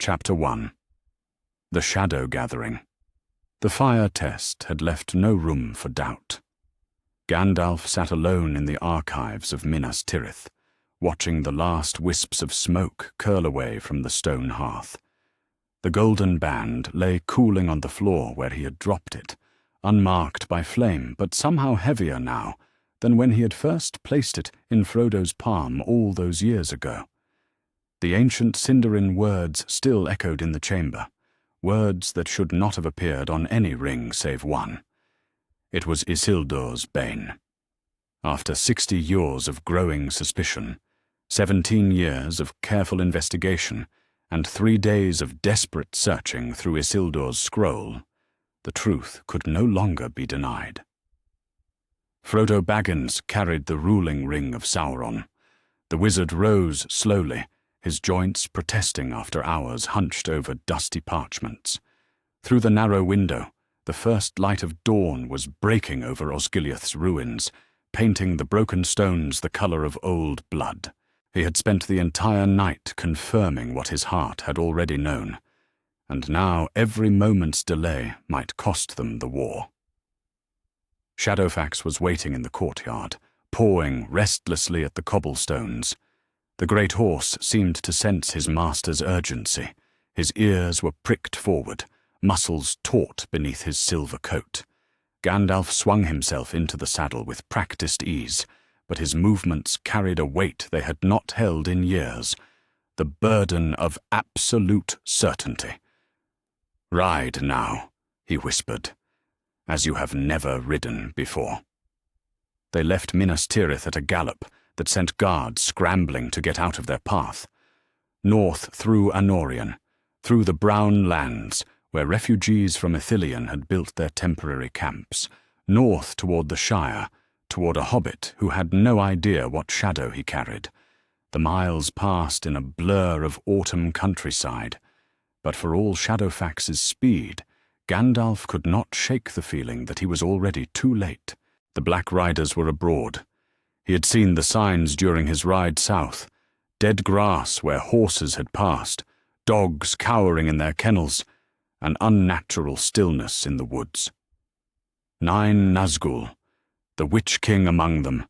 Chapter 1. The Shadow Gathering. The fire test had left no room for doubt. Gandalf sat alone in the archives of Minas Tirith, watching the last wisps of smoke curl away from the stone hearth. The golden band lay cooling on the floor where he had dropped it, unmarked by flame, but somehow heavier now than when he had first placed it in Frodo's palm all those years ago. The ancient Sindarin words still echoed in the chamber, words that should not have appeared on any ring save one. It was Isildur's bane. After 60 years of growing suspicion, 17 years of careful investigation, and 3 days of desperate searching through Isildur's scroll, the truth could no longer be denied. Frodo Baggins carried the ruling ring of Sauron. The wizard rose slowly, his joints protesting after hours hunched over dusty parchments. Through the narrow window, the first light of dawn was breaking over Osgiliath's ruins, painting the broken stones the color of old blood. He had spent the entire night confirming what his heart had already known, and now every moment's delay might cost them the war. Shadowfax was waiting in the courtyard, pawing restlessly at the cobblestones. The great horse seemed to sense his master's urgency. His ears were pricked forward, muscles taut beneath his silver coat. Gandalf swung himself into the saddle with practiced ease, but his movements carried a weight they had not held in years, the burden of absolute certainty. "Ride now," he whispered, "as you have never ridden before." They left Minas Tirith at a gallop that sent guards scrambling to get out of their path. North through Anorion, through the Brown Lands, where refugees from Ithilien had built their temporary camps, north toward the Shire, toward a hobbit who had no idea what shadow he carried. The miles passed in a blur of autumn countryside, but for all Shadowfax's speed, Gandalf could not shake the feeling that he was already too late. The Black Riders were abroad. He had seen the signs during his ride south, dead grass where horses had passed, dogs cowering in their kennels, an unnatural stillness in the woods. 9 Nazgûl, the Witch King among them,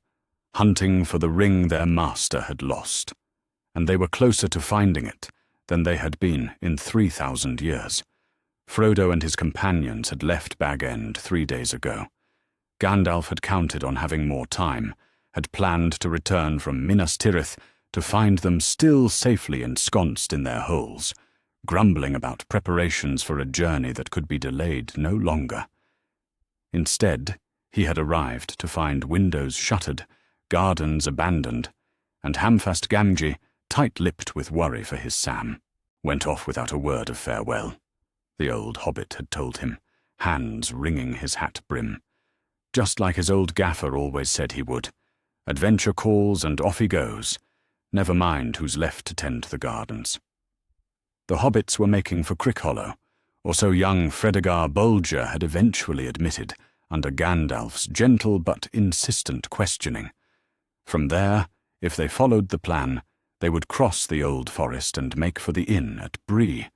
hunting for the ring their master had lost, and they were closer to finding it than they had been in 3,000 years. Frodo and his companions had left Bag End 3 days ago. Gandalf had counted on having more time, had planned to return from Minas Tirith to find them still safely ensconced in their holes, grumbling about preparations for a journey that could be delayed no longer. Instead, he had arrived to find windows shuttered, gardens abandoned, and Hamfast Gamgee, tight-lipped with worry for his Sam, went off without a word of farewell, the old hobbit had told him, hands wringing his hat brim. Just like his old gaffer always said he would. Adventure calls and off he goes, never mind who's left to tend the gardens. The hobbits were making for Crickhollow, or so young Fredegar Bolger had eventually admitted, under Gandalf's gentle but insistent questioning. From there, if they followed the plan, they would cross the old forest and make for the inn at Bree.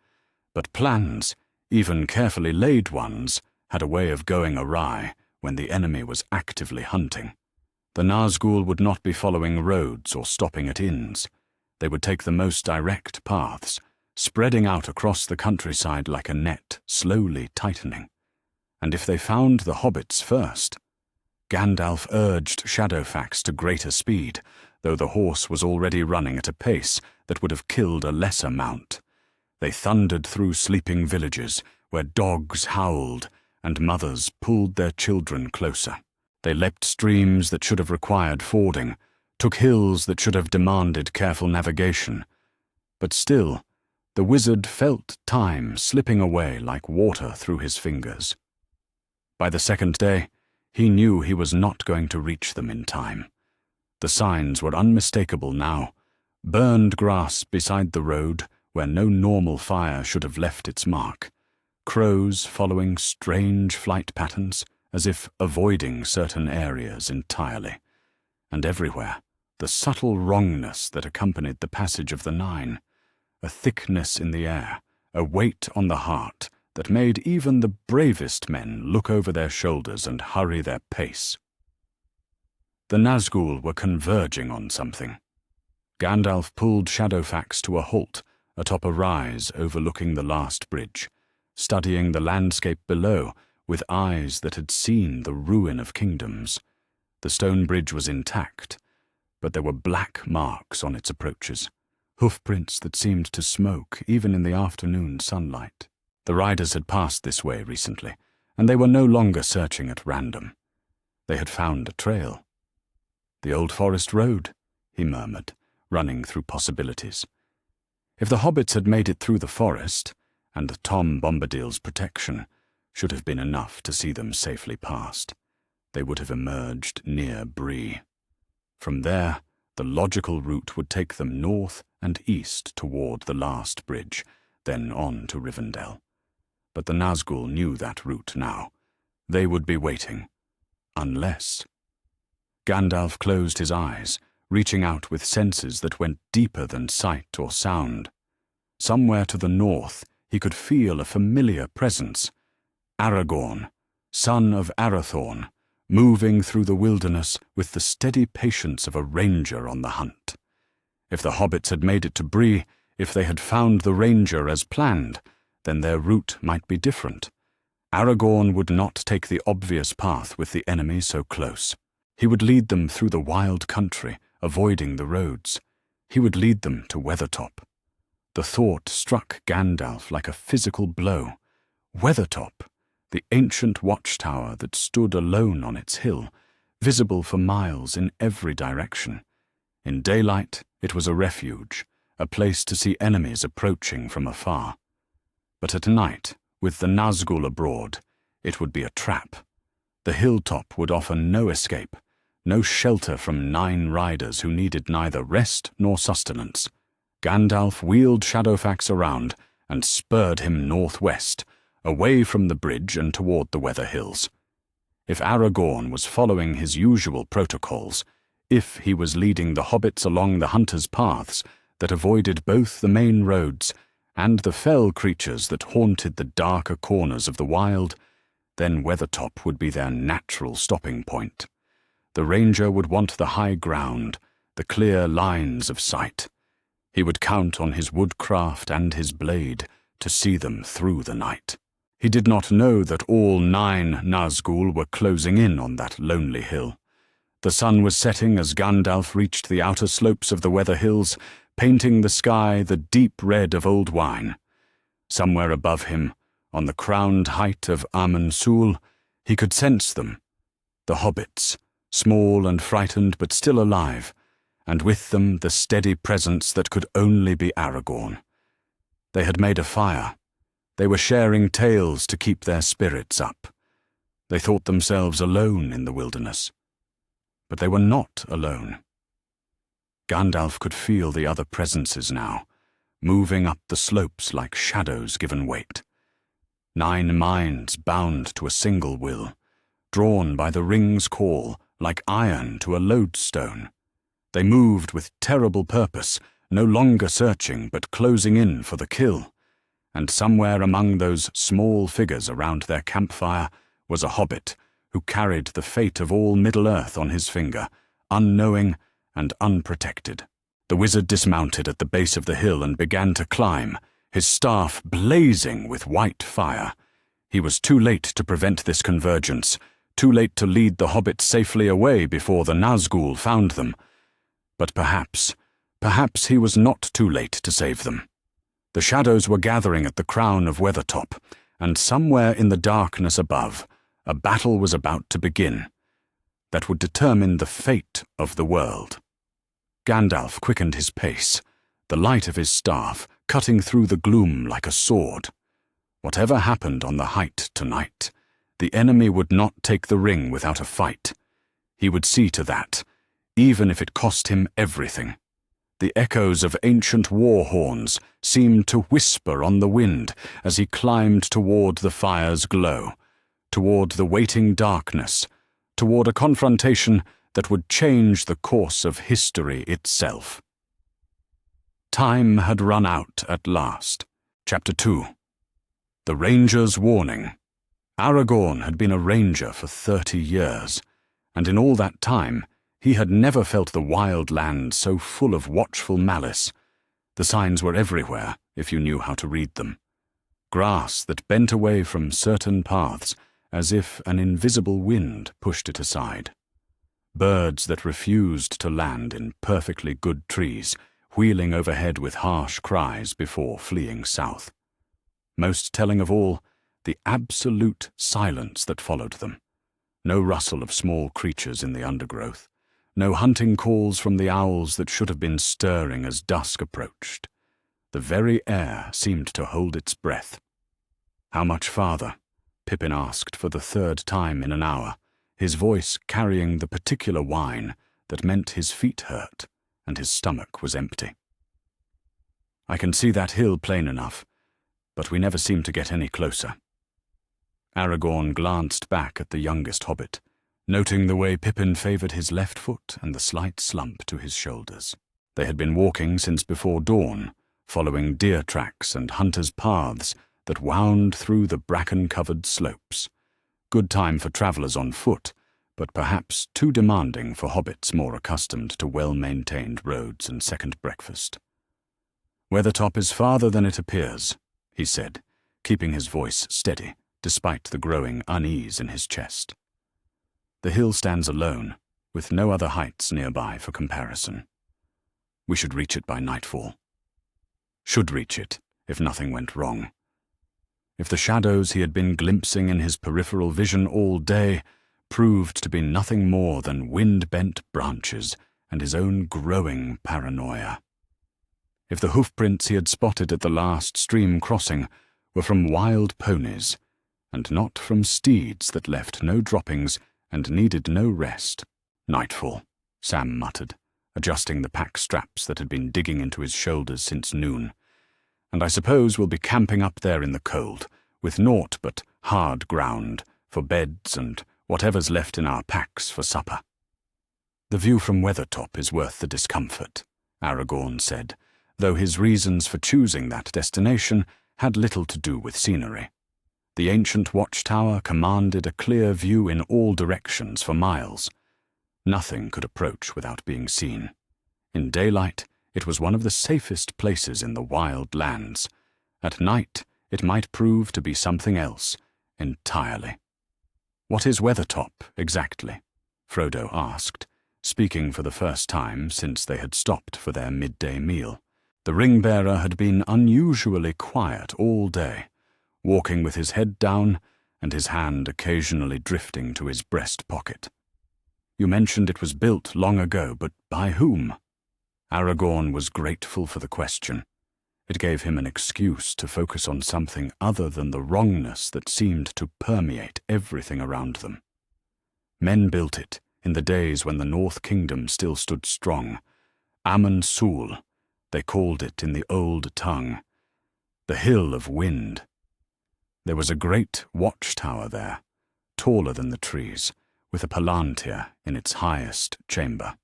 But plans, even carefully laid ones, had a way of going awry when the enemy was actively hunting. The Nazgûl would not be following roads or stopping at inns. They would take the most direct paths, spreading out across the countryside like a net, slowly tightening. And if they found the hobbits first, Gandalf urged Shadowfax to greater speed, though the horse was already running at a pace that would have killed a lesser mount. They thundered through sleeping villages where dogs howled and mothers pulled their children closer. They leapt streams that should have required fording, took hills that should have demanded careful navigation. But still, the wizard felt time slipping away like water through his fingers. By the second day, he knew he was not going to reach them in time. The signs were unmistakable now. Burned grass beside the road where no normal fire should have left its mark. Crows following strange flight patterns, as if avoiding certain areas entirely. And everywhere, the subtle wrongness that accompanied the passage of the 9, a thickness in the air, a weight on the heart that made even the bravest men look over their shoulders and hurry their pace. The Nazgûl were converging on something. Gandalf pulled Shadowfax to a halt atop a rise overlooking the last bridge, studying the landscape below with eyes that had seen the ruin of kingdoms. The stone bridge was intact, but there were black marks on its approaches, hoofprints that seemed to smoke even in the afternoon sunlight. The riders had passed this way recently, and they were no longer searching at random. They had found a trail. "The old forest road," he murmured, running through possibilities. If the hobbits had made it through the forest, and Tom Bombadil's protection should have been enough to see them safely past, they would have emerged near Bree. From there, the logical route would take them north and east toward the last bridge, then on to Rivendell. But the Nazgûl knew that route now. They would be waiting. Unless... Gandalf closed his eyes, reaching out with senses that went deeper than sight or sound. Somewhere to the north, he could feel a familiar presence. Aragorn, son of Arathorn, moving through the wilderness with the steady patience of a ranger on the hunt. If the hobbits had made it to Bree, if they had found the ranger as planned, then their route might be different. Aragorn would not take the obvious path with the enemy so close. He would lead them through the wild country, avoiding the roads. He would lead them to Weathertop. The thought struck Gandalf like a physical blow. Weathertop, the ancient watchtower that stood alone on its hill, visible for miles in every direction. In daylight, it was a refuge, a place to see enemies approaching from afar. But at night, with the Nazgûl abroad, it would be a trap. The hilltop would offer no escape, no shelter from 9 riders who needed neither rest nor sustenance. Gandalf wheeled Shadowfax around and spurred him northwest, away from the bridge and toward the Weather Hills. If Aragorn was following his usual protocols, if he was leading the hobbits along the hunters' paths that avoided both the main roads and the fell creatures that haunted the darker corners of the wild, then Weathertop would be their natural stopping point. The ranger would want the high ground, the clear lines of sight. He would count on his woodcraft and his blade to see them through the night. He did not know that all 9 Nazgûl were closing in on that lonely hill. The sun was setting as Gandalf reached the outer slopes of the Weather Hills, painting the sky the deep red of old wine. Somewhere above him, on the crowned height of Amensul, he could sense them, the hobbits, small and frightened but still alive, and with them the steady presence that could only be Aragorn. They had made a fire. They were sharing tales to keep their spirits up. They thought themselves alone in the wilderness. But they were not alone. Gandalf could feel the other presences now, moving up the slopes like shadows given weight. 9 minds bound to a single will, drawn by the ring's call like iron to a lodestone. They moved with terrible purpose, no longer searching but closing in for the kill. And somewhere among those small figures around their campfire was a hobbit who carried the fate of all Middle-earth on his finger, unknowing and unprotected. The wizard dismounted at the base of the hill and began to climb, his staff blazing with white fire. He was too late to prevent this convergence, too late to lead the hobbits safely away before the Nazgûl found them. But perhaps he was not too late to save them. The shadows were gathering at the crown of Weathertop, and somewhere in the darkness above, a battle was about to begin that would determine the fate of the world. Gandalf quickened his pace, the light of his staff cutting through the gloom like a sword. Whatever happened on the height tonight, the enemy would not take the ring without a fight. He would see to that, even if it cost him everything. The echoes of ancient war horns seemed to whisper on the wind as he climbed toward the fire's glow, toward the waiting darkness, toward a confrontation that would change the course of history itself. Time had run out at last. Chapter 2. The Ranger's Warning. Aragorn had been a ranger for 30 years, and in all that time he had never felt the wild land so full of watchful malice. The signs were everywhere, if you knew how to read them. Grass that bent away from certain paths, as if an invisible wind pushed it aside. Birds that refused to land in perfectly good trees, wheeling overhead with harsh cries before fleeing south. Most telling of all, the absolute silence that followed them. No rustle of small creatures in the undergrowth. No hunting calls from the owls that should have been stirring as dusk approached. The very air seemed to hold its breath. "How much farther?" Pippin asked for the third time in an hour, his voice carrying the particular whine that meant his feet hurt and his stomach was empty. "I can see that hill plain enough, but we never seem to get any closer." Aragorn glanced back at the youngest hobbit, noting the way Pippin favoured his left foot and the slight slump to his shoulders. They had been walking since before dawn, following deer tracks and hunters' paths that wound through the bracken-covered slopes. Good time for travellers on foot, but perhaps too demanding for hobbits more accustomed to well-maintained roads and second breakfast. "Weathertop is farther than it appears," he said, keeping his voice steady, despite the growing unease in his chest. "The hill stands alone, with no other heights nearby for comparison. We should reach it by nightfall. Should reach it, if nothing went wrong. If the shadows he had been glimpsing in his peripheral vision all day proved to be nothing more than wind-bent branches and his own growing paranoia. If the hoofprints he had spotted at the last stream crossing were from wild ponies, and not from steeds that left no droppings and needed no rest. "Nightfall," Sam muttered, adjusting the pack straps that had been digging into his shoulders since noon. "And I suppose we'll be camping up there in the cold, with naught but hard ground for beds and whatever's left in our packs for supper." "The view from Weathertop is worth the discomfort," Aragorn said, though his reasons for choosing that destination had little to do with scenery. The ancient watchtower commanded a clear view in all directions for miles. Nothing could approach without being seen. In daylight, it was one of the safest places in the wild lands. At night, it might prove to be something else entirely. "What is Weathertop, exactly?" Frodo asked, speaking for the first time since they had stopped for their midday meal. The ring-bearer had been unusually quiet all day, walking with his head down and his hand occasionally drifting to his breast pocket. "You mentioned it was built long ago, but by whom?" Aragorn was grateful for the question. It gave him an excuse to focus on something other than the wrongness that seemed to permeate everything around them. Men built it in the days when the North Kingdom still stood strong. Untold, they called it in the old tongue. The Hill of Wind. There was a great watchtower there, taller than the trees, with a palantir in its highest chamber.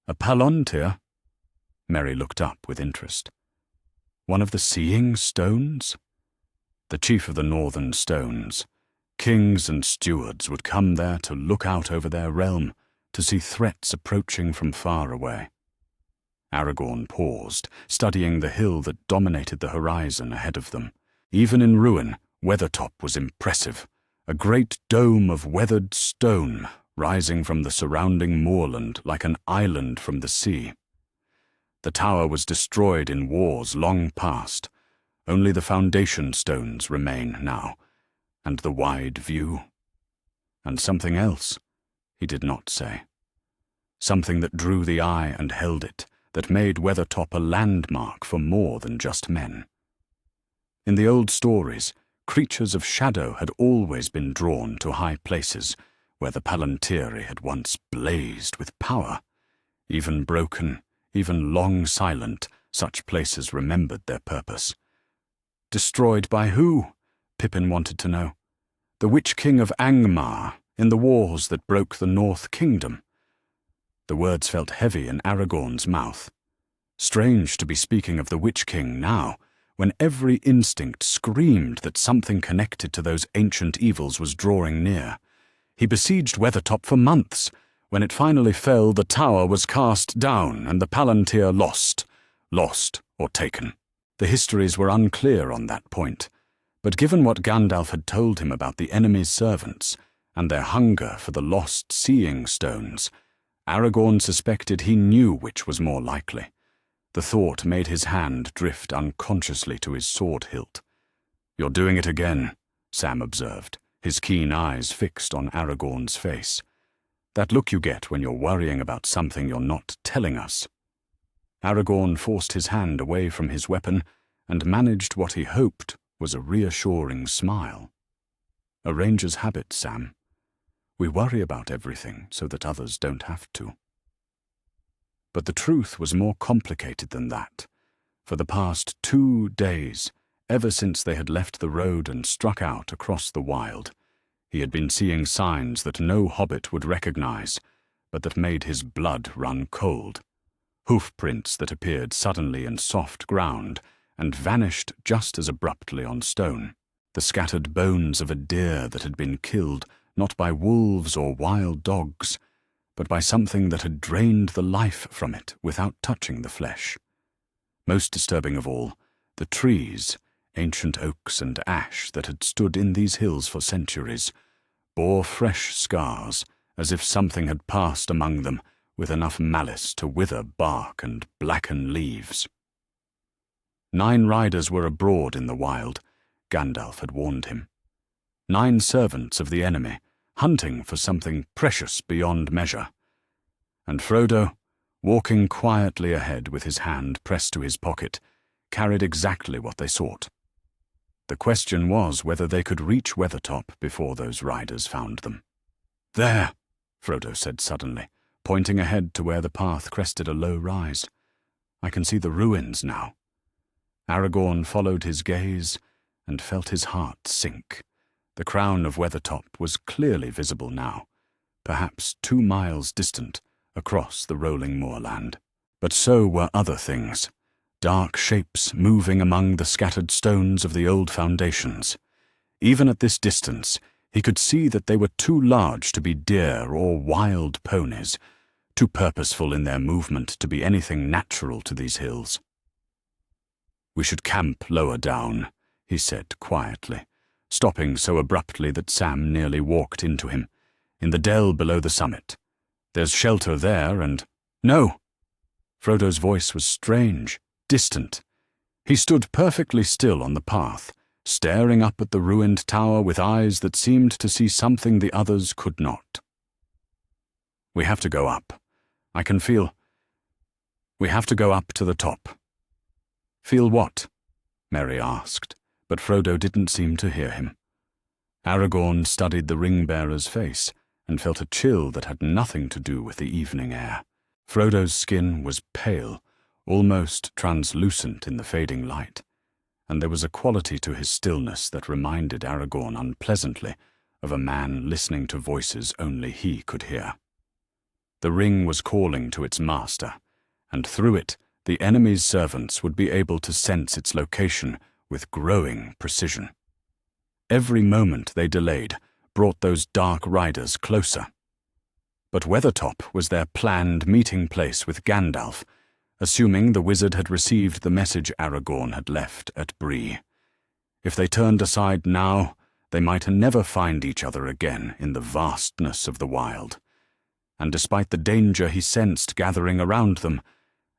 "A palantir?" Merry looked up with interest. "One of the seeing stones?" The chief of the Northern Stones. Kings and stewards would come there to look out over their realm, to see threats approaching from far away. Aragorn paused, studying the hill that dominated the horizon ahead of them. Even in ruin, Weathertop was impressive, a great dome of weathered stone rising from the surrounding moorland like an island from the sea. The tower was destroyed in wars long past. Only the foundation stones remain now, and the wide view. And something else, he did not say. Something that drew the eye and held it, that made Weathertop a landmark for more than just men. In the old stories, creatures of shadow had always been drawn to high places, where the Palantiri had once blazed with power. Even broken, even long silent, such places remembered their purpose. Destroyed by who? Pippin wanted to know. The Witch King of Angmar, in the wars that broke the North Kingdom. The words felt heavy in Aragorn's mouth. Strange to be speaking of the Witch King now, when every instinct screamed that something connected to those ancient evils was drawing near. He besieged Weathertop for months. When it finally fell, the tower was cast down and the Palantir lost or taken. The histories were unclear on that point, but given what Gandalf had told him about the enemy's servants and their hunger for the lost seeing stones, Aragorn suspected he knew which was more likely. The thought made his hand drift unconsciously to his sword hilt. "You're doing it again," Sam observed, his keen eyes fixed on Aragorn's face. "That look you get when you're worrying about something you're not telling us." Aragorn forced his hand away from his weapon and managed what he hoped was a reassuring smile. "A ranger's habit, Sam. We worry about everything so that others don't have to." But the truth was more complicated than that. For the past 2 days, ever since they had left the road and struck out across the wild, he had been seeing signs that no hobbit would recognize, but that made his blood run cold. Hoofprints that appeared suddenly in soft ground and vanished just as abruptly on stone. The scattered bones of a deer that had been killed not by wolves or wild dogs, but by something that had drained the life from it without touching the flesh. Most disturbing of all, the trees, ancient oaks and ash that had stood in these hills for centuries, bore fresh scars as if something had passed among them with enough malice to wither bark and blacken leaves. 9 riders were abroad in the wild, Gandalf had warned him. 9 servants of the enemy, hunting for something precious beyond measure. And Frodo, walking quietly ahead with his hand pressed to his pocket, carried exactly what they sought. The question was whether they could reach Weathertop before those riders found them. "There," Frodo said suddenly, pointing ahead to where the path crested a low rise. "I can see the ruins now." Aragorn followed his gaze and felt his heart sink. The crown of Weathertop was clearly visible now, perhaps 2 miles distant, across the rolling moorland. But so were other things, dark shapes moving among the scattered stones of the old foundations. Even at this distance, he could see that they were too large to be deer or wild ponies, too purposeful in their movement to be anything natural to these hills. "We should camp lower down," he said quietly, stopping so abruptly that Sam nearly walked into him. "In the dell below the summit. There's shelter there and—" "No!" Frodo's voice was strange, distant. He stood perfectly still on the path, staring up at the ruined tower with eyes that seemed to see something the others could not. "We have to go up. I can feel. We have to go up to the top." "Feel what?" Merry asked, but Frodo didn't seem to hear him. Aragorn studied the ring-bearer's face and felt a chill that had nothing to do with the evening air. Frodo's skin was pale, almost translucent in the fading light, and there was a quality to his stillness that reminded Aragorn unpleasantly of a man listening to voices only he could hear. The ring was calling to its master, and through it the enemy's servants would be able to sense its location with growing precision. Every moment they delayed brought those dark riders closer. But Weathertop was their planned meeting place with Gandalf, assuming the wizard had received the message Aragorn had left at Bree. If they turned aside now, they might never find each other again in the vastness of the wild. And despite the danger he sensed gathering around them,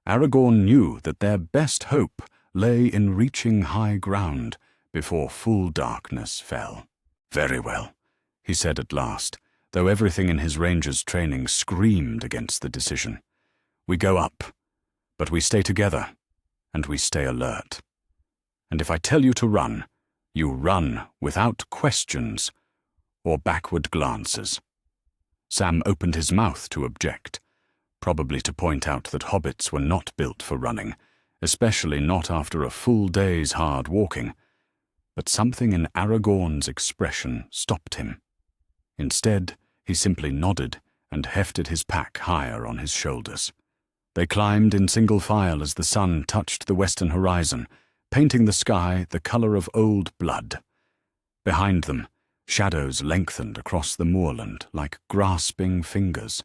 Aragorn knew that their best hope lay in reaching high ground before full darkness fell. "Very well," he said at last, though everything in his ranger's training screamed against the decision. "We go up, but we stay together, and we stay alert. And if I tell you to run, you run without questions or backward glances." Sam opened his mouth to object, probably to point out that hobbits were not built for running, especially not after a full day's hard walking. But something in Aragorn's expression stopped him. Instead, he simply nodded and hefted his pack higher on his shoulders. They climbed in single file as the sun touched the western horizon, painting the sky the colour of old blood. Behind them, shadows lengthened across the moorland like grasping fingers.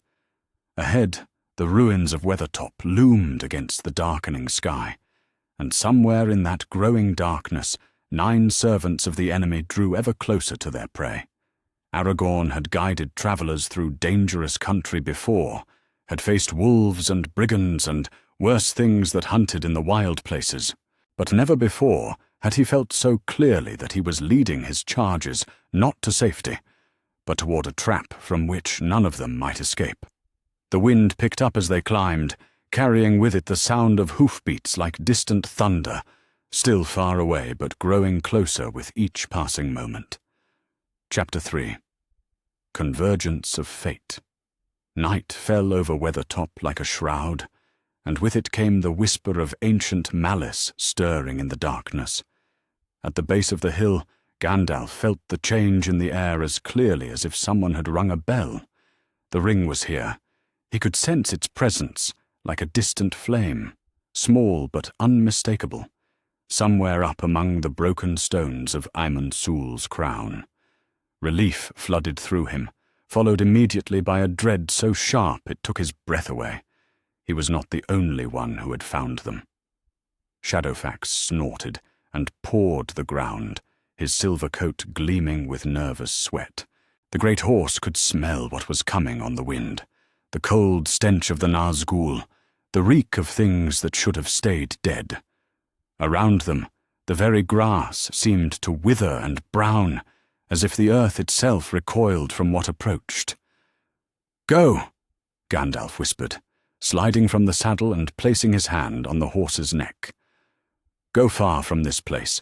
Ahead, the ruins of Weathertop loomed against the darkening sky, and somewhere in that growing darkness 9 servants of the enemy drew ever closer to their prey. Aragorn had guided travellers through dangerous country before, had faced wolves and brigands and worse things that hunted in the wild places, but never before had he felt so clearly that he was leading his charges not to safety, but toward a trap from which none of them might escape. The wind picked up as they climbed, carrying with it the sound of hoofbeats like distant thunder, still far away but growing closer with each passing moment. Chapter 3. Convergence of Fate. Night fell over Weathertop like a shroud, and with it came the whisper of ancient malice stirring in the darkness. At the base of the hill, Gandalf felt the change in the air as clearly as if someone had rung a bell. The ring was here. He could sense its presence, like a distant flame, small but unmistakable, somewhere up among the broken stones of Sun's crown. Relief flooded through him, followed immediately by a dread so sharp it took his breath away. He was not the only one who had found them. Shadowfax snorted and pawed the ground, his silver coat gleaming with nervous sweat. The great horse could smell what was coming on the wind, the cold stench of the Nazgûl, the reek of things that should have stayed dead. Around them, the very grass seemed to wither and brown, as if the earth itself recoiled from what approached. "Go!" Gandalf whispered, sliding from the saddle and placing his hand on the horse's neck. "Go far from this place,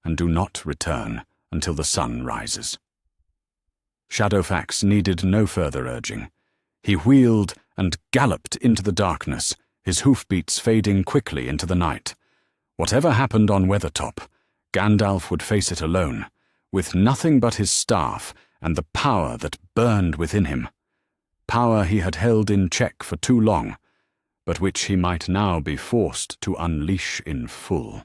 and do not return until the sun rises." Shadowfax needed no further urging. He wheeled and galloped into the darkness, his hoofbeats fading quickly into the night. Whatever happened on Weathertop, Gandalf would face it alone, with nothing but his staff and the power that burned within him. Power he had held in check for too long, but which he might now be forced to unleash in full.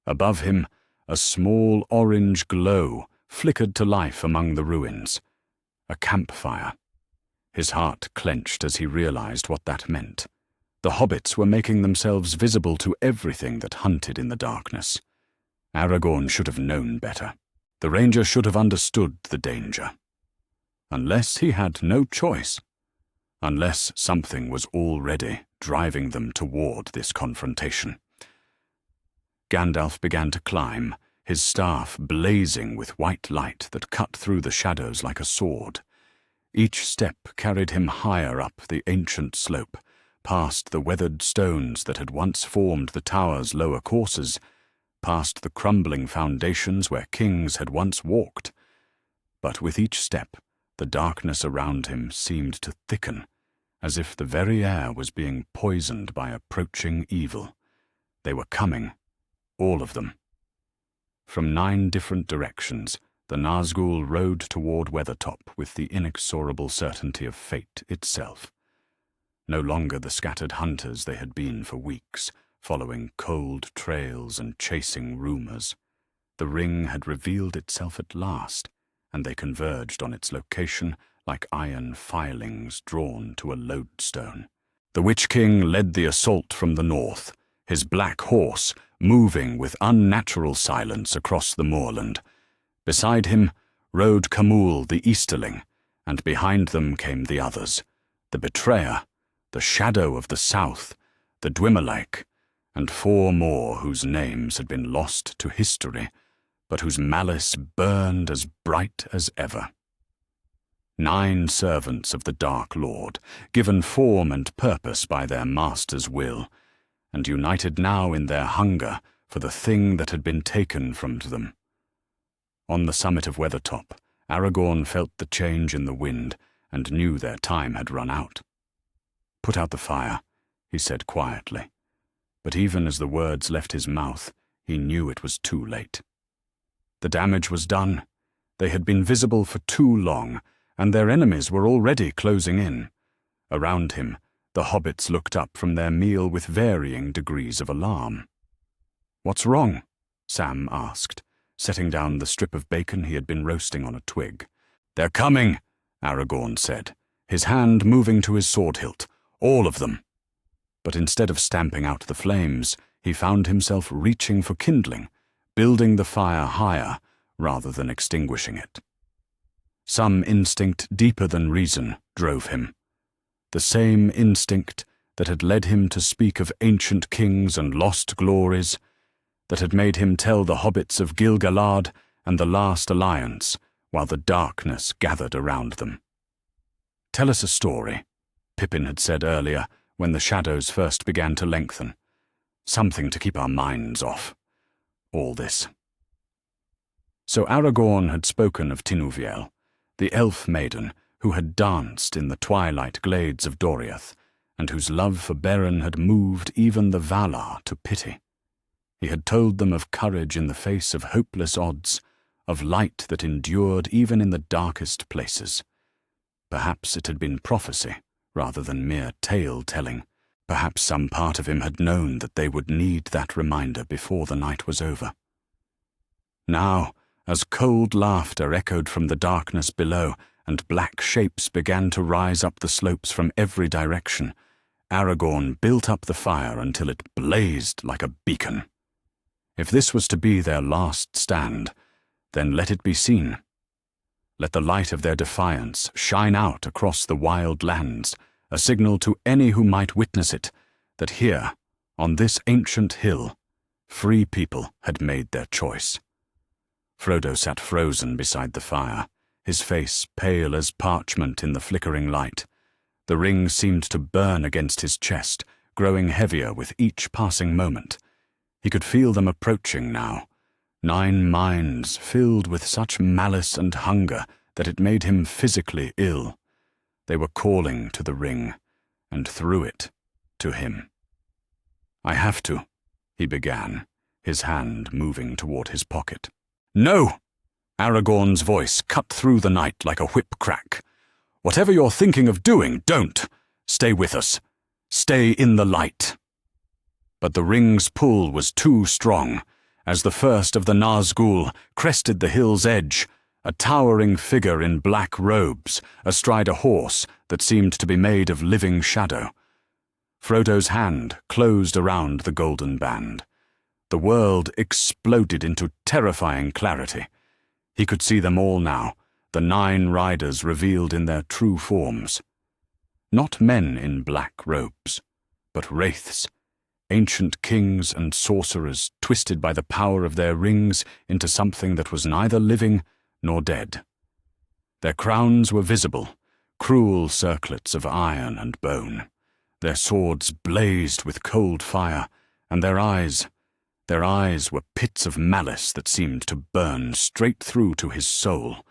Above him, a small orange glow flickered to life among the ruins. A campfire. His heart clenched as he realized what that meant. The hobbits were making themselves visible to everything that hunted in the darkness. Aragorn should have known better. The ranger should have understood the danger. Unless he had no choice. Unless something was already driving them toward this confrontation. Gandalf began to climb, his staff blazing with white light that cut through the shadows like a sword. Each step carried him higher up the ancient slope, past the weathered stones that had once formed the tower's lower courses, past the crumbling foundations where kings had once walked. But with each step, the darkness around him seemed to thicken, as if the very air was being poisoned by approaching evil. They were coming, all of them. From 9 different directions, the Nazgûl rode toward Weathertop with the inexorable certainty of fate itself. No longer the scattered hunters they had been for weeks, following cold trails and chasing rumors. The ring had revealed itself at last, and they converged on its location like iron filings drawn to a lodestone. The Witch King led the assault from the north, his black horse moving with unnatural silence across the moorland. Beside him rode Camul the Easterling, and behind them came the others, the Betrayer, the Shadow of the South, the Dwymerlaik, and 4 more whose names had been lost to history, but whose malice burned as bright as ever. 9 servants of the Dark Lord, given form and purpose by their master's will, and united now in their hunger for the thing that had been taken from them. On the summit of Weathertop, Aragorn felt the change in the wind and knew their time had run out. "Put out the fire," he said quietly. But even as the words left his mouth, he knew it was too late. The damage was done. They had been visible for too long, and their enemies were already closing in. Around him, the hobbits looked up from their meal with varying degrees of alarm. "What's wrong?" Sam asked, setting down the strip of bacon he had been roasting on a twig. "They're coming," Aragorn said, his hand moving to his sword hilt. "All of them." But instead of stamping out the flames, he found himself reaching for kindling, building the fire higher rather than extinguishing it. Some instinct deeper than reason drove him. The same instinct that had led him to speak of ancient kings and lost glories, that had made him tell the hobbits of Gil-galad and the Last Alliance while the darkness gathered around them. "Tell us a story," Pippin had said earlier when the shadows first began to lengthen. "Something to keep our minds off all this." So Aragorn had spoken of Tinuviel, the elf maiden who had danced in the twilight glades of Doriath, and whose love for Beren had moved even the Valar to pity. He had told them of courage in the face of hopeless odds, of light that endured even in the darkest places. Perhaps it had been prophecy rather than mere tale-telling. Perhaps some part of him had known that they would need that reminder before the night was over. Now, as cold laughter echoed from the darkness below and black shapes began to rise up the slopes from every direction, Aragorn built up the fire until it blazed like a beacon. If this was to be their last stand, then let it be seen. Let the light of their defiance shine out across the wild lands, a signal to any who might witness it that here, on this ancient hill, free people had made their choice. Frodo sat frozen beside the fire, his face pale as parchment in the flickering light. The ring seemed to burn against his chest, growing heavier with each passing moment. He could feel them approaching now, 9 minds filled with such malice and hunger that it made him physically ill. They were calling to the ring, and through it, to him. "I have to," he began, his hand moving toward his pocket. "No!" Aragorn's voice cut through the night like a whip crack. "Whatever you're thinking of doing, don't. Stay with us. Stay in the light." But the ring's pull was too strong. As the first of the Nazgûl crested the hill's edge, a towering figure in black robes, astride a horse that seemed to be made of living shadow. Frodo's hand closed around the golden band. The world exploded into terrifying clarity. He could see them all now, the 9 riders revealed in their true forms. Not men in black robes, but wraiths, ancient kings and sorcerers twisted by the power of their rings into something that was neither living nor dead. Their crowns were visible, cruel circlets of iron and bone. Their swords blazed with cold fire, and their eyes were pits of malice that seemed to burn straight through to his soul.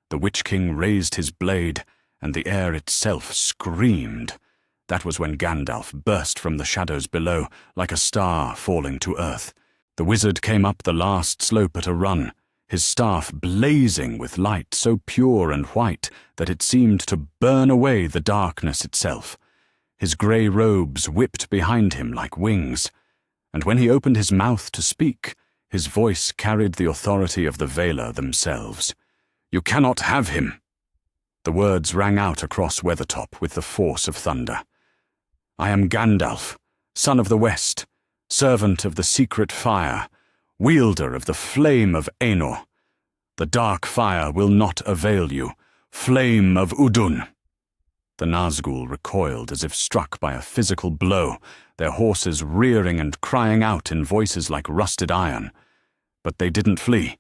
The Witch King raised his blade, and the air itself screamed. That was when Gandalf burst from the shadows below, like a star falling to earth. The wizard came up the last slope at a run, his staff blazing with light so pure and white that it seemed to burn away the darkness itself. His grey robes whipped behind him like wings, and when he opened his mouth to speak, his voice carried the authority of the Valar themselves. "You cannot have him." The words rang out across Weathertop with the force of thunder. "I am Gandalf, son of the West, servant of the secret fire, wielder of the flame of Ainur. The dark fire will not avail you, flame of Udun." The Nazgûl recoiled as if struck by a physical blow, their horses rearing and crying out in voices like rusted iron. But they didn't flee.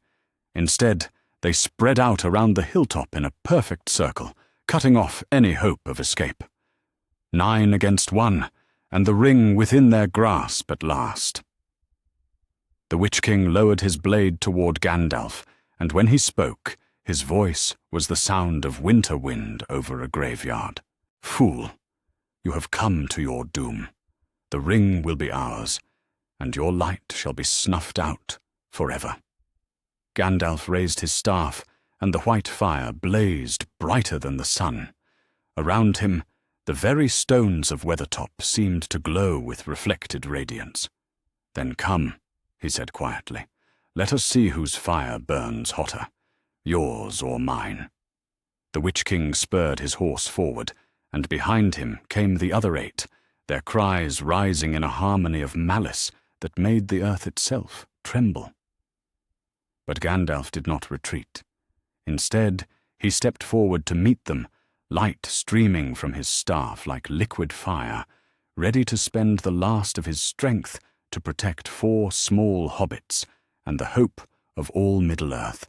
Instead, they spread out around the hilltop in a perfect circle, cutting off any hope of escape. 9 against 1, and the ring within their grasp at last. The Witch King lowered his blade toward Gandalf, and when he spoke, his voice was the sound of winter wind over a graveyard. "Fool, you have come to your doom. The ring will be ours, and your light shall be snuffed out forever." Gandalf raised his staff, and the white fire blazed brighter than the sun. Around him, the very stones of Weathertop seemed to glow with reflected radiance. "Then come," he said quietly. "Let us see whose fire burns hotter, yours or mine." The Witch King spurred his horse forward, and behind him came the other 8, their cries rising in a harmony of malice that made the earth itself tremble. But Gandalf did not retreat. Instead, he stepped forward to meet them, light streaming from his staff like liquid fire, ready to spend the last of his strength to protect 4 small hobbits and the hope of all Middle-earth.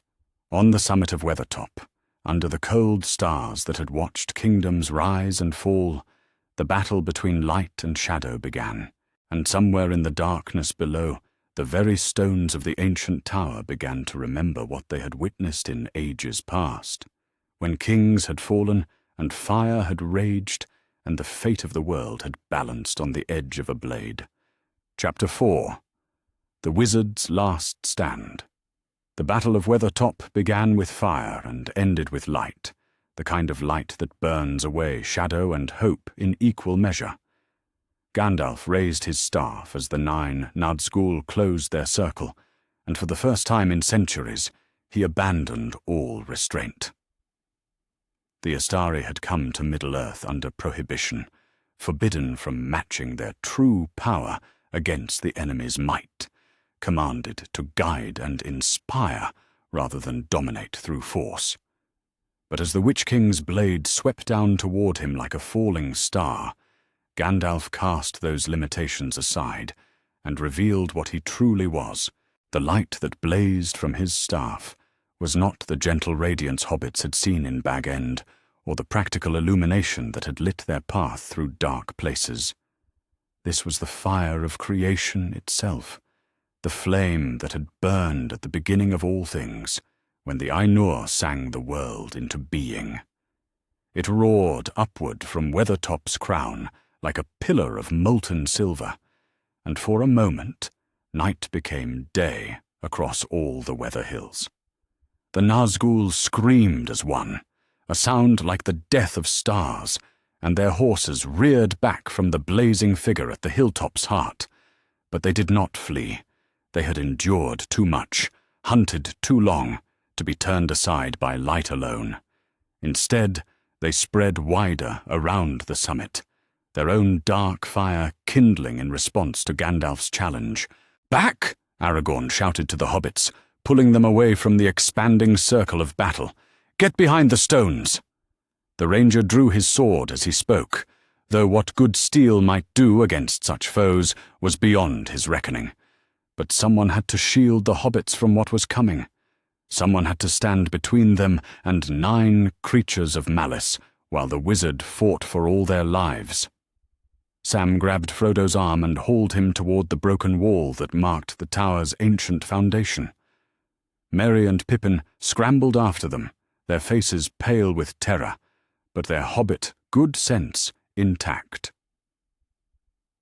On the summit of Weathertop, under the cold stars that had watched kingdoms rise and fall, the battle between light and shadow began, and somewhere in the darkness below, the very stones of the ancient tower began to remember what they had witnessed in ages past, when kings had fallen and fire had raged and the fate of the world had balanced on the edge of a blade. Chapter 4. The Wizard's Last Stand. The Battle of Weathertop began with fire and ended with light, the kind of light that burns away shadow and hope in equal measure. Gandalf raised his staff as the 9 Nazgûl closed their circle, and for the first time in centuries, he abandoned all restraint. The Astari had come to Middle-earth under prohibition, forbidden from matching their true power against the enemy's might, commanded to guide and inspire rather than dominate through force. But as the Witch King's blade swept down toward him like a falling star, Gandalf cast those limitations aside and revealed what he truly was. The light that blazed from his staff was not the gentle radiance hobbits had seen in Bag End, or the practical illumination that had lit their path through dark places. This was the fire of creation itself, the flame that had burned at the beginning of all things, when the Ainur sang the world into being. It roared upward from Weathertop's crown like a pillar of molten silver, and for a moment night became day across all the Weather Hills. The Nazgûl screamed as one, a sound like the death of stars, and their horses reared back from the blazing figure at the hilltop's heart. But they did not flee. They had endured too much, hunted too long, to be turned aside by light alone. Instead, they spread wider around the summit, their own dark fire kindling in response to Gandalf's challenge. "Back!" Aragorn shouted to the hobbits, pulling them away from the expanding circle of battle. "Get behind the stones!" The ranger drew his sword as he spoke, though what good steel might do against such foes was beyond his reckoning. But someone had to shield the hobbits from what was coming. Someone had to stand between them and 9 creatures of malice, while the wizard fought for all their lives. Sam grabbed Frodo's arm and hauled him toward the broken wall that marked the tower's ancient foundation. Merry and Pippin scrambled after them, their faces pale with terror, but their hobbit good sense intact.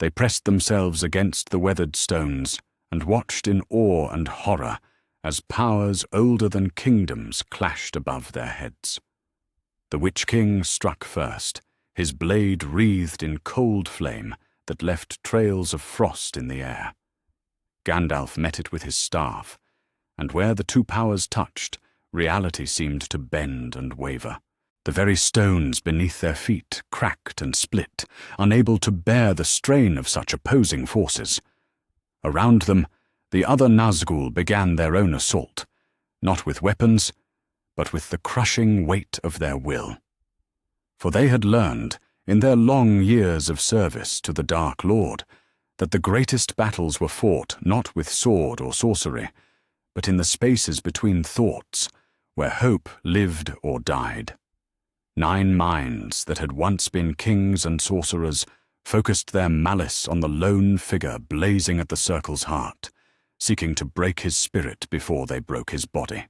They pressed themselves against the weathered stones and watched in awe and horror as powers older than kingdoms clashed above their heads. The Witch King struck first, his blade wreathed in cold flame that left trails of frost in the air. Gandalf met it with his staff, and where the 2 powers touched, reality seemed to bend and waver. The very stones beneath their feet cracked and split, unable to bear the strain of such opposing forces. Around them, the other Nazgûl began their own assault, not with weapons, but with the crushing weight of their will. For they had learned, in their long years of service to the Dark Lord, that the greatest battles were fought not with sword or sorcery, but in the spaces between thoughts, where hope lived or died. 9 minds that had once been kings and sorcerers focused their malice on the lone figure blazing at the circle's heart, seeking to break his spirit before they broke his body.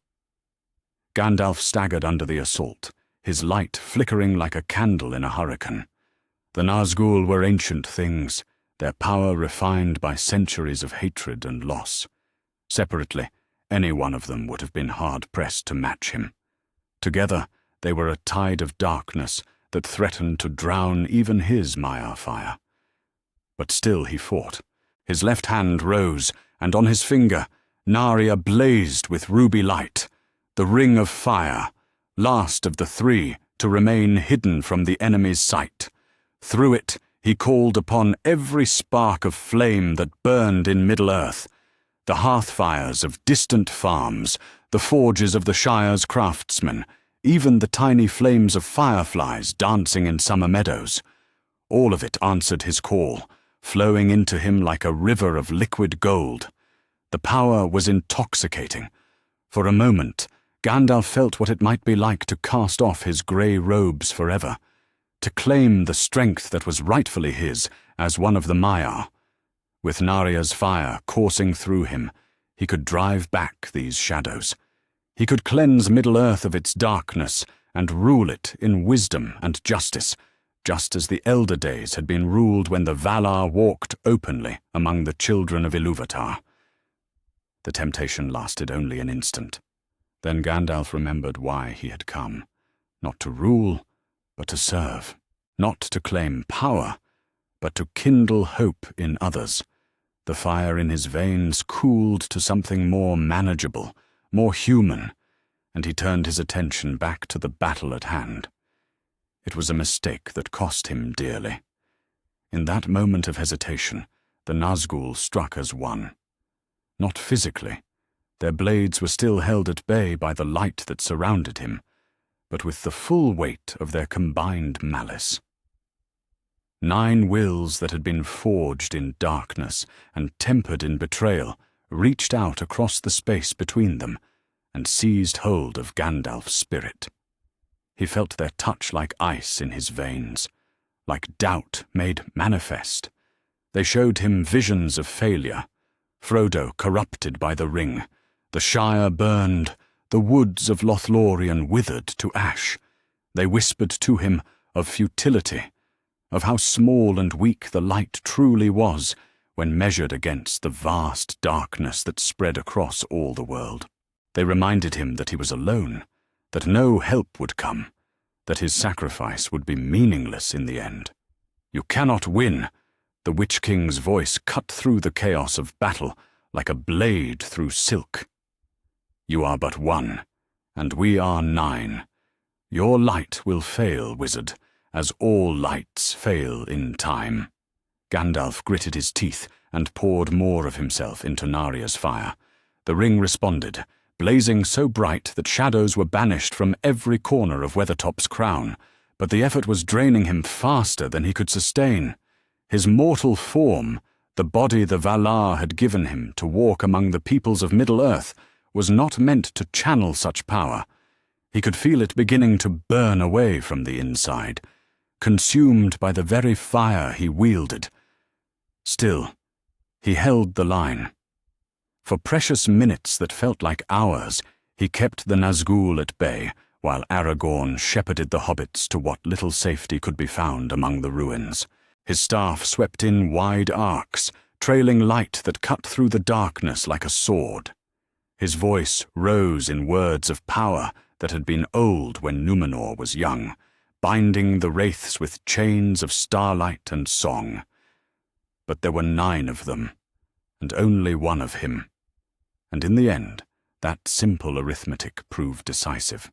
Gandalf staggered under the assault, his light flickering like a candle in a hurricane. The Nazgûl were ancient things, their power refined by centuries of hatred and loss. Separately, any one of them would have been hard-pressed to match him. Together, they were a tide of darkness that threatened to drown even his Maiar fire. But still he fought. His left hand rose, and on his finger, Narya blazed with ruby light, the ring of fire, last of the three to remain hidden from the enemy's sight. Through it, he called upon every spark of flame that burned in Middle-earth, the hearth-fires of distant farms, the forges of the Shire's craftsmen, even the tiny flames of fireflies dancing in summer meadows. All of it answered his call, flowing into him like a river of liquid gold. The power was intoxicating. For a moment, Gandalf felt what it might be like to cast off his grey robes forever, to claim the strength that was rightfully his as one of the Maiar. With Narya's fire coursing through him, he could drive back these shadows. He could cleanse Middle-earth of its darkness and rule it in wisdom and justice, just as the elder days had been ruled when the Valar walked openly among the children of Ilúvatar. The temptation lasted only an instant. Then Gandalf remembered why he had come, not to rule, but to serve, not to claim power, but to kindle hope in others. The fire in his veins cooled to something more manageable, more human, and he turned his attention back to the battle at hand. It was a mistake that cost him dearly. In that moment of hesitation, the Nazgûl struck as one. Not physically. Their blades were still held at bay by the light that surrounded him, but with the full weight of their combined malice. 9 wills that had been forged in darkness and tempered in betrayal reached out across the space between them and seized hold of Gandalf's spirit. He felt their touch like ice in his veins, like doubt made manifest. They showed him visions of failure, Frodo corrupted by the ring, the Shire burned, the woods of Lothlorien withered to ash. They whispered to him of futility, of how small and weak the light truly was when measured against the vast darkness that spread across all the world. They reminded him that he was alone, that no help would come, that his sacrifice would be meaningless in the end. "You cannot win," the Witch King's voice cut through the chaos of battle like a blade through silk. "You are but one, and we are 9. Your light will fail, wizard, as all lights fail in time." Gandalf gritted his teeth and poured more of himself into Narya's fire. The ring responded, blazing so bright that shadows were banished from every corner of Weathertop's crown, but the effort was draining him faster than he could sustain. His mortal form, the body the Valar had given him to walk among the peoples of Middle-earth, was not meant to channel such power. He could feel it beginning to burn away from the inside, consumed by the very fire he wielded. Still, he held the line. For precious minutes that felt like hours, he kept the Nazgûl at bay, while Aragorn shepherded the hobbits to what little safety could be found among the ruins. His staff swept in wide arcs, trailing light that cut through the darkness like a sword. His voice rose in words of power that had been old when Númenor was young, binding the wraiths with chains of starlight and song. But there were 9 of them, and only one of him. And in the end, that simple arithmetic proved decisive.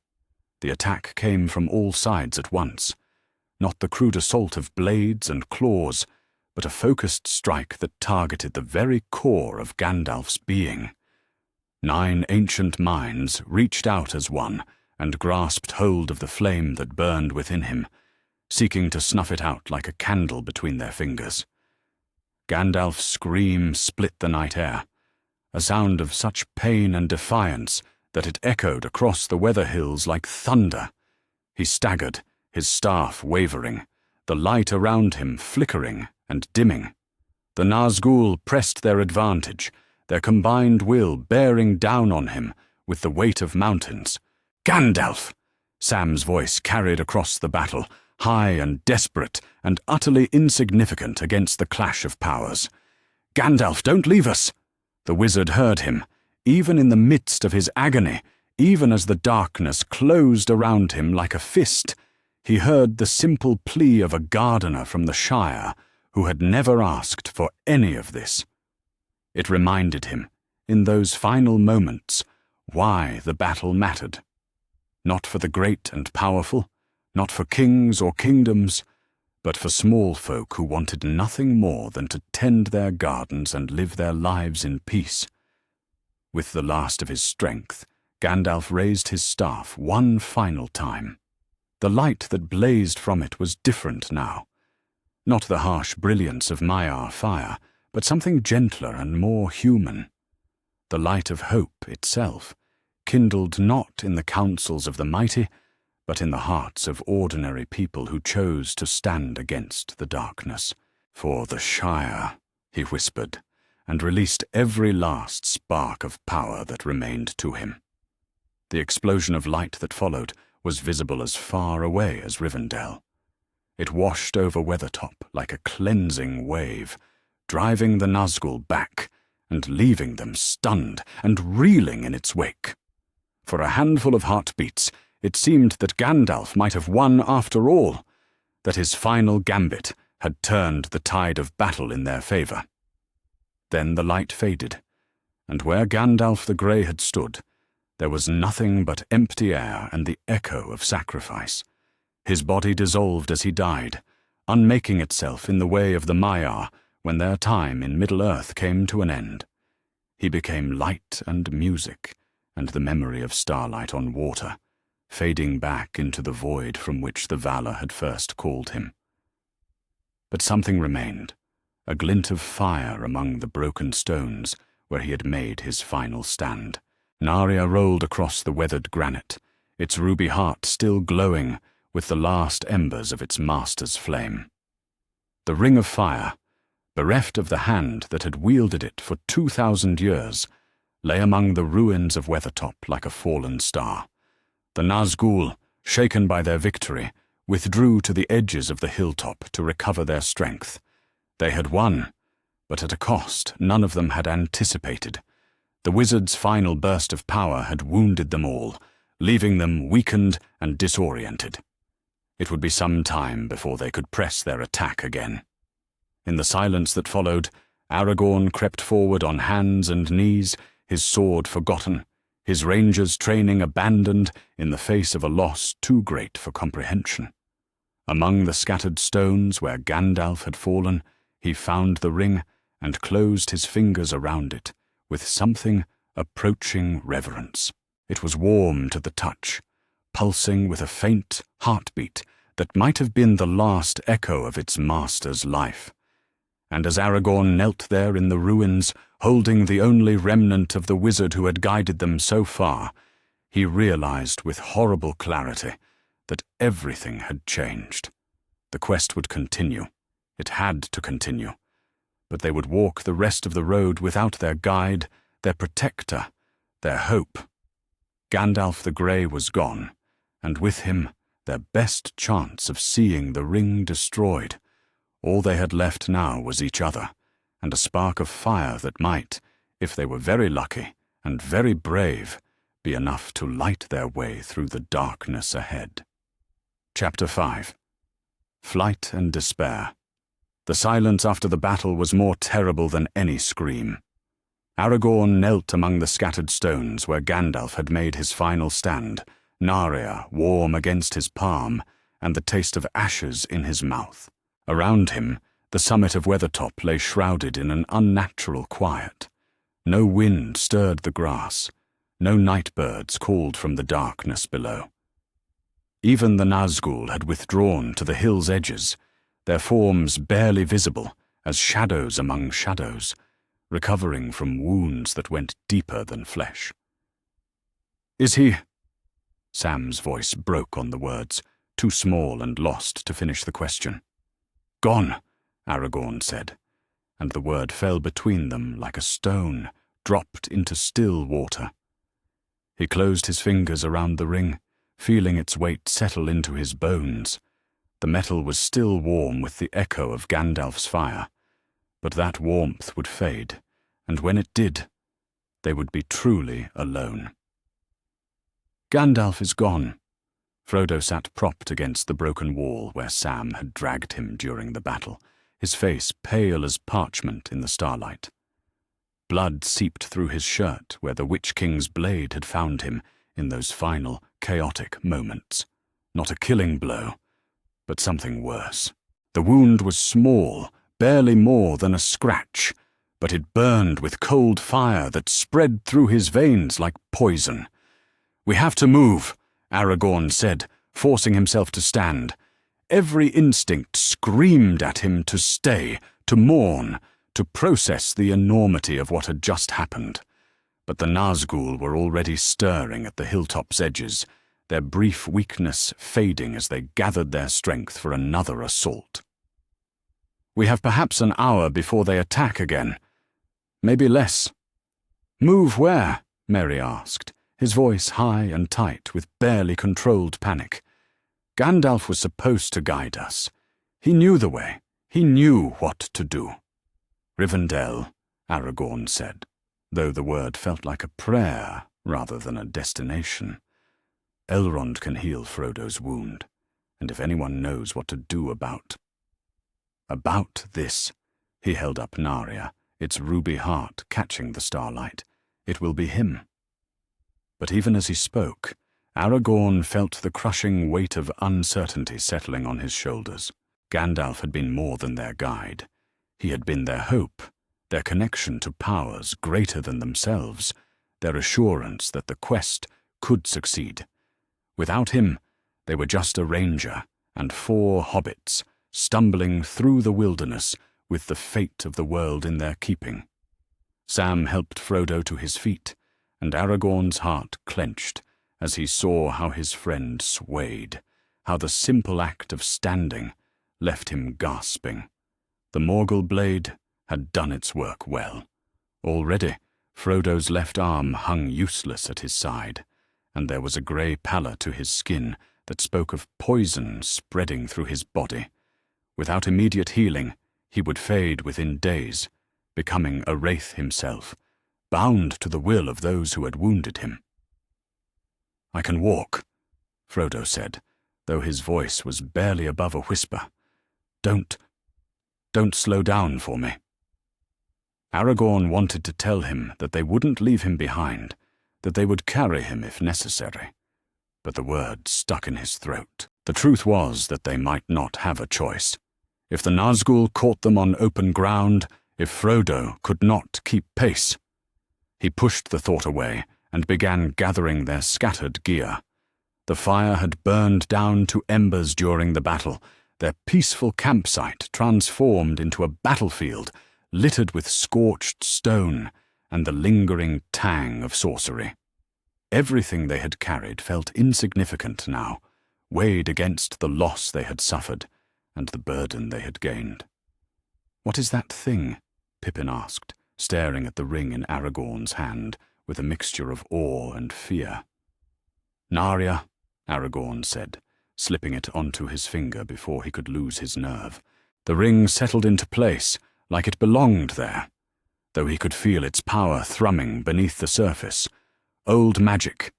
The attack came from all sides at once, not the crude assault of blades and claws, but a focused strike that targeted the very core of Gandalf's being. 9 ancient minds reached out as one and grasped hold of the flame that burned within him, seeking to snuff it out like a candle between their fingers. Gandalf's scream split the night air, a sound of such pain and defiance that it echoed across the weather hills like thunder. He staggered, his staff wavering, the light around him flickering and dimming. The Nazgûl pressed their advantage, their combined will bearing down on him with the weight of mountains. "Gandalf!" Sam's voice carried across the battle, high and desperate and utterly insignificant against the clash of powers. "Gandalf, don't leave us!" The wizard heard him, even in the midst of his agony, even as the darkness closed around him like a fist. He heard the simple plea of a gardener from the Shire who had never asked for any of this. It reminded him, in those final moments, why the battle mattered. Not for the great and powerful, not for kings or kingdoms, but for small folk who wanted nothing more than to tend their gardens and live their lives in peace. With the last of his strength, Gandalf raised his staff one final time. The light that blazed from it was different now. Not the harsh brilliance of Maiar fire, but something gentler and more human. The light of hope itself, kindled not in the councils of the mighty, but in the hearts of ordinary people who chose to stand against the darkness. "For the Shire," he whispered, and released every last spark of power that remained to him. The explosion of light that followed was visible as far away as Rivendell. It washed over Weathertop like a cleansing wave, driving the Nazgûl back and leaving them stunned and reeling in its wake. For a handful of heartbeats, it seemed that Gandalf might have won after all, that his final gambit had turned the tide of battle in their favor. Then the light faded, and where Gandalf the Grey had stood, there was nothing but empty air and the echo of sacrifice. His body dissolved as he died, unmaking itself in the way of the Maiar when their time in Middle-earth came to an end. He became light and music, and the memory of starlight on water, fading back into the void from which the Valar had first called him. But something remained, a glint of fire among the broken stones where he had made his final stand. Narya rolled across the weathered granite, its ruby heart still glowing with the last embers of its master's flame. The ring of fire, bereft of the hand that had wielded it for 2,000 years, lay among the ruins of Weathertop like a fallen star. The Nazgûl, shaken by their victory, withdrew to the edges of the hilltop to recover their strength. They had won, but at a cost none of them had anticipated. The wizard's final burst of power had wounded them all, leaving them weakened and disoriented. It would be some time before they could press their attack again. In the silence that followed, Aragorn crept forward on hands and knees, his sword forgotten, his ranger's training abandoned in the face of a loss too great for comprehension. Among the scattered stones where Gandalf had fallen, he found the ring and closed his fingers around it with something approaching reverence. It was warm to the touch, pulsing with a faint heartbeat that might have been the last echo of its master's life. And as Aragorn knelt there in the ruins, holding the only remnant of the wizard who had guided them so far, he realized with horrible clarity that everything had changed. The quest would continue. It had to continue. But they would walk the rest of the road without their guide, their protector, their hope. Gandalf the Grey was gone, and with him their best chance of seeing the ring destroyed. All they had left now was each other, and a spark of fire that might, if they were very lucky and very brave, be enough to light their way through the darkness ahead. Chapter 5. Flight and Despair. The silence after the battle was more terrible than any scream. Aragorn knelt among the scattered stones where Gandalf had made his final stand, Narya warm against his palm, and the taste of ashes in his mouth. Around him, the summit of Weathertop lay shrouded in an unnatural quiet. No wind stirred the grass. No night birds called from the darkness below. Even the Nazgûl had withdrawn to the hill's edges, their forms barely visible as shadows among shadows, recovering from wounds that went deeper than flesh. "Is he?" Sam's voice broke on the words, too small and lost to finish the question. "Gone," Aragorn said, and the word fell between them like a stone dropped into still water. He closed his fingers around the ring, feeling its weight settle into his bones. The metal was still warm with the echo of Gandalf's fire, but that warmth would fade, and when it did, they would be truly alone. "Gandalf is gone." Frodo sat propped against the broken wall where Sam had dragged him during the battle, his face pale as parchment in the starlight. Blood seeped through his shirt where the Witch King's blade had found him in those final, chaotic moments. Not a killing blow, but something worse. The wound was small, barely more than a scratch, but it burned with cold fire that spread through his veins like poison. "We have to move," Aragorn said, forcing himself to stand. Every instinct screamed at him to stay, to mourn, to process the enormity of what had just happened. But the Nazgûl were already stirring at the hilltop's edges, their brief weakness fading as they gathered their strength for another assault. "We have perhaps an hour before they attack again. Maybe less." "Move where?" Merry asked, his voice high and tight with barely controlled panic. Gandalf was supposed to guide us. He knew the way. He knew what to do. "Rivendell," Aragorn said, though the word felt like a prayer rather than a destination. "Elrond can heal Frodo's wound, and if anyone knows what to do about this," he held up Narya, its ruby heart catching the starlight, "it will be him." But even as he spoke, Aragorn felt the crushing weight of uncertainty settling on his shoulders. Gandalf had been more than their guide. He had been their hope, their connection to powers greater than themselves, their assurance that the quest could succeed. Without him, they were just a ranger and 4 hobbits, stumbling through the wilderness with the fate of the world in their keeping. Sam helped Frodo to his feet, and Aragorn's heart clenched as he saw how his friend swayed, how the simple act of standing left him gasping. The Morgul blade had done its work well. Already, Frodo's left arm hung useless at his side, and there was a grey pallor to his skin that spoke of poison spreading through his body. Without immediate healing, he would fade within days, becoming a wraith himself, bound to the will of those who had wounded him. "I can walk," Frodo said, though his voice was barely above a whisper. Don't slow down for me." Aragorn wanted to tell him that they wouldn't leave him behind, that they would carry him if necessary. But the words stuck in his throat. The truth was that they might not have a choice. If the Nazgûl caught them on open ground, if Frodo could not keep pace. He pushed the thought away and began gathering their scattered gear. The fire had burned down to embers during the battle, their peaceful campsite transformed into a battlefield littered with scorched stone and the lingering tang of sorcery. Everything they had carried felt insignificant now, weighed against the loss they had suffered and the burden they had gained. "What is that thing?" Pippin asked, staring at the ring in Aragorn's hand with a mixture of awe and fear. "Narya," Aragorn said, slipping it onto his finger before he could lose his nerve. The ring settled into place, like it belonged there, though he could feel its power thrumming beneath the surface. Old magic,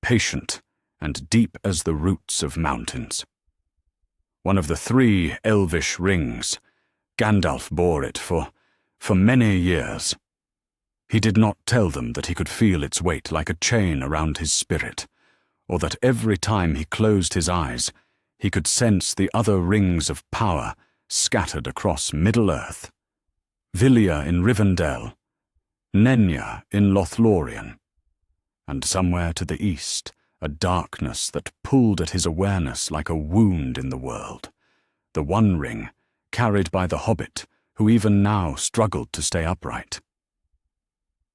patient, and deep as the roots of mountains. One of the 3 elvish rings. Gandalf bore it for many years. He did not tell them that he could feel its weight like a chain around his spirit, or that every time he closed his eyes, he could sense the other rings of power scattered across Middle-earth. Vilya in Rivendell, Nenya in Lothlorien, and somewhere to the east, a darkness that pulled at his awareness like a wound in the world. The One Ring, carried by the Hobbit, who even now struggled to stay upright.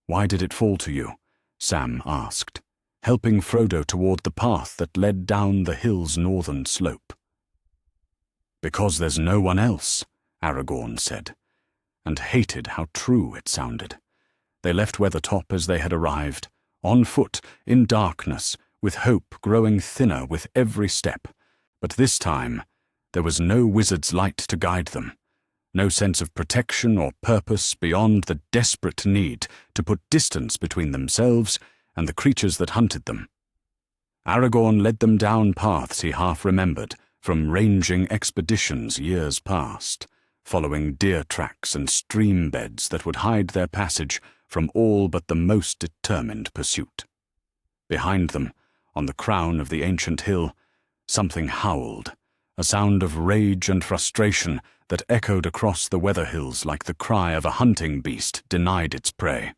"Why did it fall to you?" Sam asked, helping Frodo toward the path that led down the hill's northern slope. "Because there's no one else," Aragorn said, and hated how true it sounded. They left Weathertop as they had arrived, on foot, in darkness, with hope growing thinner with every step. But this time, there was no wizard's light to guide them, no sense of protection or purpose beyond the desperate need to put distance between themselves and the creatures that hunted them. Aragorn led them down paths he half remembered from ranging expeditions years past, following deer tracks and stream beds that would hide their passage from all but the most determined pursuit. Behind them, on the crown of the ancient hill, something howled, a sound of rage and frustration that echoed across the weather hills like the cry of a hunting beast denied its prey.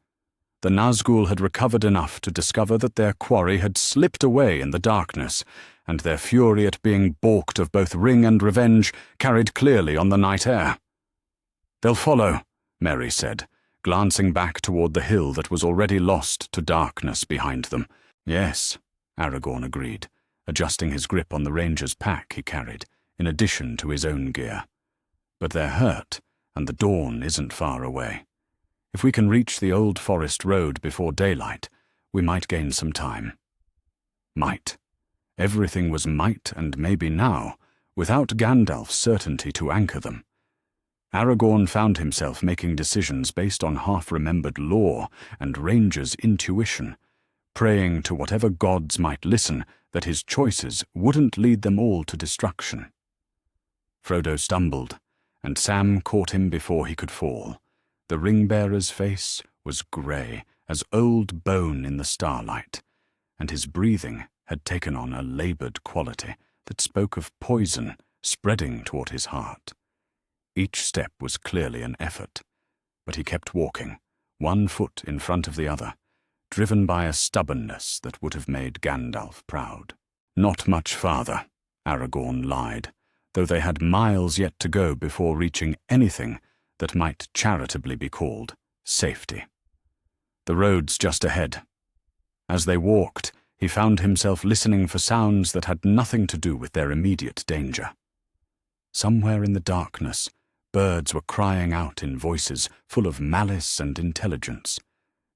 The Nazgûl had recovered enough to discover that their quarry had slipped away in the darkness, and their fury at being balked of both ring and revenge carried clearly on the night air. "They'll follow," Merry said, glancing back toward the hill that was already lost to darkness behind them. "Yes," Aragorn agreed, adjusting his grip on the ranger's pack he carried, in addition to his own gear. "But they're hurt, and the dawn isn't far away. If we can reach the old forest road before daylight, we might gain some time." Might. Everything was might and maybe now, without Gandalf's certainty to anchor them. Aragorn found himself making decisions based on half-remembered lore and Ranger's intuition, praying to whatever gods might listen that his choices wouldn't lead them all to destruction. Frodo stumbled, and Sam caught him before he could fall. The ring-bearer's face was grey as old bone in the starlight, and his breathing had taken on a laboured quality that spoke of poison spreading toward his heart. Each step was clearly an effort, but he kept walking, one foot in front of the other, driven by a stubbornness that would have made Gandalf proud. Not much farther, Aragorn lied, though they had miles yet to go before reaching anything that might charitably be called safety. The road's just ahead. As they walked, he found himself listening for sounds that had nothing to do with their immediate danger. Somewhere in the darkness, birds were crying out in voices full of malice and intelligence.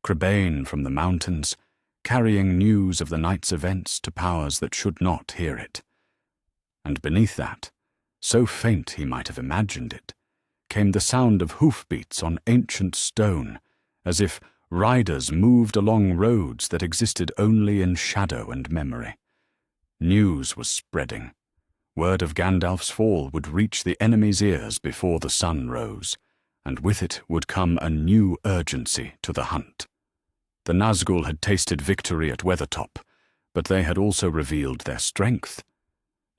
Crebain from the mountains, carrying news of the night's events to powers that should not hear it. And beneath that, so faint he might have imagined it, came the sound of hoofbeats on ancient stone, as if riders moved along roads that existed only in shadow and memory. News was spreading. Word of Gandalf's fall would reach the enemy's ears before the sun rose, and with it would come a new urgency to the hunt. The Nazgûl had tasted victory at Weathertop, but they had also revealed their strength.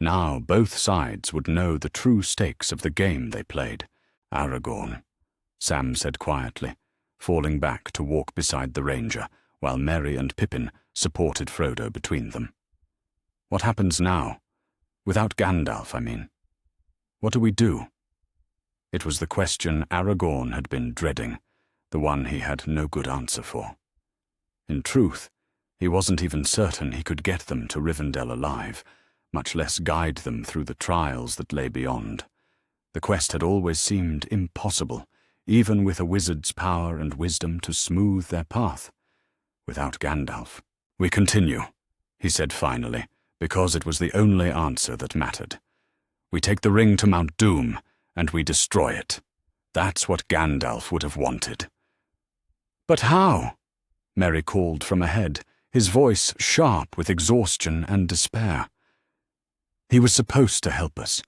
Now both sides would know the true stakes of the game they played. "Aragorn," Sam said quietly, falling back to walk beside the ranger, while Merry and Pippin supported Frodo between them. "What happens now? Without Gandalf, I mean. What do we do?" It was the question Aragorn had been dreading, the one he had no good answer for. In truth, he wasn't even certain he could get them to Rivendell alive, much less guide them through the trials that lay beyond. The quest had always seemed impossible, even with a wizard's power and wisdom to smooth their path. Without Gandalf. "We continue," he said finally, because it was the only answer that mattered. "We take the ring to Mount Doom, and we destroy it. That's what Gandalf would have wanted." "But how?" Merry called from ahead, his voice sharp with exhaustion and despair. "He was supposed to help us.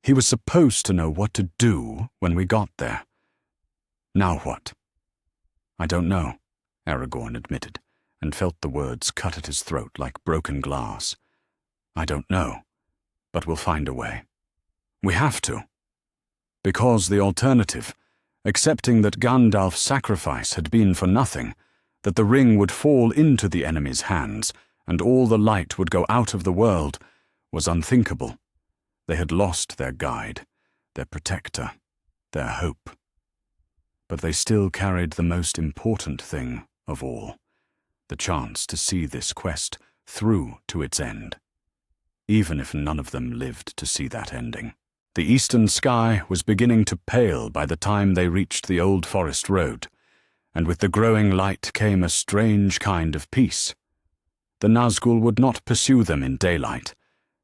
He was supposed to know what to do when we got there. Now what?" "I don't know," Aragorn admitted, and felt the words cut at his throat like broken glass. "I don't know, but we'll find a way. We have to. Because the alternative, accepting that Gandalf's sacrifice had been for nothing, that the ring would fall into the enemy's hands, and all the light would go out of the world, was unthinkable. They had lost their guide, their protector, their hope. But they still carried the most important thing of all, the chance to see this quest through to its end, even if none of them lived to see that ending. The eastern sky was beginning to pale by the time they reached the old forest road, and with the growing light came a strange kind of peace. The Nazgûl would not pursue them in daylight,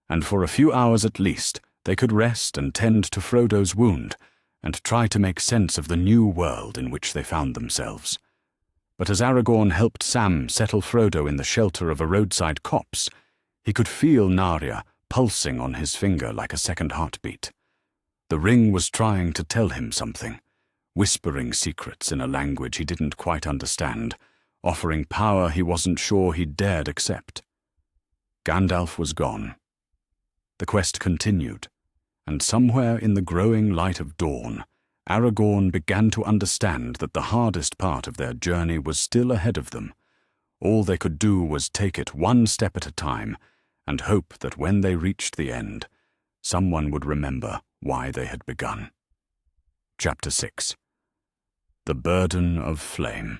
and for a few hours at least they could rest and tend to Frodo's wound and try to make sense of the new world in which they found themselves. But as Aragorn helped Sam settle Frodo in the shelter of a roadside copse, he could feel Narya pulsing on his finger like a second heartbeat. The ring was trying to tell him something, whispering secrets in a language he didn't quite understand, offering power he wasn't sure he dared accept. Gandalf was gone. The quest continued, and somewhere in the growing light of dawn, Aragorn began to understand that the hardest part of their journey was still ahead of them. All they could do was take it one step at a time and hope that when they reached the end, someone would remember why they had begun. Chapter 6. The Burden of Flame.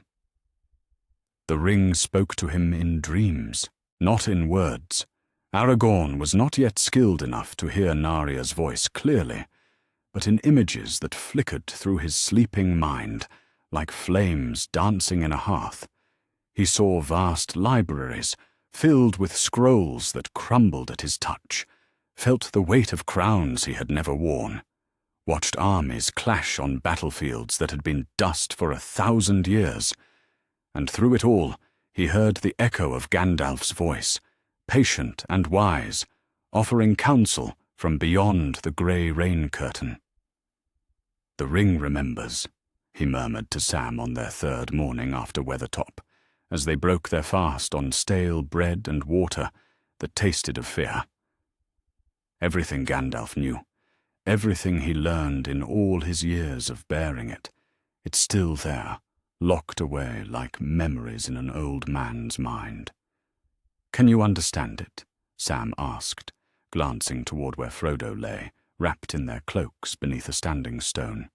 The ring spoke to him in dreams, not in words. Aragorn was not yet skilled enough to hear Naria's voice clearly, but in images that flickered through his sleeping mind, like flames dancing in a hearth. He saw vast libraries filled with scrolls that crumbled at his touch, felt the weight of crowns he had never worn, watched armies clash on battlefields that had been dust for 1,000 years, and through it all he heard the echo of Gandalf's voice, patient and wise, offering counsel from beyond the grey rain curtain. "The ring remembers," he murmured to Sam on their third morning after Weathertop, as they broke their fast on stale bread and water that tasted of fear. Everything Gandalf knew, everything he learned in all his years of bearing it, it's still there, locked away like memories in an old man's mind. "Can you understand it?" Sam asked, glancing toward where Frodo lay, wrapped in their cloaks beneath a standing stone.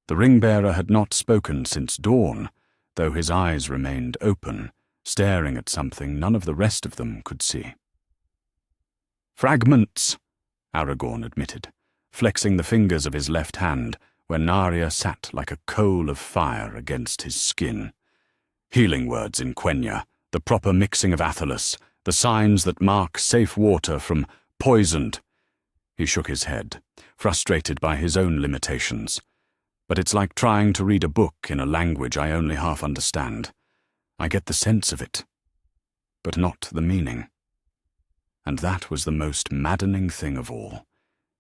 The ring-bearer had not spoken since dawn, though his eyes remained open, staring at something none of the rest of them could see. "Fragments," Aragorn admitted, flexing the fingers of his left hand where Narya sat like a coal of fire against his skin. "Healing words in Quenya, the proper mixing of Athelas, the signs that mark safe water from poisoned." He shook his head, frustrated by his own limitations. "But it's like trying to read a book in a language I only half understand. I get the sense of it, but not the meaning." And that was the most maddening thing of all.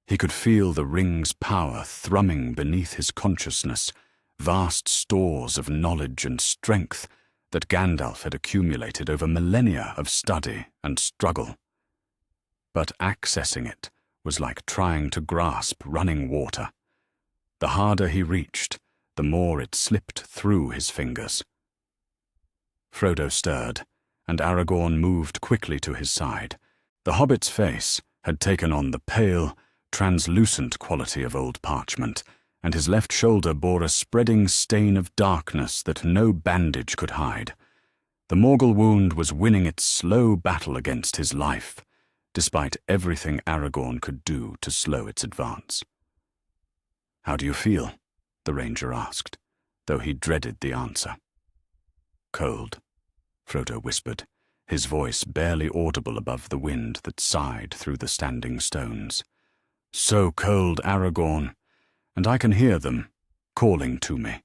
He could feel the ring's power thrumming beneath his consciousness, vast stores of knowledge and strength that Gandalf had accumulated over millennia of study and struggle. But accessing it was like trying to grasp running water. The harder he reached, the more it slipped through his fingers. Frodo stirred, and Aragorn moved quickly to his side. The hobbit's face had taken on the pale, translucent quality of old parchment, and his left shoulder bore a spreading stain of darkness that no bandage could hide. The Morgul wound was winning its slow battle against his life, despite everything Aragorn could do to slow its advance. "How do you feel?" the ranger asked, though he dreaded the answer. "Cold," Frodo whispered, his voice barely audible above the wind that sighed through the standing stones. "So cold, Aragorn, and I can hear them, calling to me,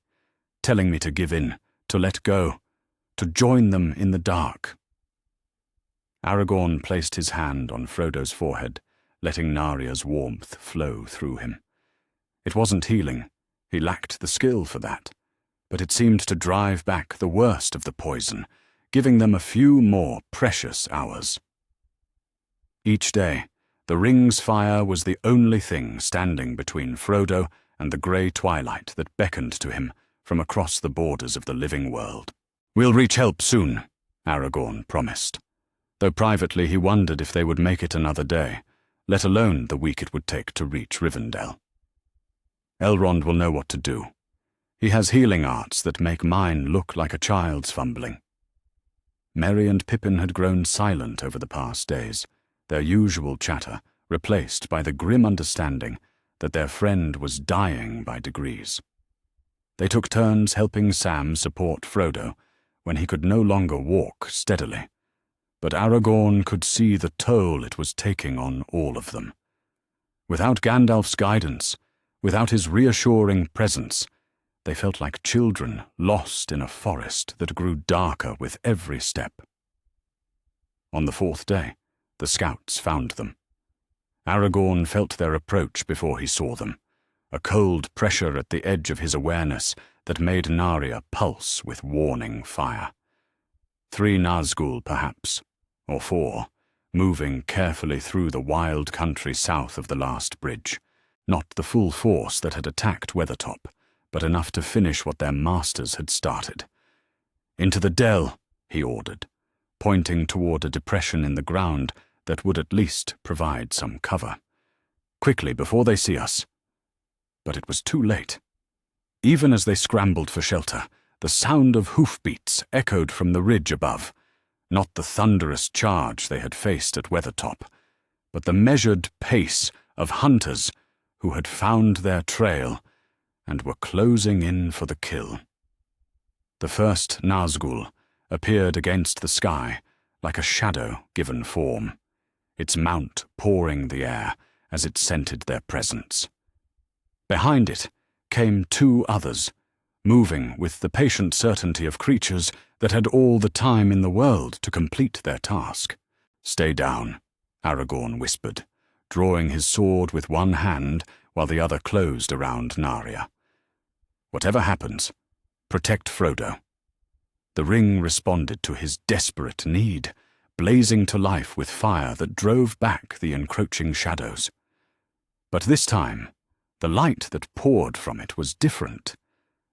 telling me to give in, to let go, to join them in the dark." Aragorn placed his hand on Frodo's forehead, letting Naria's warmth flow through him. It wasn't healing, he lacked the skill for that, but it seemed to drive back the worst of the poison, giving them a few more precious hours. Each day, the ring's fire was the only thing standing between Frodo and the grey twilight that beckoned to him from across the borders of the living world. "We'll reach help soon," Aragorn promised, though privately he wondered if they would make it another day, let alone the week it would take to reach Rivendell. "Elrond will know what to do. He has healing arts that make mine look like a child's fumbling." Merry and Pippin had grown silent over the past days, their usual chatter replaced by the grim understanding that their friend was dying by degrees. They took turns helping Sam support Frodo when he could no longer walk steadily, but Aragorn could see the toll it was taking on all of them. Without Gandalf's guidance, without his reassuring presence, they felt like children lost in a forest that grew darker with every step. On the fourth day, the scouts found them. Aragorn felt their approach before he saw them, a cold pressure at the edge of his awareness that made Narya pulse with warning fire. 3 Nazgûl, perhaps, or 4, moving carefully through the wild country south of the last bridge. Not the full force that had attacked Weathertop, but enough to finish what their masters had started. "Into the dell," he ordered, pointing toward a depression in the ground that would at least provide some cover. "Quickly, before they see us." But it was too late. Even as they scrambled for shelter, the sound of hoofbeats echoed from the ridge above, not the thunderous charge they had faced at Weathertop, but the measured pace of hunters who had found their trail and were closing in for the kill. The first Nazgûl appeared against the sky like a shadow given form, its mount pouring the air as it scented their presence. Behind it came 2 others, moving with the patient certainty of creatures that had all the time in the world to complete their task. "Stay down," Aragorn whispered, drawing his sword with one hand while the other closed around Narya. "Whatever happens, protect Frodo." The ring responded to his desperate need, blazing to life with fire that drove back the encroaching shadows. But this time, the light that poured from it was different.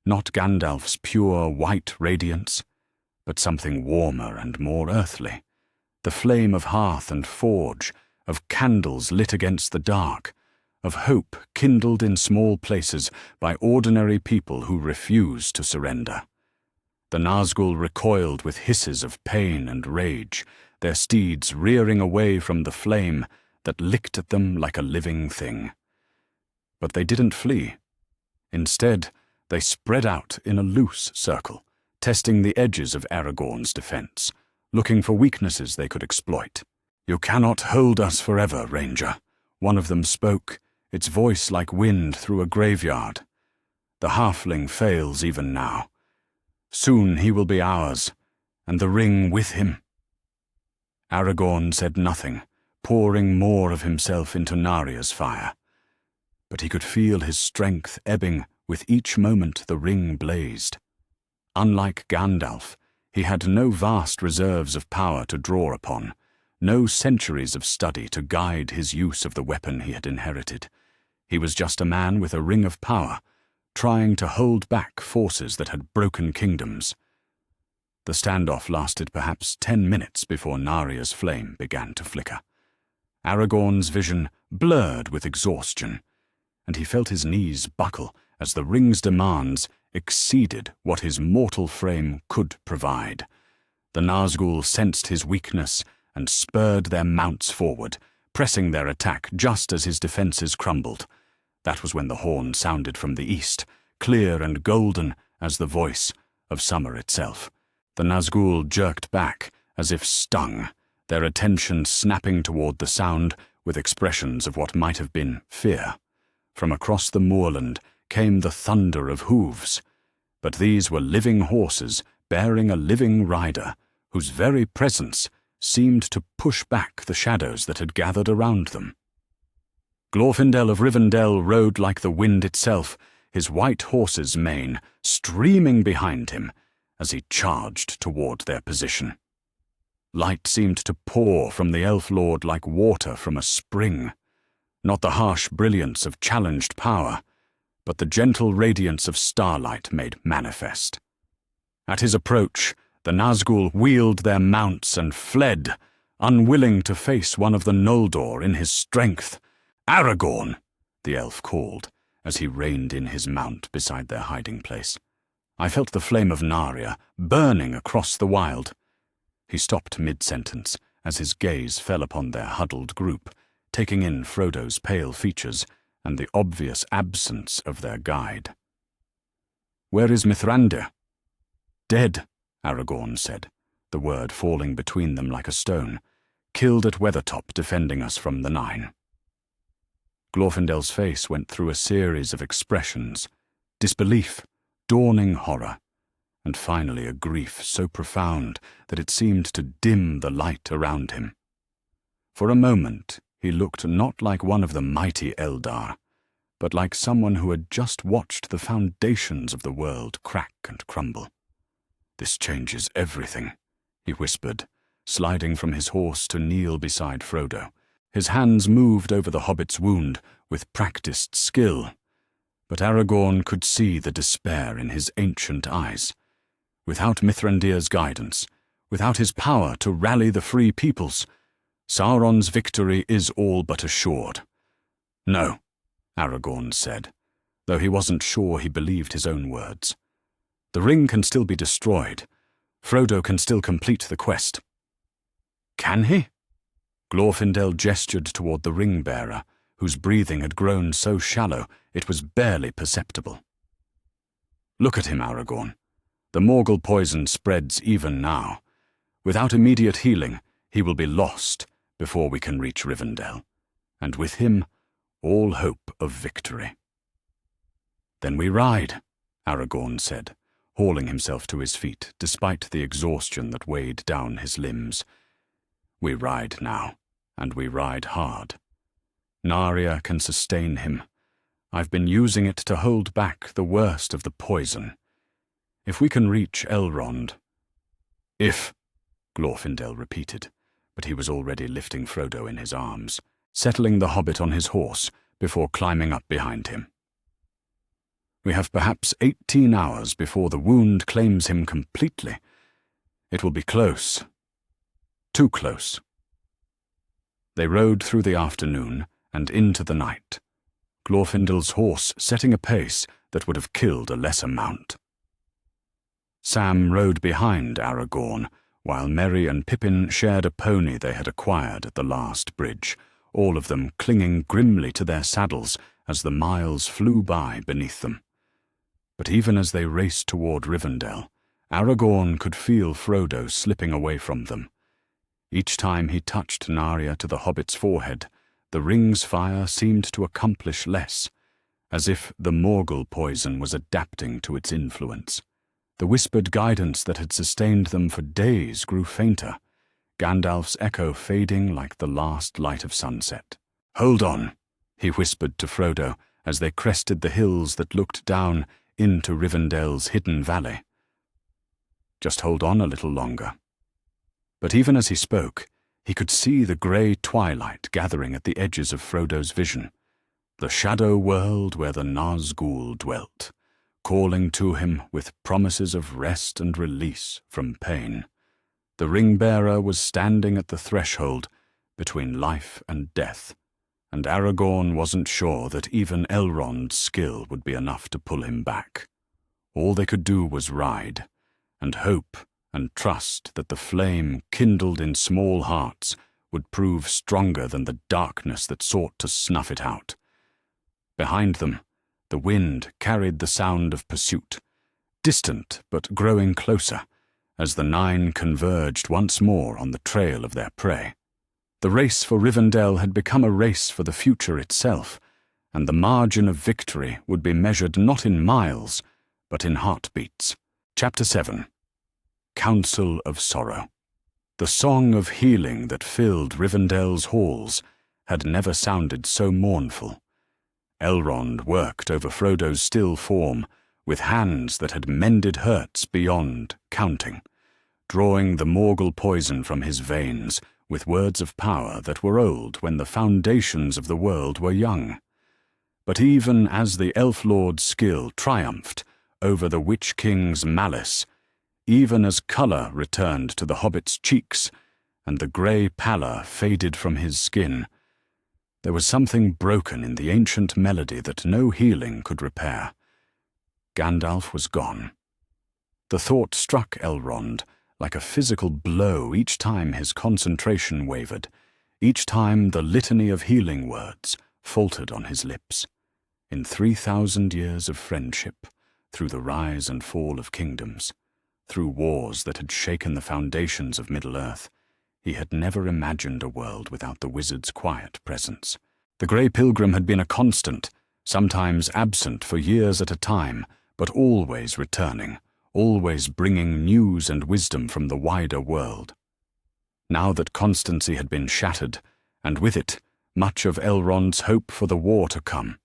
Not Gandalf's pure white radiance, but something warmer and more earthly. The flame of hearth and forge, of candles lit against the dark, of hope kindled in small places by ordinary people who refused to surrender. The Nazgûl recoiled with hisses of pain and rage, their steeds rearing away from the flame that licked at them like a living thing. But they didn't flee. Instead, they spread out in a loose circle, testing the edges of Aragorn's defense, looking for weaknesses they could exploit. "You cannot hold us forever, Ranger," one of them spoke, its voice like wind through a graveyard. "The halfling fails even now. Soon he will be ours, and the ring with him." Aragorn said nothing, pouring more of himself into Narya's fire. But he could feel his strength ebbing with each moment the ring blazed. Unlike Gandalf, he had no vast reserves of power to draw upon, no centuries of study to guide his use of the weapon he had inherited. He was just a man with a ring of power, trying to hold back forces that had broken kingdoms. The standoff lasted perhaps 10 minutes before Narya's flame began to flicker. Aragorn's vision blurred with exhaustion, and he felt his knees buckle as the ring's demands exceeded what his mortal frame could provide. The Nazgûl sensed his weakness and spurred their mounts forward, pressing their attack just as his defenses crumbled. That was when the horn sounded from the east, clear and golden as the voice of summer itself. The Nazgûl jerked back as if stung, their attention snapping toward the sound with expressions of what might have been fear. From across the moorland came the thunder of hooves, but these were living horses bearing a living rider, whose very presence seemed to push back the shadows that had gathered around them. Glorfindel of Rivendell rode like the wind itself, his white horse's mane streaming behind him as he charged toward their position. Light seemed to pour from the elf lord like water from a spring, not the harsh brilliance of challenged power, but the gentle radiance of starlight made manifest. At his approach, the Nazgûl wheeled their mounts and fled, unwilling to face one of the Noldor in his strength. "Aragorn!" the elf called, as he reined in his mount beside their hiding place. I felt the flame of Narya burning across the wild. He stopped mid-sentence as his gaze fell upon their huddled group, taking in Frodo's pale features and the obvious absence of their guide. "Where is Mithrandir?" "Dead," Aragorn said, the word falling between them like a stone. "Killed at Weathertop defending us from the Nine." Glorfindel's face went through a series of expressions: disbelief, dawning horror, and finally a grief so profound that it seemed to dim the light around him. For a moment he looked not like one of the mighty Eldar, but like someone who had just watched the foundations of the world crack and crumble. "This changes everything," he whispered, sliding from his horse to kneel beside Frodo. His hands moved over the hobbit's wound with practiced skill, but Aragorn could see the despair in his ancient eyes. Without Mithrandir's guidance, without his power to rally the free peoples, Sauron's victory is all but assured. "No," Aragorn said, though he wasn't sure he believed his own words. "The ring can still be destroyed. Frodo can still complete the quest." "Can he?" Glorfindel gestured toward the ring-bearer, whose breathing had grown so shallow it was barely perceptible. "Look at him, Aragorn. The Morgul poison spreads even now. Without immediate healing, he will be lost before we can reach Rivendell, and with him, all hope of victory." "Then we ride," Aragorn said, hauling himself to his feet despite the exhaustion that weighed down his limbs. "We ride now, and we ride hard. Narya can sustain him. I've been using it to hold back the worst of the poison. If we can reach Elrond—" "If," Glorfindel repeated, but he was already lifting Frodo in his arms, settling the hobbit on his horse before climbing up behind him. "We have perhaps 18 hours before the wound claims him completely. It will be close. Too close." They rode through the afternoon and into the night, Glorfindel's horse setting a pace that would have killed a lesser mount. Sam rode behind Aragorn, while Merry and Pippin shared a pony they had acquired at the last bridge, all of them clinging grimly to their saddles as the miles flew by beneath them. But even as they raced toward Rivendell, Aragorn could feel Frodo slipping away from them. Each time he touched Narya to the hobbit's forehead, the ring's fire seemed to accomplish less, as if the Morgul poison was adapting to its influence. The whispered guidance that had sustained them for days grew fainter, Gandalf's echo fading like the last light of sunset. "Hold on," he whispered to Frodo as they crested the hills that looked down into Rivendell's hidden valley. "Just hold on a little longer." But even as he spoke, he could see the grey twilight gathering at the edges of Frodo's vision, the shadow world where the Nazgûl dwelt, calling to him with promises of rest and release from pain. The ring-bearer was standing at the threshold between life and death, and Aragorn wasn't sure that even Elrond's skill would be enough to pull him back. All they could do was ride, and hope and trust that the flame kindled in small hearts would prove stronger than the darkness that sought to snuff it out. Behind them, the wind carried the sound of pursuit, distant but growing closer, as the nine converged once more on the trail of their prey. The race for Rivendell had become a race for the future itself, and the margin of victory would be measured not in miles, but in heartbeats. Chapter 7. Council of Sorrow. The song of healing that filled Rivendell's halls had never sounded so mournful. Elrond worked over Frodo's still form with hands that had mended hurts beyond counting, drawing the Morgul poison from his veins with words of power that were old when the foundations of the world were young. But even as the Elf Lord's skill triumphed over the Witch King's malice, even as colour returned to the hobbit's cheeks and the grey pallor faded from his skin, there was something broken in the ancient melody that no healing could repair. Gandalf was gone. The thought struck Elrond like a physical blow each time his concentration wavered, each time the litany of healing words faltered on his lips. In 3,000 years of friendship, through the rise and fall of kingdoms, through wars that had shaken the foundations of Middle-earth, he had never imagined a world without the wizard's quiet presence. The Grey Pilgrim had been a constant, sometimes absent for years at a time, but always returning, always bringing news and wisdom from the wider world. Now that constancy had been shattered, and with it, much of Elrond's hope for the war to come,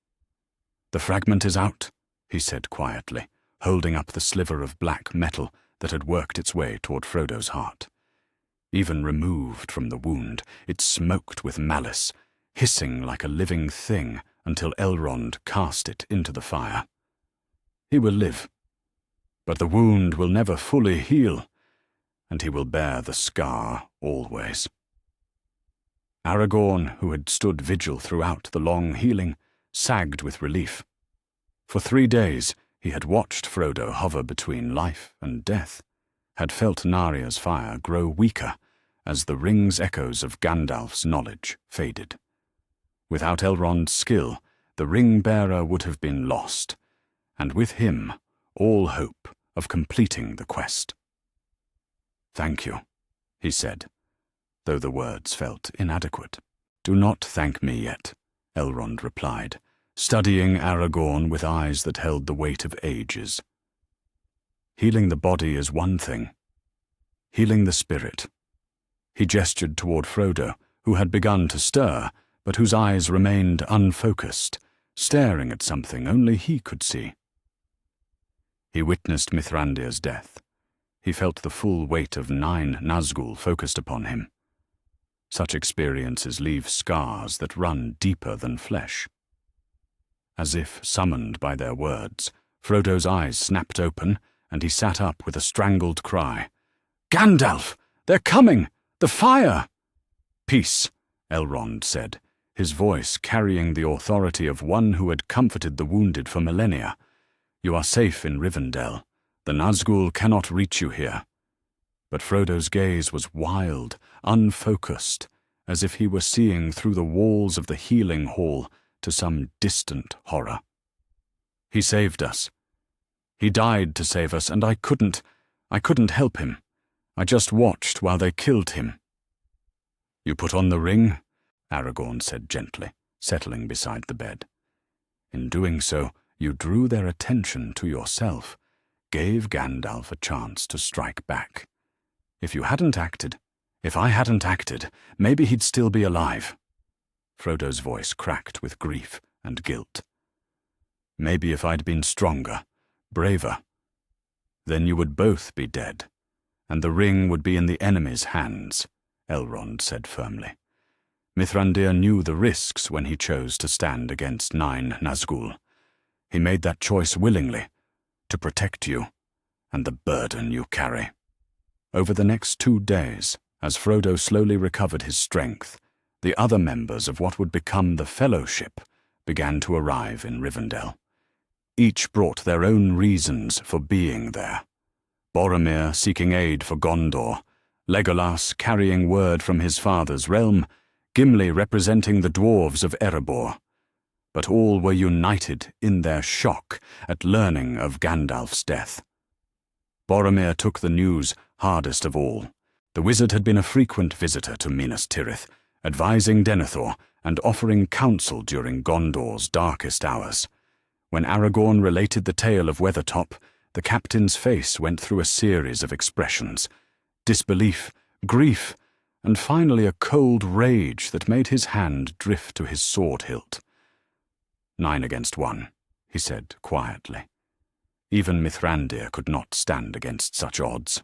"The fragment is out," he said quietly, holding up the sliver of black metal that had worked its way toward Frodo's heart. Even removed from the wound, it smoked with malice, hissing like a living thing until Elrond cast it into the fire. "He will live, but the wound will never fully heal, and he will bear the scar always." Aragorn, who had stood vigil throughout the long healing, sagged with relief. For 3 days he had watched Frodo hover between life and death, had felt Naria's fire grow weaker as the ring's echoes of Gandalf's knowledge faded. Without Elrond's skill, the ring-bearer would have been lost, and with him all hope of completing the quest. "Thank you," he said, though the words felt inadequate. "Do not thank me yet," Elrond replied, studying Aragorn with eyes that held the weight of ages. "Healing the body is one thing. Healing the spirit." He gestured toward Frodo, who had begun to stir, but whose eyes remained unfocused, staring at something only he could see. He witnessed Mithrandir's death. He felt the full weight of 9 Nazgûl focused upon him. Such experiences leave scars that run deeper than flesh. As if summoned by their words, Frodo's eyes snapped open, and he sat up with a strangled cry. "Gandalf! They're coming! The fire!" "Peace," Elrond said, his voice carrying the authority of one who had comforted the wounded for millennia. "You are safe in Rivendell. The Nazgûl cannot reach you here." But Frodo's gaze was wild, unfocused, as if he were seeing through the walls of the healing hall to some distant horror. "He saved us. He died to save us, and I couldn't help him. I just watched while they killed him." "You put on the ring?" Aragorn said gently, settling beside the bed. "In doing so, you drew their attention to yourself, gave Gandalf a chance to strike back. If I hadn't acted, maybe he'd still be alive." Frodo's voice cracked with grief and guilt. "Maybe if I'd been stronger, braver. Then you would both be dead, and the ring would be in the enemy's hands," Elrond said firmly. "Mithrandir knew the risks when he chose to stand against 9 Nazgûl. He made that choice willingly, to protect you, and the burden you carry." Over the next 2 days, as Frodo slowly recovered his strength, the other members of what would become the Fellowship began to arrive in Rivendell. Each brought their own reasons for being there. Boromir seeking aid for Gondor, Legolas carrying word from his father's realm, Gimli representing the dwarves of Erebor. But all were united in their shock at learning of Gandalf's death. Boromir took the news hardest of all. The wizard had been a frequent visitor to Minas Tirith, advising Denethor and offering counsel during Gondor's darkest hours. When Aragorn related the tale of Weathertop, the captain's face went through a series of expressions: disbelief, grief, and finally a cold rage that made his hand drift to his sword hilt. 9 against 1, he said quietly. Even Mithrandir could not stand against such odds.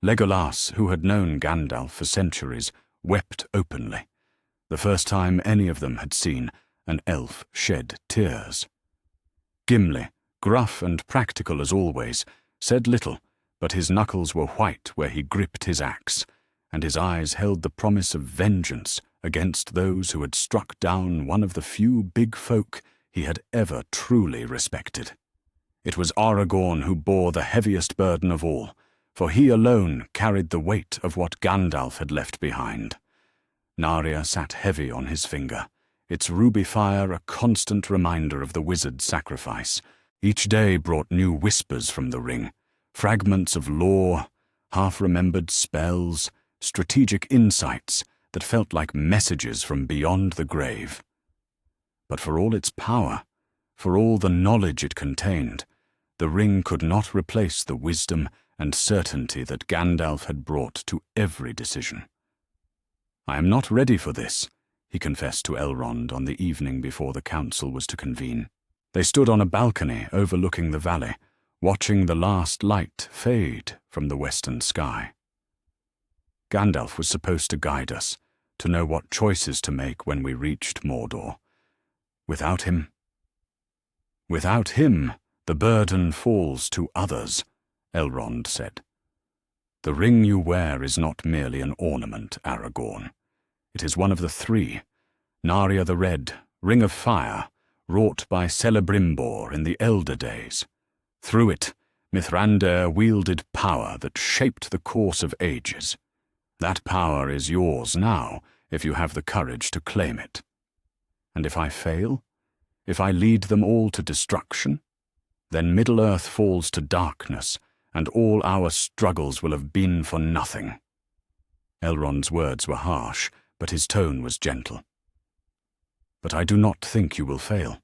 Legolas, who had known Gandalf for centuries, wept openly, the first time any of them had seen an elf shed tears. Gimli, gruff and practical as always, said little, but his knuckles were white where he gripped his axe, and his eyes held the promise of vengeance against those who had struck down one of the few big folk he had ever truly respected. It was Aragorn who bore the heaviest burden of all, for he alone carried the weight of what Gandalf had left behind. Narya sat heavy on his finger, its ruby fire a constant reminder of the wizard's sacrifice. Each day brought new whispers from the ring, fragments of lore, half-remembered spells, strategic insights that felt like messages from beyond the grave. But for all its power, for all the knowledge it contained, the ring could not replace the wisdom and certainty that Gandalf had brought to every decision. "I am not ready for this," he confessed to Elrond on the evening before the council was to convene. They stood on a balcony overlooking the valley, watching the last light fade from the western sky. Gandalf was supposed to guide us, to know what choices to make when we reached Mordor. Without him, the burden falls to others, Elrond said. The ring you wear is not merely an ornament, Aragorn. It is one of the three, Narya the Red, Ring of Fire, wrought by Celebrimbor in the Elder Days. Through it, Mithrandir wielded power that shaped the course of ages. That power is yours now, if you have the courage to claim it. And if I fail, if I lead them all to destruction, then Middle-earth falls to darkness, and all our struggles will have been for nothing. Elrond's words were harsh, but his tone was gentle. But I do not think you will fail.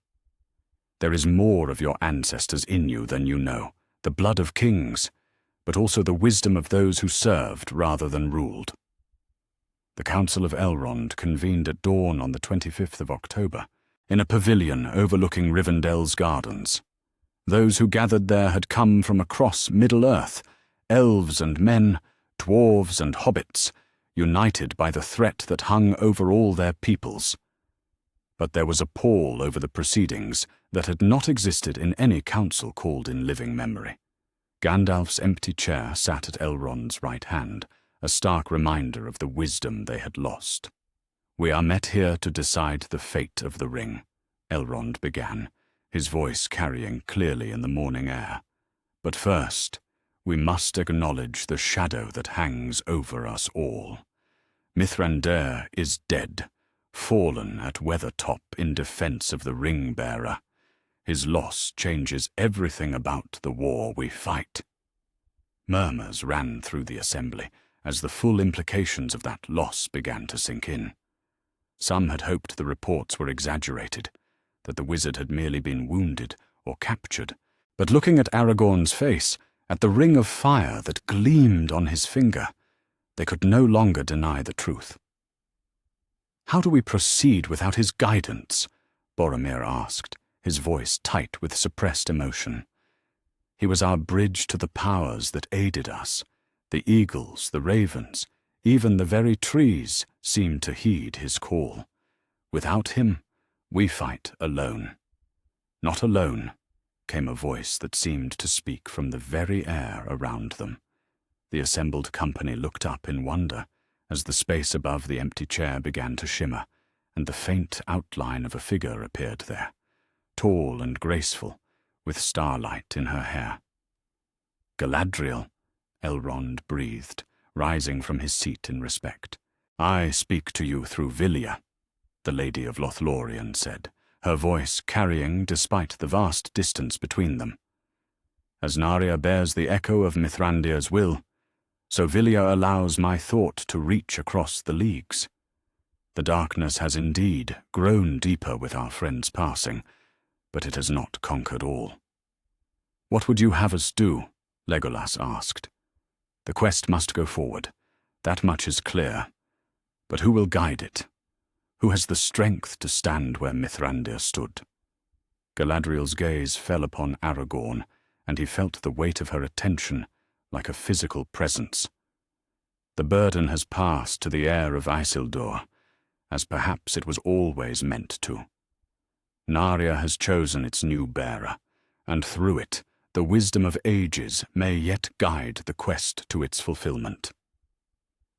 There is more of your ancestors in you than you know, the blood of kings, but also the wisdom of those who served rather than ruled. The Council of Elrond convened at dawn on the 25th of October, in a pavilion overlooking Rivendell's gardens. Those who gathered there had come from across Middle-earth, elves and men, dwarves and hobbits, united by the threat that hung over all their peoples. But there was a pall over the proceedings that had not existed in any council called in living memory. Gandalf's empty chair sat at Elrond's right hand, a stark reminder of the wisdom they had lost. "We are met here to decide the fate of the ring," Elrond began, his voice carrying clearly in the morning air. "But first, we must acknowledge the shadow that hangs over us all. Mithrandir is dead, fallen at Weathertop in defense of the ring-bearer. His loss changes everything about the war we fight." Murmurs ran through the assembly as the full implications of that loss began to sink in. Some had hoped the reports were exaggerated, that the wizard had merely been wounded or captured, but looking at Aragorn's face, at the ring of fire that gleamed on his finger, they could no longer deny the truth. "How do we proceed without his guidance?" Boromir asked, his voice tight with suppressed emotion. "He was our bridge to the powers that aided us. The eagles, the ravens, even the very trees seemed to heed his call. Without him, we fight alone." "Not alone," came a voice that seemed to speak from the very air around them. The assembled company looked up in wonder as the space above the empty chair began to shimmer, and the faint outline of a figure appeared there, tall and graceful, with starlight in her hair. "Galadriel," Elrond breathed, rising from his seat in respect. "I speak to you through Vilya," the Lady of Lothlorien said, her voice carrying despite the vast distance between them. "As Narya bears the echo of Mithrandir's will, so Vilya allows my thought to reach across the leagues. The darkness has indeed grown deeper with our friend's passing, but it has not conquered all." "What would you have us do?" Legolas asked. "The quest must go forward. That much is clear. But who will guide it? Who has the strength to stand where Mithrandir stood?" Galadriel's gaze fell upon Aragorn, and he felt the weight of her attention like a physical presence. "The burden has passed to the heir of Isildur, as perhaps it was always meant to. Narya has chosen its new bearer, and through it, the wisdom of ages may yet guide the quest to its fulfillment."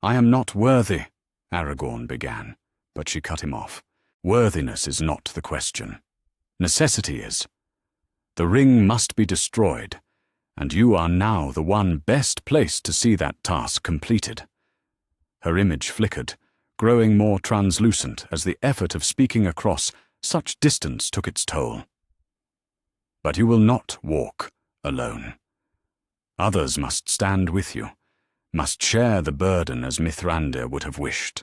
"I am not worthy," Aragorn began, but she cut him off. "Worthiness is not the question. Necessity is. The ring must be destroyed, and you are now the one best placed to see that task completed." Her image flickered, growing more translucent as the effort of speaking across such distance took its toll. "But you will not walk alone. Others must stand with you, must share the burden as Mithrandir would have wished."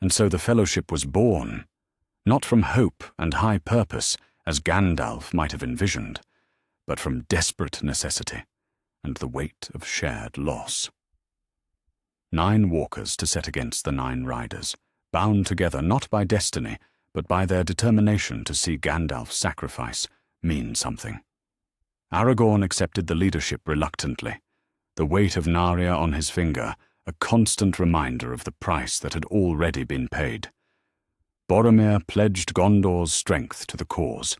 And so the fellowship was born, not from hope and high purpose, as Gandalf might have envisioned, but from desperate necessity and the weight of shared loss. 9 walkers to set against the 9 riders, bound together not by destiny, but by their determination to see Gandalf's sacrifice mean something. Aragorn accepted the leadership reluctantly, the weight of Narya on his finger a constant reminder of the price that had already been paid. Boromir pledged Gondor's strength to the cause,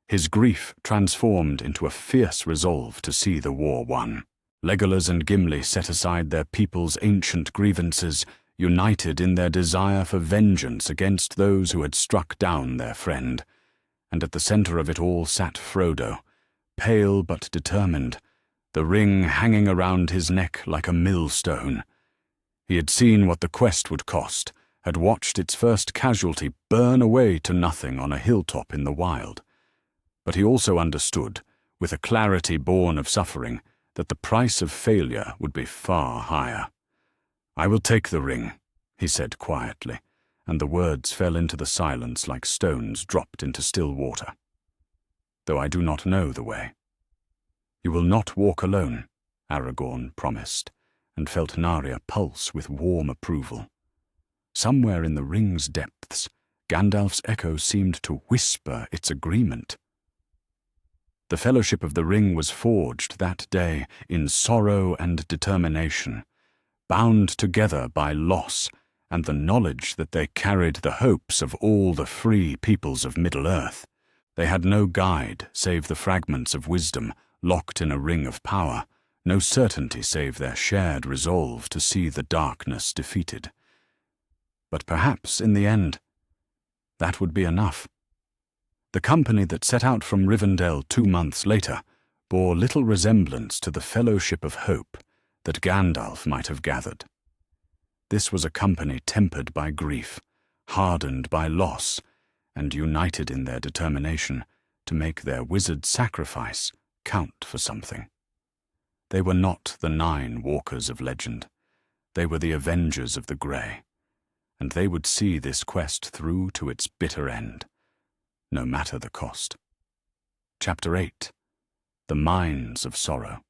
his grief transformed into a fierce resolve to see the war won. Legolas and Gimli set aside their people's ancient grievances, united in their desire for vengeance against those who had struck down their friend. And at the center of it all sat Frodo, pale but determined, the ring hanging around his neck like a millstone. He had seen what the quest would cost, had watched its first casualty burn away to nothing on a hilltop in the wild. But he also understood, with a clarity born of suffering, that the price of failure would be far higher. "I will take the ring," he said quietly, and the words fell into the silence like stones dropped into still water. "Though I do not know the way." "You will not walk alone," Aragorn promised, and felt Narya pulse with warm approval. Somewhere in the ring's depths, Gandalf's echo seemed to whisper its agreement. The Fellowship of the Ring was forged that day in sorrow and determination, bound together by loss and the knowledge that they carried the hopes of all the free peoples of Middle-earth. They had no guide save the fragments of wisdom locked in a ring of power, no certainty save their shared resolve to see the darkness defeated. But perhaps, in the end, that would be enough. The company that set out from Rivendell 2 months later bore little resemblance to the Fellowship of Hope that Gandalf might have gathered. This was a company tempered by grief, hardened by loss, and united in their determination to make their wizard sacrifice count for something. They were not the 9 walkers of legend. They were the Avengers of the Grey, and they would see this quest through to its bitter end, no matter the cost. Chapter 8. The Mines of Sorrow.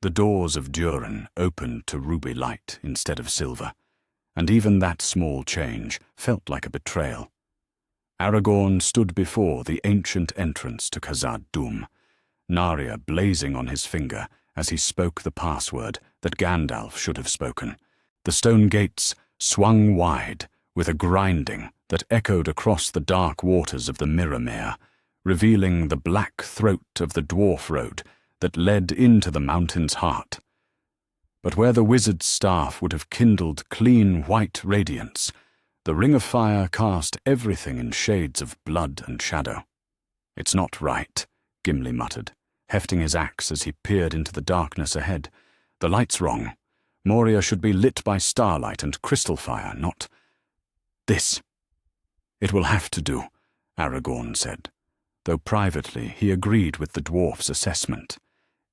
The doors of Durin opened to ruby light instead of silver, and even that small change felt like a betrayal. Aragorn stood before the ancient entrance to Khazad-dûm, Narya blazing on his finger as he spoke the password that Gandalf should have spoken. The stone gates swung wide with a grinding that echoed across the dark waters of the Mirrormere, revealing the black throat of the dwarf road that led into the mountain's heart. But where the wizard's staff would have kindled clean white radiance, the ring of fire cast everything in shades of blood and shadow. "It's not right," Gimli muttered, hefting his axe as he peered into the darkness ahead. "The light's wrong. Moria should be lit by starlight and crystal fire, not this." "It will have to do," Aragorn said, though privately he agreed with the dwarf's assessment.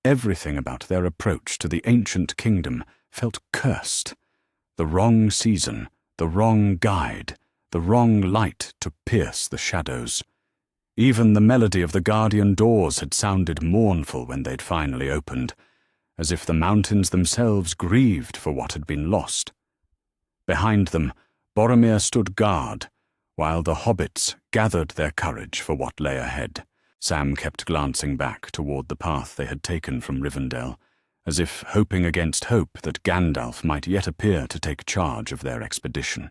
Everything about their approach to the ancient kingdom felt cursed. The wrong season, the wrong guide, the wrong light to pierce the shadows. Even the melody of the guardian doors had sounded mournful when they'd finally opened, as if the mountains themselves grieved for what had been lost. Behind them, Boromir stood guard, while the hobbits gathered their courage for what lay ahead. Sam kept glancing back toward the path they had taken from Rivendell, as if hoping against hope that Gandalf might yet appear to take charge of their expedition.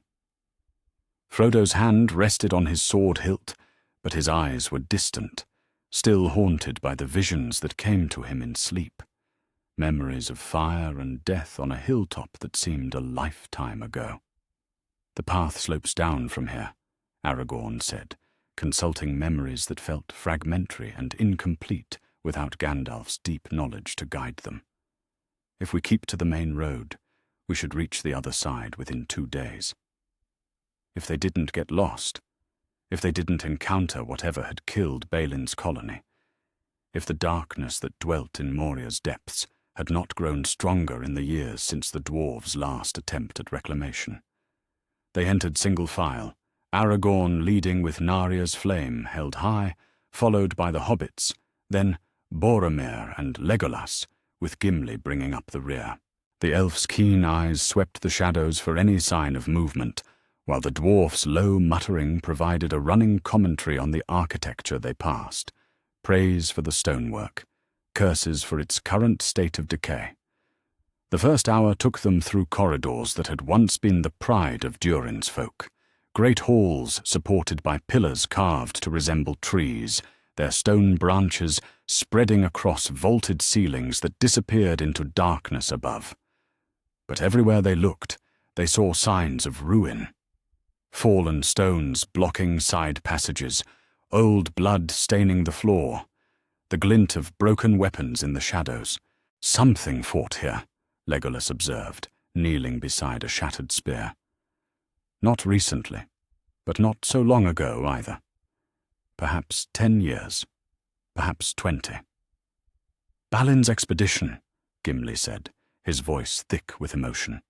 Frodo's hand rested on his sword hilt, but his eyes were distant, still haunted by the visions that came to him in sleep, memories of fire and death on a hilltop that seemed a lifetime ago. "The path slopes down from here," Aragorn said, consulting memories that felt fragmentary and incomplete without Gandalf's deep knowledge to guide them. "If we keep to the main road, we should reach the other side within 2 days. If they didn't get lost, if they didn't encounter whatever had killed Balin's colony, if the darkness that dwelt in Moria's depths had not grown stronger in the years since the dwarves' last attempt at reclamation." They entered single file, Aragorn leading with Narya's flame held high, followed by the hobbits, then Boromir and Legolas, with Gimli bringing up the rear. The elf's keen eyes swept the shadows for any sign of movement, while the dwarfs' low muttering provided a running commentary on the architecture they passed, praise for the stonework, curses for its current state of decay. The first hour took them through corridors that had once been the pride of Durin's folk, great halls supported by pillars carved to resemble trees, their stone branches spreading across vaulted ceilings that disappeared into darkness above. But everywhere they looked, they saw signs of ruin. Fallen stones blocking side passages, old blood staining the floor, the glint of broken weapons in the shadows. Something fought here, Legolas observed, kneeling beside a shattered spear. Not recently, but not so long ago either. Perhaps 10 years, perhaps 20. Balin's expedition, Gimli said, his voice thick with emotion.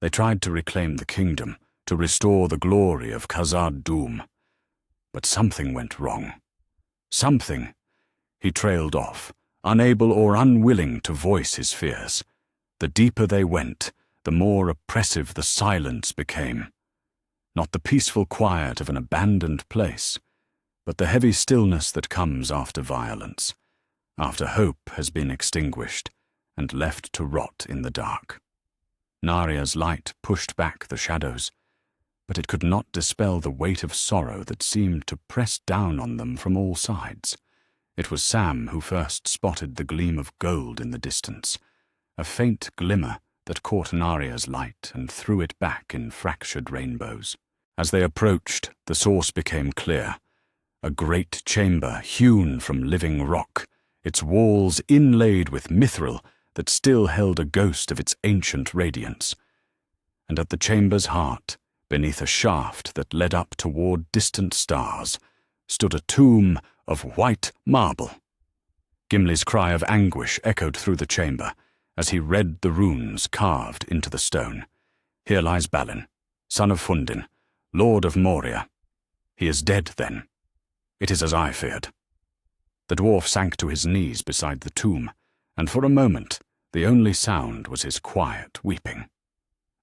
They tried to reclaim the kingdom, to restore the glory of Khazad-dûm. But something went wrong. Something. He trailed off, unable or unwilling to voice his fears. The deeper they went, the more oppressive the silence became. Not the peaceful quiet of an abandoned place, but the heavy stillness that comes after violence, after hope has been extinguished and left to rot in the dark. Naria's light pushed back the shadows, but it could not dispel the weight of sorrow that seemed to press down on them from all sides. It was Sam who first spotted the gleam of gold in the distance, a faint glimmer that caught Naria's light and threw it back in fractured rainbows. As they approached, the source became clear. A great chamber hewn from living rock, its walls inlaid with mithril that still held a ghost of its ancient radiance. And at the chamber's heart, beneath a shaft that led up toward distant stars, stood a tomb of white marble. Gimli's cry of anguish echoed through the chamber as he read the runes carved into the stone. Here lies Balin, son of Fundin, lord of Moria. He is dead, then. It is as I feared. The dwarf sank to his knees beside the tomb, and for a moment the only sound was his quiet weeping.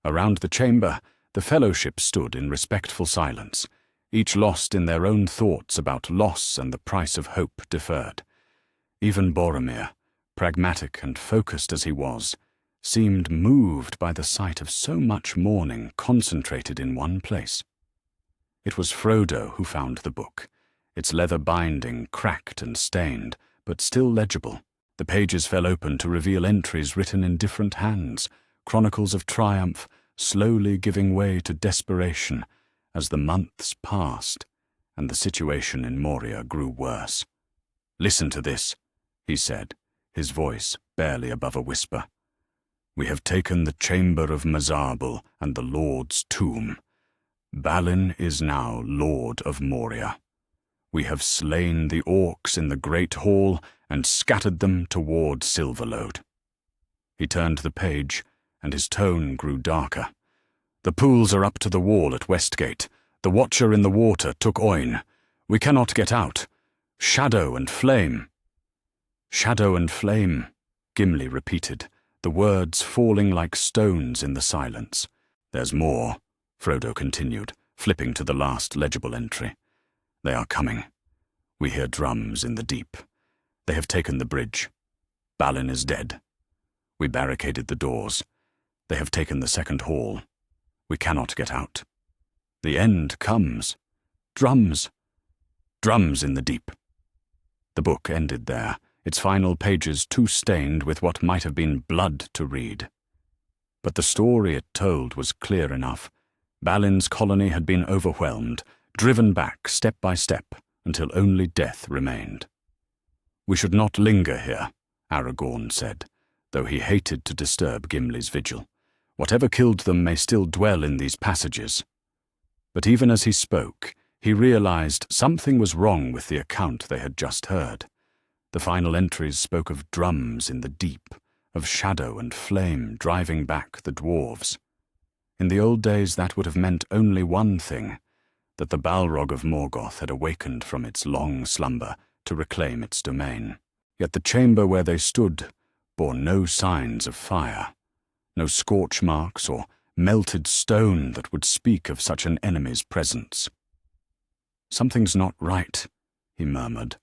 Around the chamber, the fellowship stood in respectful silence, each lost in their own thoughts about loss and the price of hope deferred. Even Boromir, pragmatic and focused as he was, seemed moved by the sight of so much mourning concentrated in one place. It was Frodo who found the book, its leather binding cracked and stained, but still legible. The pages fell open to reveal entries written in different hands, chronicles of triumph, slowly giving way to desperation as the months passed and the situation in Moria grew worse. "Listen to this," he said, his voice barely above a whisper. "We have taken the chamber of Mazarbul and the Lord's tomb. Balin is now Lord of Moria. We have slain the orcs in the Great Hall and scattered them toward Silverlode." He turned the page, and his tone grew darker. "The pools are up to the wall at Westgate. The Watcher in the water took Oin. We cannot get out. Shadow and flame." "Shadow and flame," Gimli repeated, the words falling like stones in the silence. "There's more," Frodo continued, flipping to the last legible entry. "They are coming. We hear drums in the deep. They have taken the bridge. Balin is dead. We barricaded the doors. They have taken the second hall. We cannot get out. The end comes. Drums. Drums in the deep." The book ended there, its final pages too stained with what might have been blood to read. But the story it told was clear enough. Balin's colony had been overwhelmed, driven back step by step, until only death remained. "We should not linger here," Aragorn said, though he hated to disturb Gimli's vigil. "Whatever killed them may still dwell in these passages." But even as he spoke, he realized something was wrong with the account they had just heard. The final entries spoke of drums in the deep, of shadow and flame driving back the dwarves. In the old days that would have meant only one thing, that the Balrog of Morgoth had awakened from its long slumber to reclaim its domain. Yet the chamber where they stood bore no signs of fire, no scorch marks or melted stone that would speak of such an enemy's presence. "Something's not right," he murmured,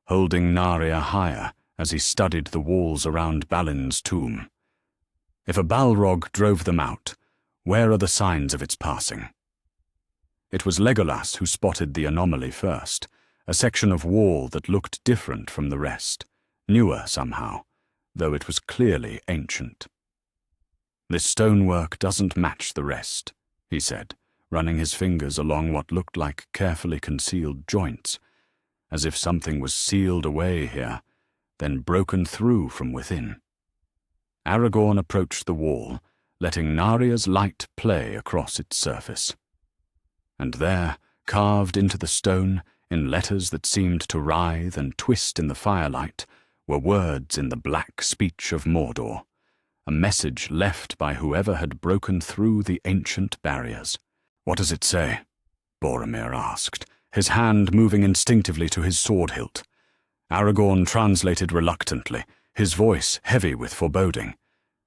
holding Narya higher as he studied the walls around Balin's tomb. "If a Balrog drove them out, where are the signs of its passing?" It was Legolas who spotted the anomaly first, a section of wall that looked different from the rest, newer somehow, though it was clearly ancient. "This stonework doesn't match the rest," he said, running his fingers along what looked like carefully concealed joints, as if something was sealed away here, then broken through from within. Aragorn approached the wall, letting Narya's light play across its surface. And there, carved into the stone, in letters that seemed to writhe and twist in the firelight, were words in the black speech of Mordor, a message left by whoever had broken through the ancient barriers. "What does it say?" Boromir asked, his hand moving instinctively to his sword hilt. Aragorn translated reluctantly, his voice heavy with foreboding.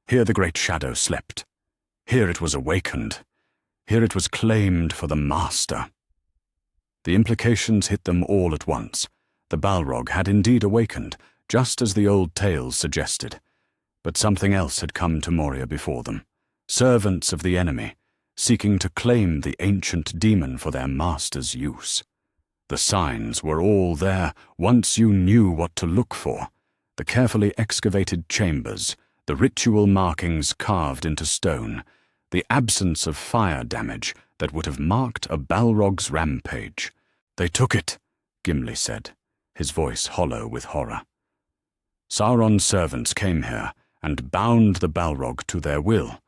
Here the great shadow slept. Here it was awakened. Here it was claimed for the Master. The implications hit them all at once. The Balrog had indeed awakened, just as the old tales suggested. But something else had come to Moria before them. Servants of the enemy, seeking to claim the ancient demon for their master's use. The signs were all there once you knew what to look for. The carefully excavated chambers, the ritual markings carved into stone, the absence of fire damage that would have marked a Balrog's rampage. "They took it," Gimli said, his voice hollow with horror. "Sauron's servants came here and bound the Balrog to their will.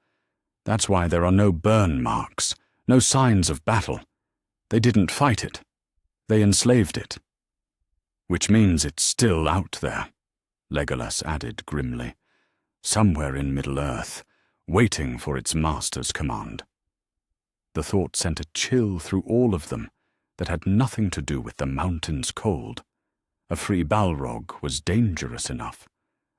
That's why there are no burn marks, no signs of battle. They didn't fight it. They enslaved it." "Which means it's still out there," Legolas added grimly, "somewhere in Middle-earth, waiting for its master's command." The thought sent a chill through all of them that had nothing to do with the mountain's cold. A free Balrog was dangerous enough,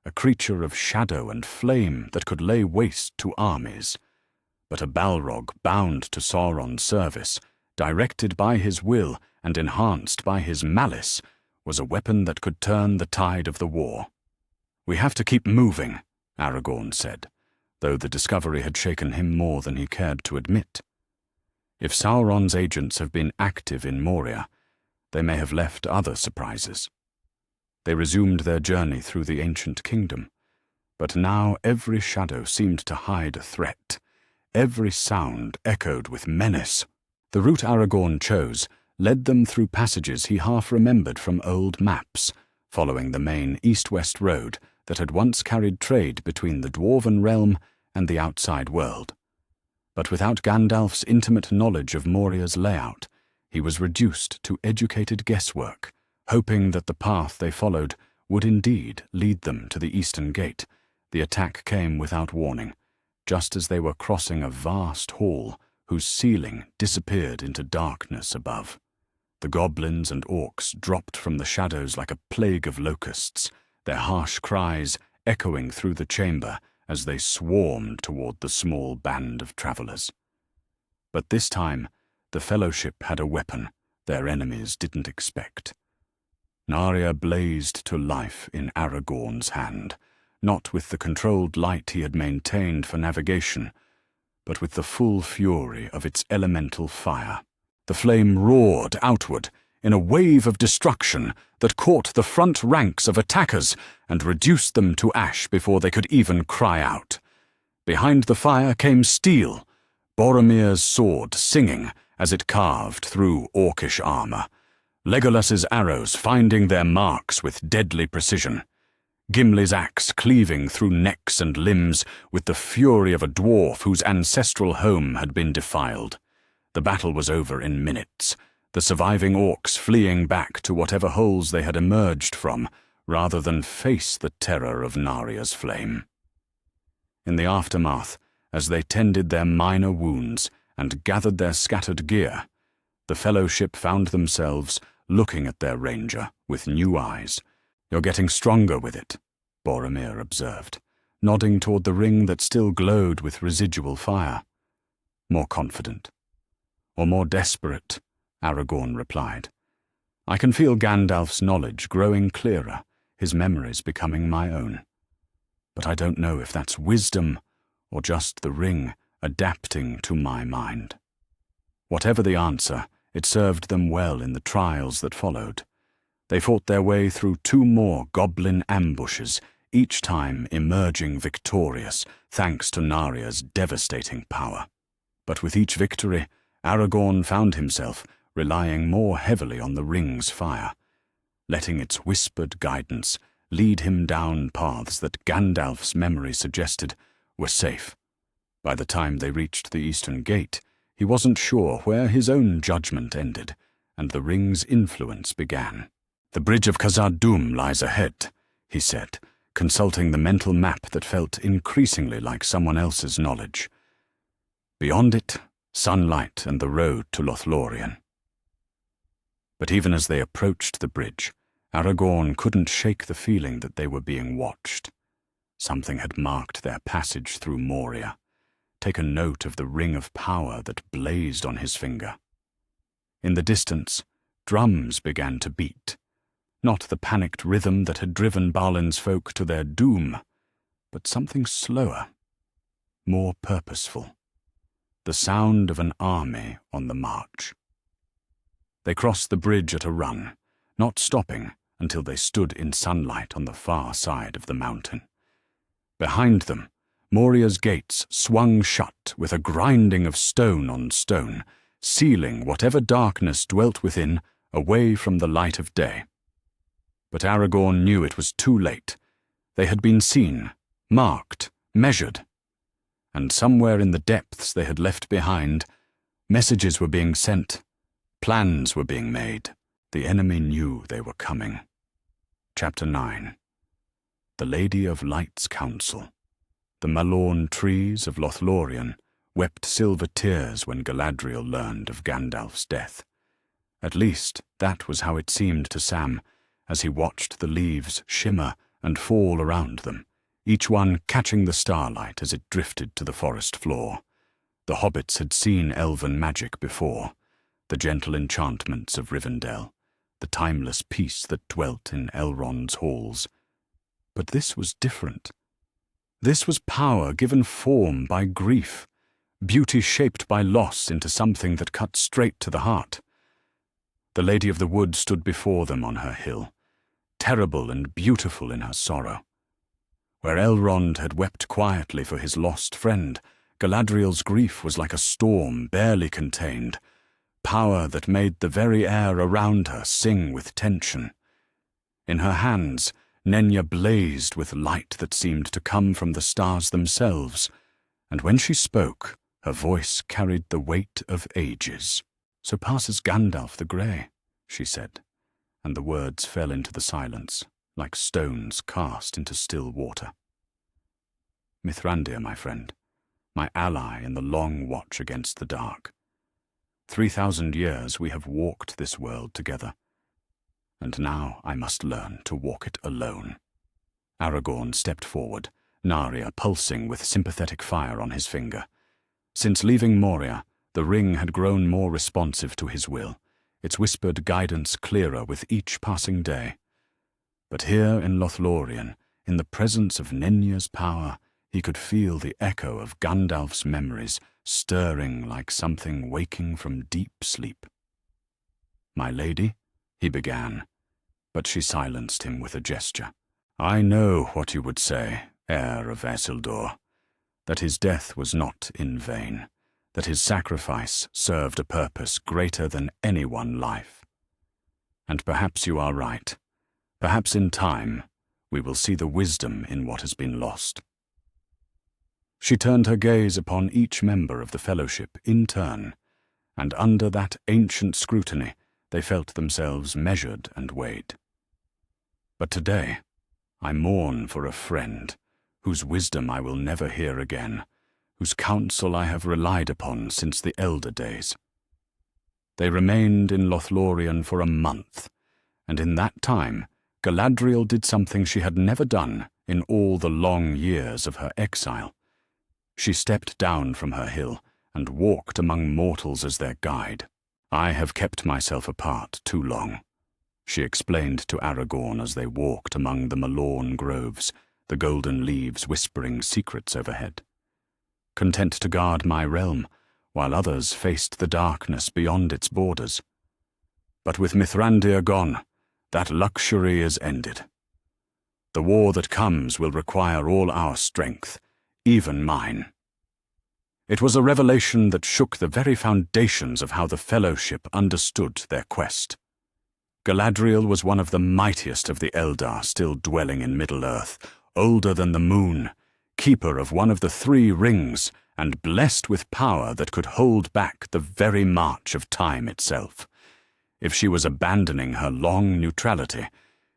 a creature of shadow and flame that could lay waste to armies. But a Balrog bound to Sauron's service, directed by his will and enhanced by his malice, was a weapon that could turn the tide of the war. "We have to keep moving," Aragorn said, though the discovery had shaken him more than he cared to admit. If Sauron's agents have been active in Moria, they may have left other surprises. They resumed their journey through the ancient kingdom, but now every shadow seemed to hide a threat. Every sound echoed with menace. The route Aragorn chose led them through passages he half remembered from old maps, following the main east-west road that had once carried trade between the Dwarven realm and the outside world. But without Gandalf's intimate knowledge of Moria's layout, he was reduced to educated guesswork, hoping that the path they followed would indeed lead them to the eastern gate. The attack came without warning, just as they were crossing a vast hall whose ceiling disappeared into darkness above. The goblins and orcs dropped from the shadows like a plague of locusts, their harsh cries echoing through the chamber as they swarmed toward the small band of travelers. But this time, the Fellowship had a weapon their enemies didn't expect. Narya blazed to life in Aragorn's hand, not with the controlled light he had maintained for navigation, but with the full fury of its elemental fire. The flame roared outward in a wave of destruction that caught the front ranks of attackers and reduced them to ash before they could even cry out. Behind the fire came steel, Boromir's sword singing as it carved through orcish armor, Legolas's arrows finding their marks with deadly precision, Gimli's axe cleaving through necks and limbs with the fury of a dwarf whose ancestral home had been defiled. The battle was over in minutes, the surviving orcs fleeing back to whatever holes they had emerged from, rather than face the terror of Narya's flame. In the aftermath, as they tended their minor wounds and gathered their scattered gear, the Fellowship found themselves looking at their ranger with new eyes. "You're getting stronger with it," Boromir observed, nodding toward the ring that still glowed with residual fire. more confident. Or more desperate, Aragorn replied. I can feel Gandalf's knowledge growing clearer, his memories becoming my own. But I don't know if that's wisdom or just the ring adapting to my mind. Whatever the answer, it served them well in the trials that followed. They fought their way through 2 more goblin ambushes, each time emerging victorious thanks to Naria's devastating power. But with each victory, Aragorn found himself relying more heavily on the ring's fire, letting its whispered guidance lead him down paths that Gandalf's memory suggested were safe. By the time they reached the Eastern Gate, he wasn't sure where his own judgment ended and the ring's influence began. The bridge of Khazad-dûm lies ahead, he said, consulting the mental map that felt increasingly like someone else's knowledge. Beyond it, sunlight and the road to Lothlorien. But even as they approached the bridge, Aragorn couldn't shake the feeling that they were being watched. Something had marked their passage through Moria, taken note of the ring of power that blazed on his finger. In the distance, drums began to beat, not the panicked rhythm that had driven Balin's folk to their doom, but something slower, more purposeful, the sound of an army on the march. They crossed the bridge at a run, not stopping until they stood in sunlight on the far side of the mountain. Behind them, Moria's gates swung shut with a grinding of stone on stone, sealing whatever darkness dwelt within away from the light of day. But Aragorn knew it was too late. They had been seen, marked, measured. And somewhere in the depths they had left behind, messages were being sent, plans were being made. The enemy knew they were coming. Chapter 9. The Lady of Light's Counsel. The Malorn trees of Lothlorien wept silver tears when Galadriel learned of Gandalf's death. At least that was how it seemed to Sam as he watched the leaves shimmer and fall around them, each one catching the starlight as it drifted to the forest floor. The hobbits had seen elven magic before, the gentle enchantments of Rivendell, the timeless peace that dwelt in Elrond's halls. But this was different. This was power given form by grief, beauty shaped by loss into something that cut straight to the heart. The Lady of the Wood stood before them on her hill, terrible and beautiful in her sorrow. Where Elrond had wept quietly for his lost friend, Galadriel's grief was like a storm barely contained, power that made the very air around her sing with tension. In her hands, Nenya blazed with light that seemed to come from the stars themselves, and when she spoke, her voice carried the weight of ages. So passes Gandalf the Grey, she said, and the words fell into the silence, like stones cast into still water. Mithrandir, my friend, my ally in the long watch against the dark. 3,000 years we have walked this world together, and now I must learn to walk it alone. Aragorn stepped forward, Narya pulsing with sympathetic fire on his finger. Since leaving Moria, the ring had grown more responsive to his will, its whispered guidance clearer with each passing day. But here in Lothlorien, in the presence of Nenya's power, he could feel the echo of Gandalf's memories stirring like something waking from deep sleep. "My lady," he began, but she silenced him with a gesture. "I know what you would say, heir of Isildur, that his death was not in vain, that his sacrifice served a purpose greater than any one life. And perhaps you are right. Perhaps in time we will see the wisdom in what has been lost." She turned her gaze upon each member of the fellowship in turn, and under that ancient scrutiny they felt themselves measured and weighed. "But today I mourn for a friend, whose wisdom I will never hear again, whose counsel I have relied upon since the elder days." They remained in Lothlorien for a month, and in that time Galadriel did something she had never done in all the long years of her exile. She stepped down from her hill and walked among mortals as their guide. I have kept myself apart too long, she explained to Aragorn as they walked among the Malorn groves, the golden leaves whispering secrets overhead. Content to guard my realm, while others faced the darkness beyond its borders. But with Mithrandir gone, that luxury is ended. The war that comes will require all our strength, even mine. It was a revelation that shook the very foundations of how the Fellowship understood their quest. Galadriel was one of the mightiest of the Eldar still dwelling in Middle-earth, older than the moon, keeper of one of the 3 rings, and blessed with power that could hold back the very march of time itself. If she was abandoning her long neutrality,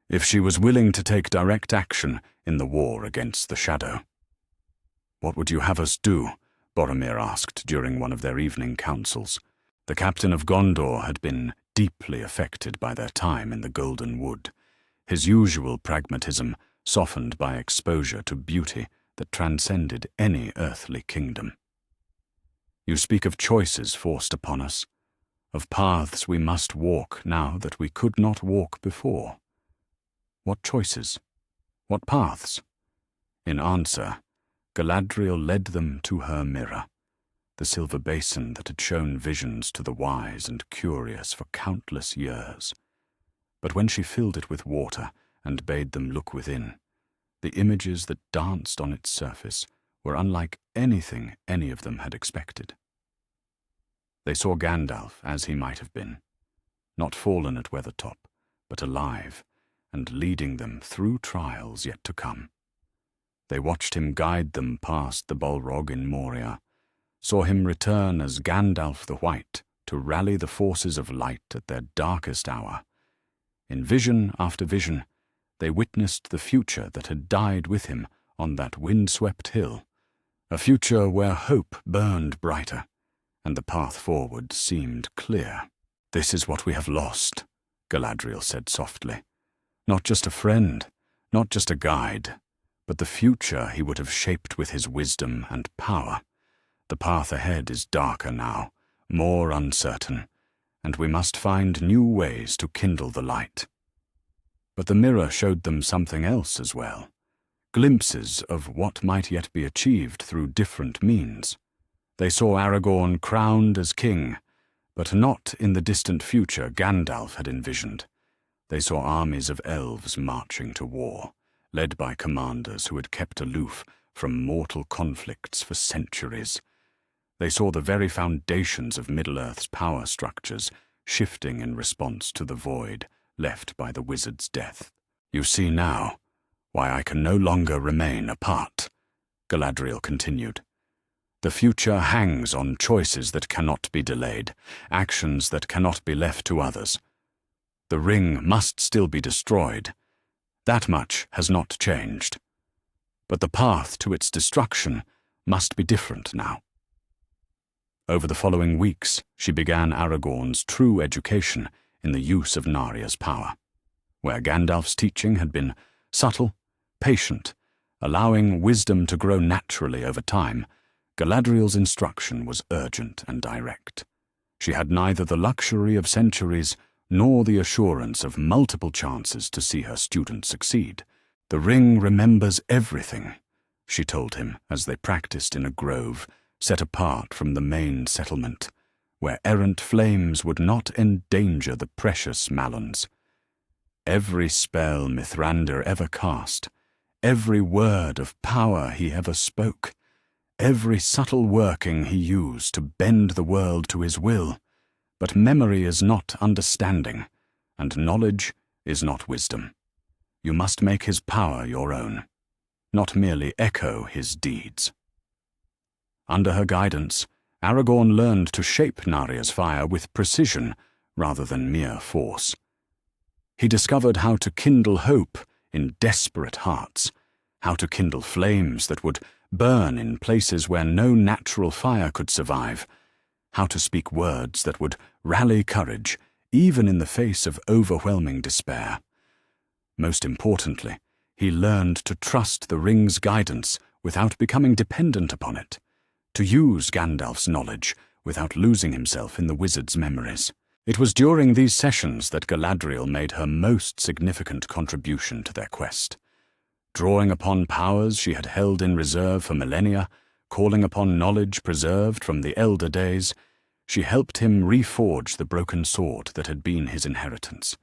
if she was willing to take direct action in the war against the Shadow. "What would you have us do?" Boromir asked during one of their evening councils. The captain of Gondor had been deeply affected by their time in the Golden Wood, his usual pragmatism softened by exposure to beauty that transcended any earthly kingdom. "You speak of choices forced upon us, of paths we must walk now that we could not walk before. What choices? What paths?" In answer, Galadriel led them to her mirror, the silver basin that had shown visions to the wise and curious for countless years. But when she filled it with water and bade them look within, the images that danced on its surface were unlike anything any of them had expected. They saw Gandalf as he might have been, not fallen at Weathertop, but alive, and leading them through trials yet to come. They watched him guide them past the Balrog in Moria, saw him return as Gandalf the White to rally the forces of light at their darkest hour. In vision after vision, they witnessed the future that had died with him on that wind-swept hill, a future where hope burned brighter, and the path forward seemed clear. "This is what we have lost," Galadriel said softly. "Not just a friend, not just a guide, but the future he would have shaped with his wisdom and power. The path ahead is darker now, more uncertain, and we must find new ways to kindle the light." But the mirror showed them something else as well, glimpses of what might yet be achieved through different means. They saw Aragorn crowned as king, but not in the distant future Gandalf had envisioned. They saw armies of elves marching to war, led by commanders who had kept aloof from mortal conflicts for centuries. They saw the very foundations of Middle-earth's power structures shifting in response to the void left by the wizard's death. "You see now why I can no longer remain apart," Galadriel continued. "The future hangs on choices that cannot be delayed, actions that cannot be left to others. The ring must still be destroyed. That much has not changed. But the path to its destruction must be different now." Over the following weeks, she began Aragorn's true education in the use of Narya's power, where Gandalf's teaching had been subtle, patient, allowing wisdom to grow naturally over time. Galadriel's instruction was urgent and direct. She had neither the luxury of centuries nor the assurance of multiple chances to see her student succeed. "The ring remembers everything," she told him as they practiced in a grove set apart from the main settlement, where errant flames would not endanger the precious Malons. "Every spell Mithrandir ever cast, every word of power he ever spoke, every subtle working he used to bend the world to his will. But memory is not understanding, and knowledge is not wisdom. You must make his power your own, not merely echo his deeds." Under her guidance, Aragorn learned to shape Narya's fire with precision rather than mere force. He discovered how to kindle hope in desperate hearts, how to kindle flames that would burn in places where no natural fire could survive, how to speak words that would rally courage even in the face of overwhelming despair. Most importantly, he learned to trust the ring's guidance without becoming dependent upon it, to use Gandalf's knowledge without losing himself in the wizard's memories. It was during these sessions that Galadriel made her most significant contribution to their quest. Drawing upon powers she had held in reserve for millennia, calling upon knowledge preserved from the elder days, she helped him reforge the broken sword that had been his inheritance.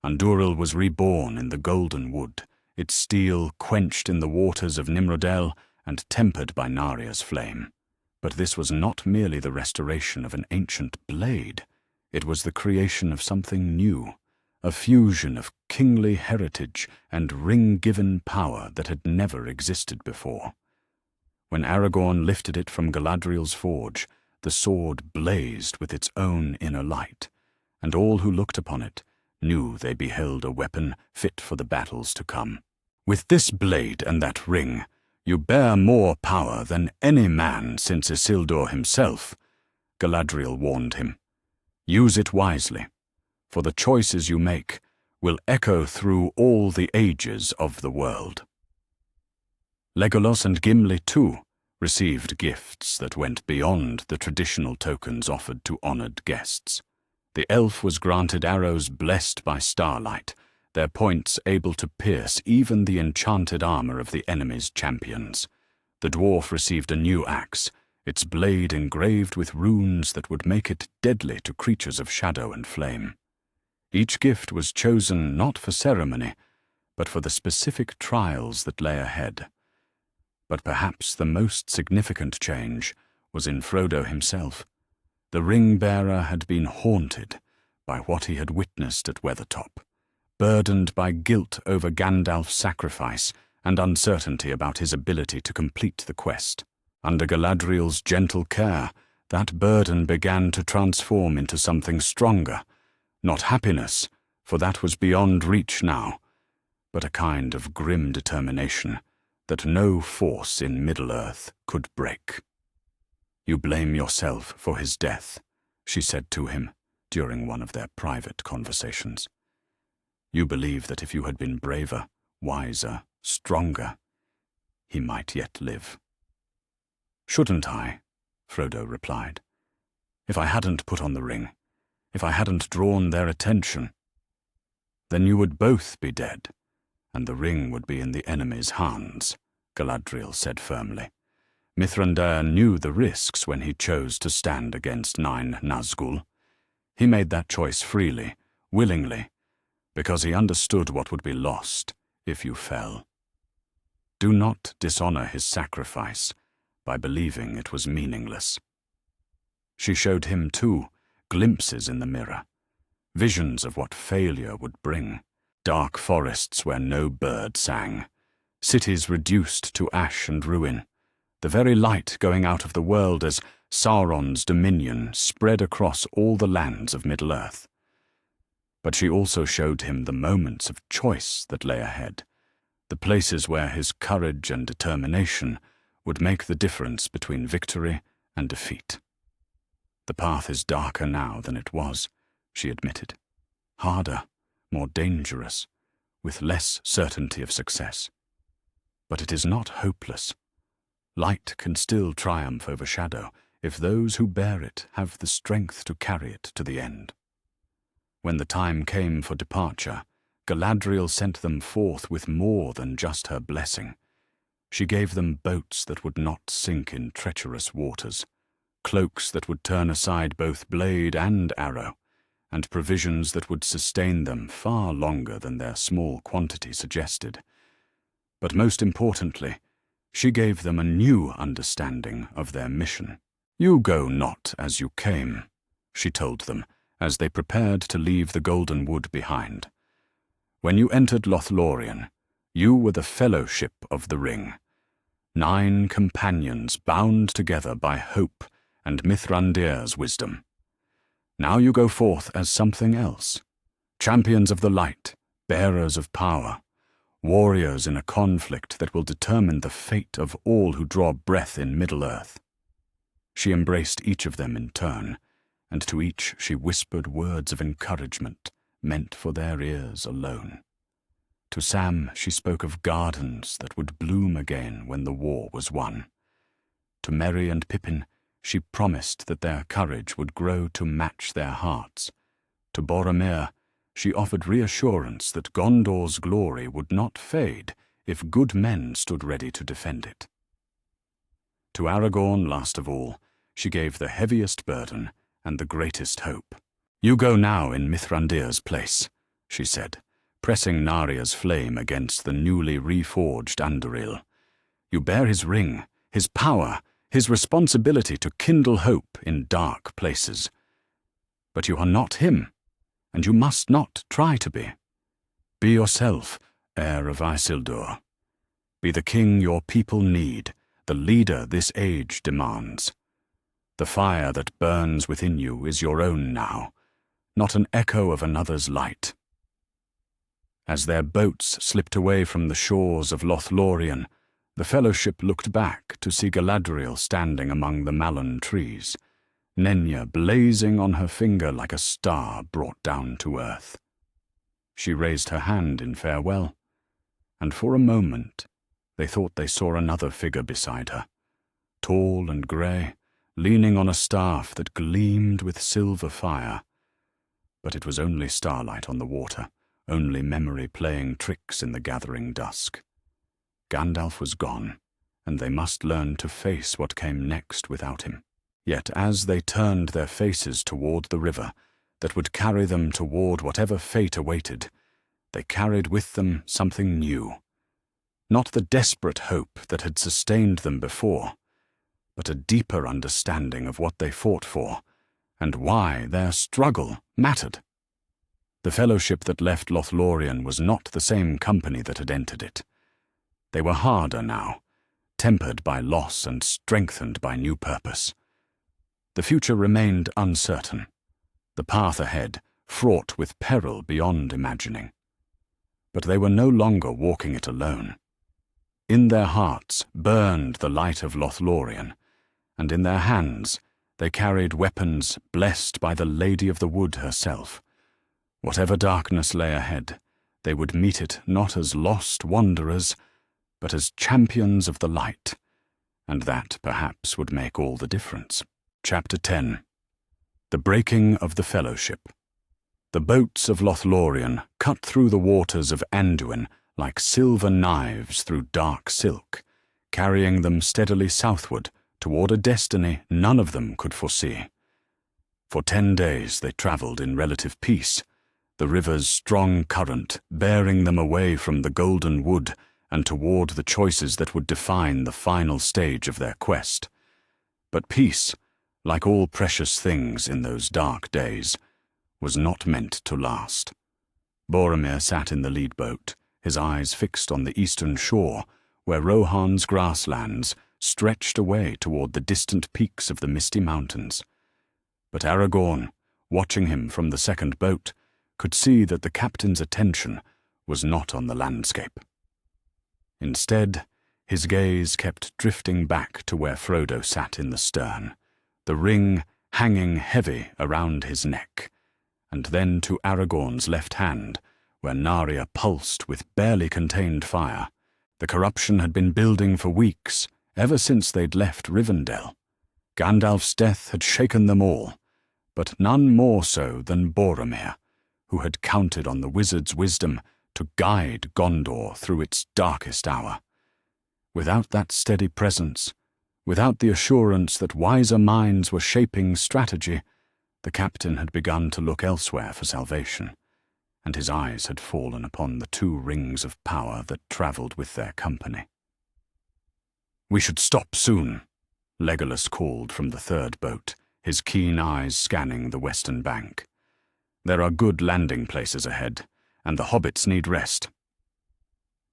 Andúril was reborn in the Golden Wood, its steel quenched in the waters of Nimrodel and tempered by Naria's flame. But this was not merely the restoration of an ancient blade. It was the creation of something new, a fusion of kingly heritage and ring-given power that had never existed before. When Aragorn lifted it from Galadriel's forge, the sword blazed with its own inner light, and all who looked upon it knew they beheld a weapon fit for the battles to come. With this blade and that ring, you bear more power than any man since Isildur himself, Galadriel warned him. Use it wisely, for the choices you make will echo through all the ages of the world. Legolas and Gimli, too, received gifts that went beyond the traditional tokens offered to honored guests. The elf was granted arrows blessed by starlight, their points able to pierce even the enchanted armor of the enemy's champions. The dwarf received a new axe, its blade engraved with runes that would make it deadly to creatures of shadow and flame. Each gift was chosen not for ceremony, but for the specific trials that lay ahead. But perhaps the most significant change was in Frodo himself. The ring-bearer had been haunted by what he had witnessed at Weathertop, burdened by guilt over Gandalf's sacrifice and uncertainty about his ability to complete the quest. Under Galadriel's gentle care, that burden began to transform into something stronger, not happiness, for that was beyond reach now, but a kind of grim determination that no force in Middle-earth could break. You blame yourself for his death, she said to him during one of their private conversations. You believe that if you had been braver, wiser, stronger, he might yet live. Shouldn't I? Frodo replied. If I hadn't put on the ring, if I hadn't drawn their attention, then you would both be dead, and the ring would be in the enemy's hands, Galadriel said firmly. Mithrandir knew the risks when he chose to stand against 9 Nazgûl. He made that choice freely, willingly, because he understood what would be lost if you fell. Do not dishonor his sacrifice by believing it was meaningless. She showed him, too, glimpses in the mirror, visions of what failure would bring, dark forests where no bird sang, cities reduced to ash and ruin, the very light going out of the world as Sauron's dominion spread across all the lands of Middle-earth. But she also showed him the moments of choice that lay ahead, the places where his courage and determination would make the difference between victory and defeat. The path is darker now than it was, she admitted. Harder, more dangerous, with less certainty of success. But it is not hopeless. Light can still triumph over shadow if those who bear it have the strength to carry it to the end. When the time came for departure, Galadriel sent them forth with more than just her blessing. She gave them boats that would not sink in treacherous waters, cloaks that would turn aside both blade and arrow, and provisions that would sustain them far longer than their small quantity suggested. But most importantly, she gave them a new understanding of their mission. You go not as you came, she told them, as they prepared to leave the Golden Wood behind. When you entered Lothlorien, you were the Fellowship of the Ring, 9 companions bound together by hope and Mithrandir's wisdom. Now you go forth as something else, champions of the light, bearers of power, warriors in a conflict that will determine the fate of all who draw breath in Middle-earth. She embraced each of them in turn, and to each she whispered words of encouragement meant for their ears alone. To Sam she spoke of gardens that would bloom again when the war was won. To Merry and Pippin, she promised that their courage would grow to match their hearts. To Boromir, she offered reassurance that Gondor's glory would not fade if good men stood ready to defend it. To Aragorn, last of all, she gave the heaviest burden and the greatest hope. "You go now in Mithrandir's place," she said, pressing Naria's flame against the newly reforged Anduril. "You bear his ring, his power, his responsibility to kindle hope in dark places. But you are not him, and you must not try to be. Be yourself, heir of Isildur. Be the king your people need, the leader this age demands. The fire that burns within you is your own now, not an echo of another's light." As their boats slipped away from the shores of Lothlorien, the Fellowship looked back to see Galadriel standing among the Malon trees, Nenya blazing on her finger like a star brought down to earth. She raised her hand in farewell, and for a moment they thought they saw another figure beside her, tall and grey, leaning on a staff that gleamed with silver fire. But it was only starlight on the water, only memory playing tricks in the gathering dusk. Gandalf was gone, and they must learn to face what came next without him. Yet as they turned their faces toward the river that would carry them toward whatever fate awaited, they carried with them something new. Not the desperate hope that had sustained them before, but a deeper understanding of what they fought for, and why their struggle mattered. The Fellowship that left Lothlorien was not the same company that had entered it. They were harder now, tempered by loss and strengthened by new purpose. The future remained uncertain, the path ahead fraught with peril beyond imagining. But they were no longer walking it alone. In their hearts burned the light of Lothlorien, and in their hands they carried weapons blessed by the Lady of the Wood herself. Whatever darkness lay ahead, they would meet it not as lost wanderers, but as champions of the light, and that perhaps would make all the difference. Chapter 10. The Breaking of the Fellowship. The boats of Lothlorien cut through the waters of Anduin like silver knives through dark silk, carrying them steadily southward toward a destiny none of them could foresee. For 10 days they traveled in relative peace, the river's strong current bearing them away from the Golden Wood and toward the choices that would define the final stage of their quest. But peace, like all precious things in those dark days, was not meant to last. Boromir sat in the lead boat, his eyes fixed on the eastern shore, where Rohan's grasslands stretched away toward the distant peaks of the Misty Mountains. But Aragorn, watching him from the second boat, could see that the captain's attention was not on the landscape. Instead, his gaze kept drifting back to where Frodo sat in the stern, the ring hanging heavy around his neck, and then to Aragorn's left hand, where Narya pulsed with barely contained fire. The corruption had been building for weeks, ever since they'd left Rivendell. Gandalf's death had shaken them all, but none more so than Boromir, who had counted on the wizard's wisdom to guide Gondor through its darkest hour. Without that steady presence, without the assurance that wiser minds were shaping strategy, the captain had begun to look elsewhere for salvation, and his eyes had fallen upon the 2 rings of power that travelled with their company. "We should stop soon," Legolas called from the third boat, his keen eyes scanning the western bank. "There are good landing places ahead, and the hobbits need rest."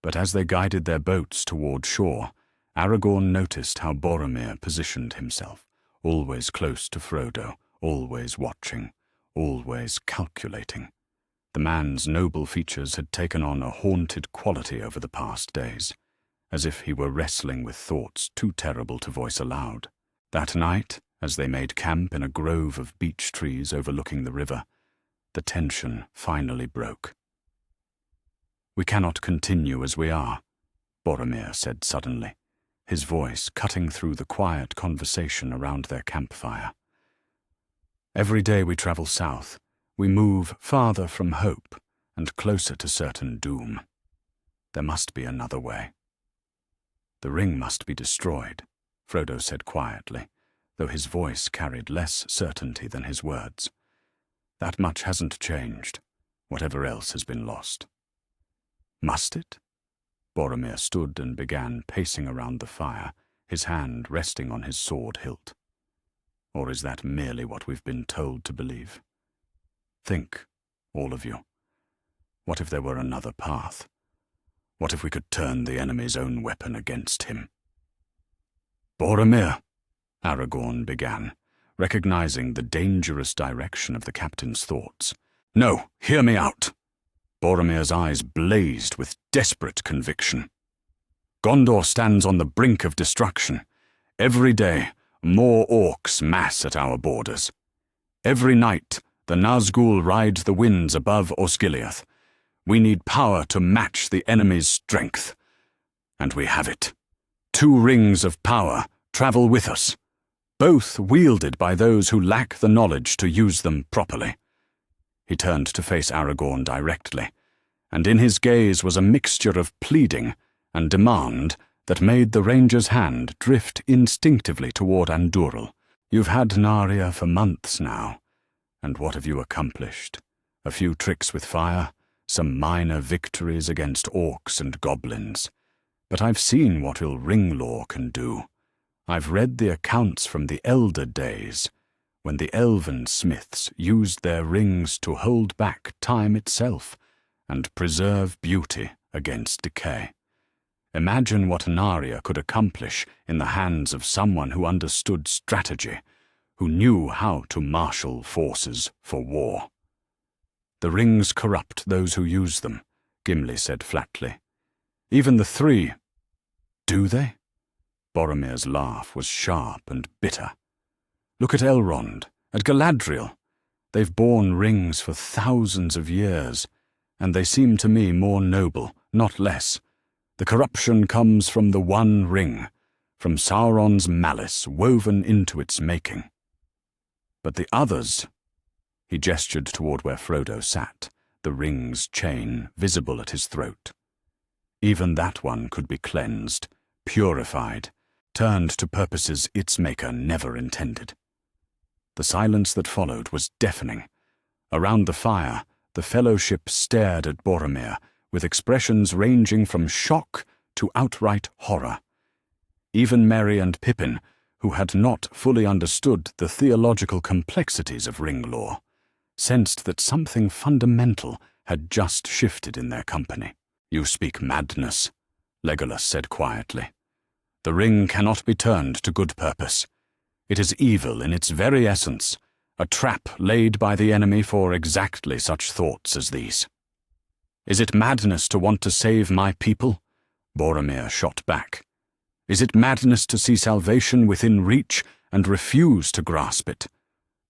But as they guided their boats toward shore, Aragorn noticed how Boromir positioned himself, always close to Frodo, always watching, always calculating. The man's noble features had taken on a haunted quality over the past days, as if he were wrestling with thoughts too terrible to voice aloud. That night, as they made camp in a grove of beech trees overlooking the river, the tension finally broke. "We cannot continue as we are," Boromir said suddenly. his voice cutting through the quiet conversation around their campfire. Every day we travel south, we move farther from hope and closer to certain doom. There must be another way. The ring must be destroyed, Frodo said quietly, though his voice carried less certainty than his words. That much hasn't changed, whatever else has been lost. Must it? Boromir stood and began pacing around the fire, his hand resting on his sword hilt. Or is that merely what we've been told to believe? Think, all of you. What if there were another path? What if we could turn the enemy's own weapon against him? Boromir, Aragorn began, recognizing the dangerous direction of the captain's thoughts. No, hear me out. Boromir's eyes blazed with desperate conviction. Gondor stands on the brink of destruction. Every day, more orcs mass at our borders. Every night, the Nazgûl ride the winds above Osgiliath. We need power to match the enemy's strength. And we have it. 2 rings of power travel with us, both wielded by those who lack the knowledge to use them properly. He turned to face Aragorn directly, and in his gaze was a mixture of pleading and demand that made the ranger's hand drift instinctively toward Andúril. You've had Narya for months now, and what have you accomplished? A few tricks with fire, some minor victories against orcs and goblins. But I've seen what ring lore can do. I've read the accounts from the elder days, when the elven smiths used their rings to hold back time itself and preserve beauty against decay. Imagine what Narya could accomplish in the hands of someone who understood strategy, who knew how to marshal forces for war. The rings corrupt those who use them, Gimli said flatly. Even the 3. Do they? Boromir's laugh was sharp and bitter. Look at Elrond, at Galadriel. They've borne rings for thousands of years, and they seem to me more noble, not less. The corruption comes from the one ring, from Sauron's malice woven into its making. But the others, he gestured toward where Frodo sat, the ring's chain visible at his throat. Even that one could be cleansed, purified, turned to purposes its maker never intended. The silence that followed was deafening. Around the fire, the fellowship stared at Boromir with expressions ranging from shock to outright horror. Even Merry and Pippin, who had not fully understood the theological complexities of ring lore, sensed that something fundamental had just shifted in their company. You speak madness, Legolas said quietly. The ring cannot be turned to good purpose. It is evil in its very essence, a trap laid by the enemy for exactly such thoughts as these. Is it madness to want to save my people? Boromir shot back. Is it madness to see salvation within reach and refuse to grasp it?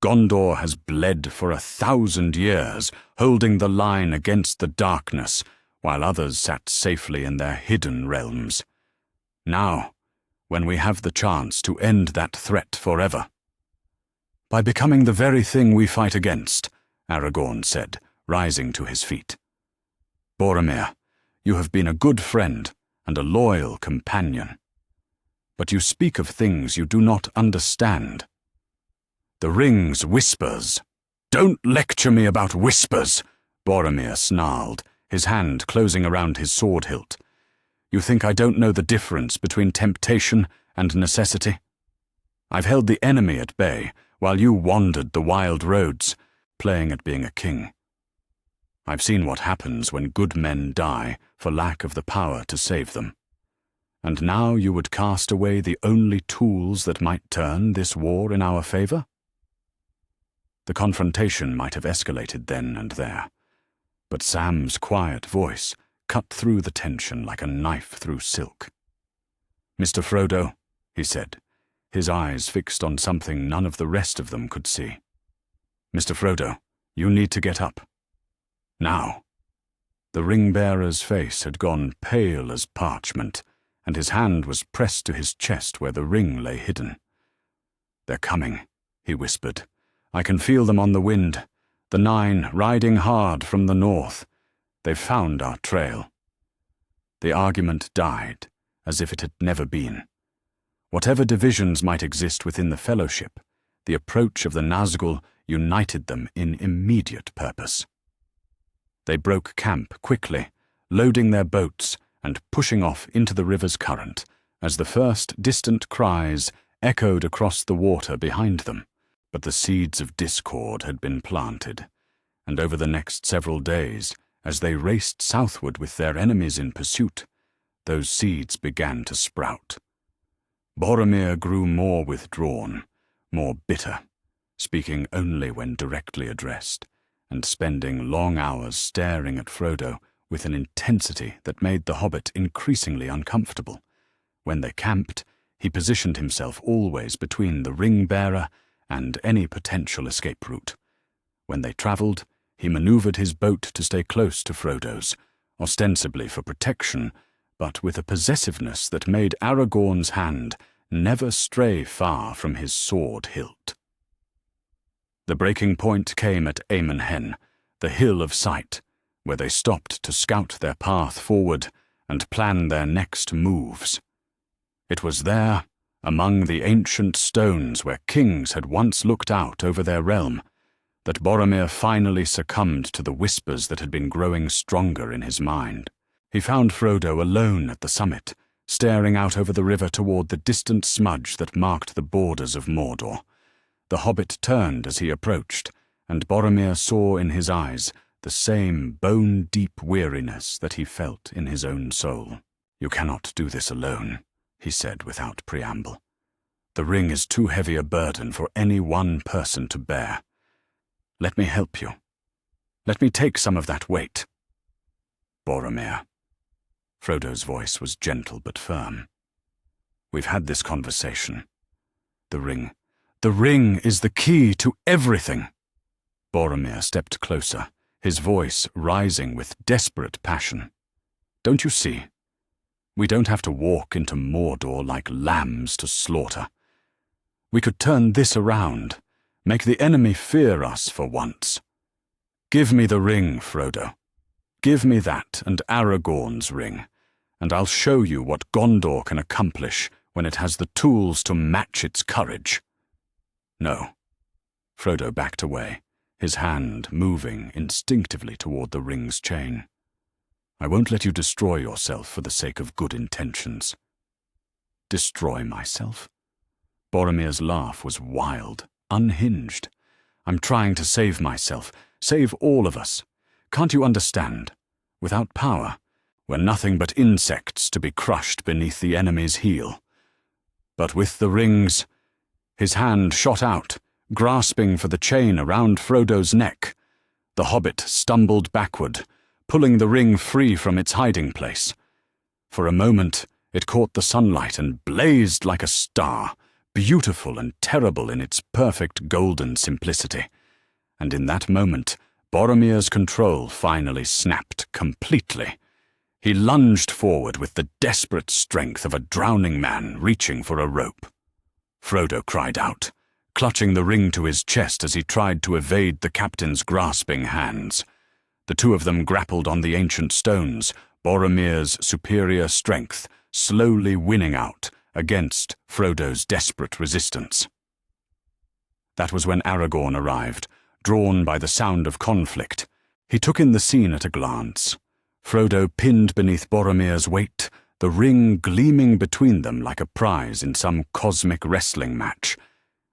Gondor has bled for 1,000 years, holding the line against the darkness, while others sat safely in their hidden realms. Now, when we have the chance to end that threat forever. By becoming the very thing we fight against, Aragorn said, rising to his feet. Boromir, you have been a good friend and a loyal companion. But you speak of things you do not understand. The ring's whispers. Don't lecture me about whispers, Boromir snarled, his hand closing around his sword hilt. You think I don't know the difference between temptation and necessity? I've held the enemy at bay while you wandered the wild roads, playing at being a king. I've seen what happens when good men die for lack of the power to save them. And now you would cast away the only tools that might turn this war in our favor? The confrontation might have escalated then and there, but Sam's quiet voice cut through the tension like a knife through silk. Mr. Frodo, he said, his eyes fixed on something none of the rest of them could see. Mr. Frodo, you need to get up. Now. The ring-bearer's face had gone pale as parchment, and his hand was pressed to his chest where the ring lay hidden. "They're coming," he whispered. "I can feel them on the wind. The 9 riding hard from the north. They've found our trail." The argument died, as if it had never been. Whatever divisions might exist within the Fellowship, the approach of the Nazgûl united them in immediate purpose. They broke camp quickly, loading their boats and pushing off into the river's current as the first distant cries echoed across the water behind them. But the seeds of discord had been planted, and over the next several days, as they raced southward with their enemies in pursuit, those seeds began to sprout. Boromir grew more withdrawn, more bitter, speaking only when directly addressed, and spending long hours staring at Frodo with an intensity that made the hobbit increasingly uncomfortable. When they camped, he positioned himself always between the ring-bearer and any potential escape route. When they travelled, he manoeuvred his boat to stay close to Frodo's, ostensibly for protection, but with a possessiveness that made Aragorn's hand never stray far from his sword hilt. The breaking point came at Amon Hen, the Hill of Sight, where they stopped to scout their path forward and plan their next moves. It was there, among the ancient stones where kings had once looked out over their realm, that Boromir finally succumbed to the whispers that had been growing stronger in his mind. He found Frodo alone at the summit, staring out over the river toward the distant smudge that marked the borders of Mordor. The hobbit turned as he approached, and Boromir saw in his eyes the same bone-deep weariness that he felt in his own soul. "You cannot do this alone," he said without preamble. "The ring is too heavy a burden for any one person to bear. Let me help you. Let me take some of that weight." "Boromir." Frodo's voice was gentle but firm. "We've had this conversation. The ring is the key to everything." Boromir stepped closer, his voice rising with desperate passion. "Don't you see? We don't have to walk into Mordor like lambs to slaughter. We could turn this around, make the enemy fear us for once. Give me the ring, Frodo. Give me that and Aragorn's ring, and I'll show you what Gondor can accomplish when it has the tools to match its courage." "No." Frodo backed away, his hand moving instinctively toward the ring's chain. "I won't let you destroy yourself for the sake of good intentions." "Destroy myself?" Boromir's laugh was wild, unhinged. "I'm trying to save myself, save all of us. Can't you understand? Without power, we're nothing but insects to be crushed beneath the enemy's heel. But with the rings..." His hand shot out, grasping for the chain around Frodo's neck. The hobbit stumbled backward, pulling the ring free from its hiding place. For a moment, it caught the sunlight and blazed like a star, beautiful and terrible in its perfect golden simplicity. And in that moment, Boromir's control finally snapped completely. He lunged forward with the desperate strength of a drowning man reaching for a rope. Frodo cried out, clutching the ring to his chest as he tried to evade the captain's grasping hands. The two of them grappled on the ancient stones, Boromir's superior strength slowly winning out against Frodo's desperate resistance. That was when Aragorn arrived, drawn by the sound of conflict. He took in the scene at a glance. Frodo pinned beneath Boromir's weight, the ring gleaming between them like a prize in some cosmic wrestling match,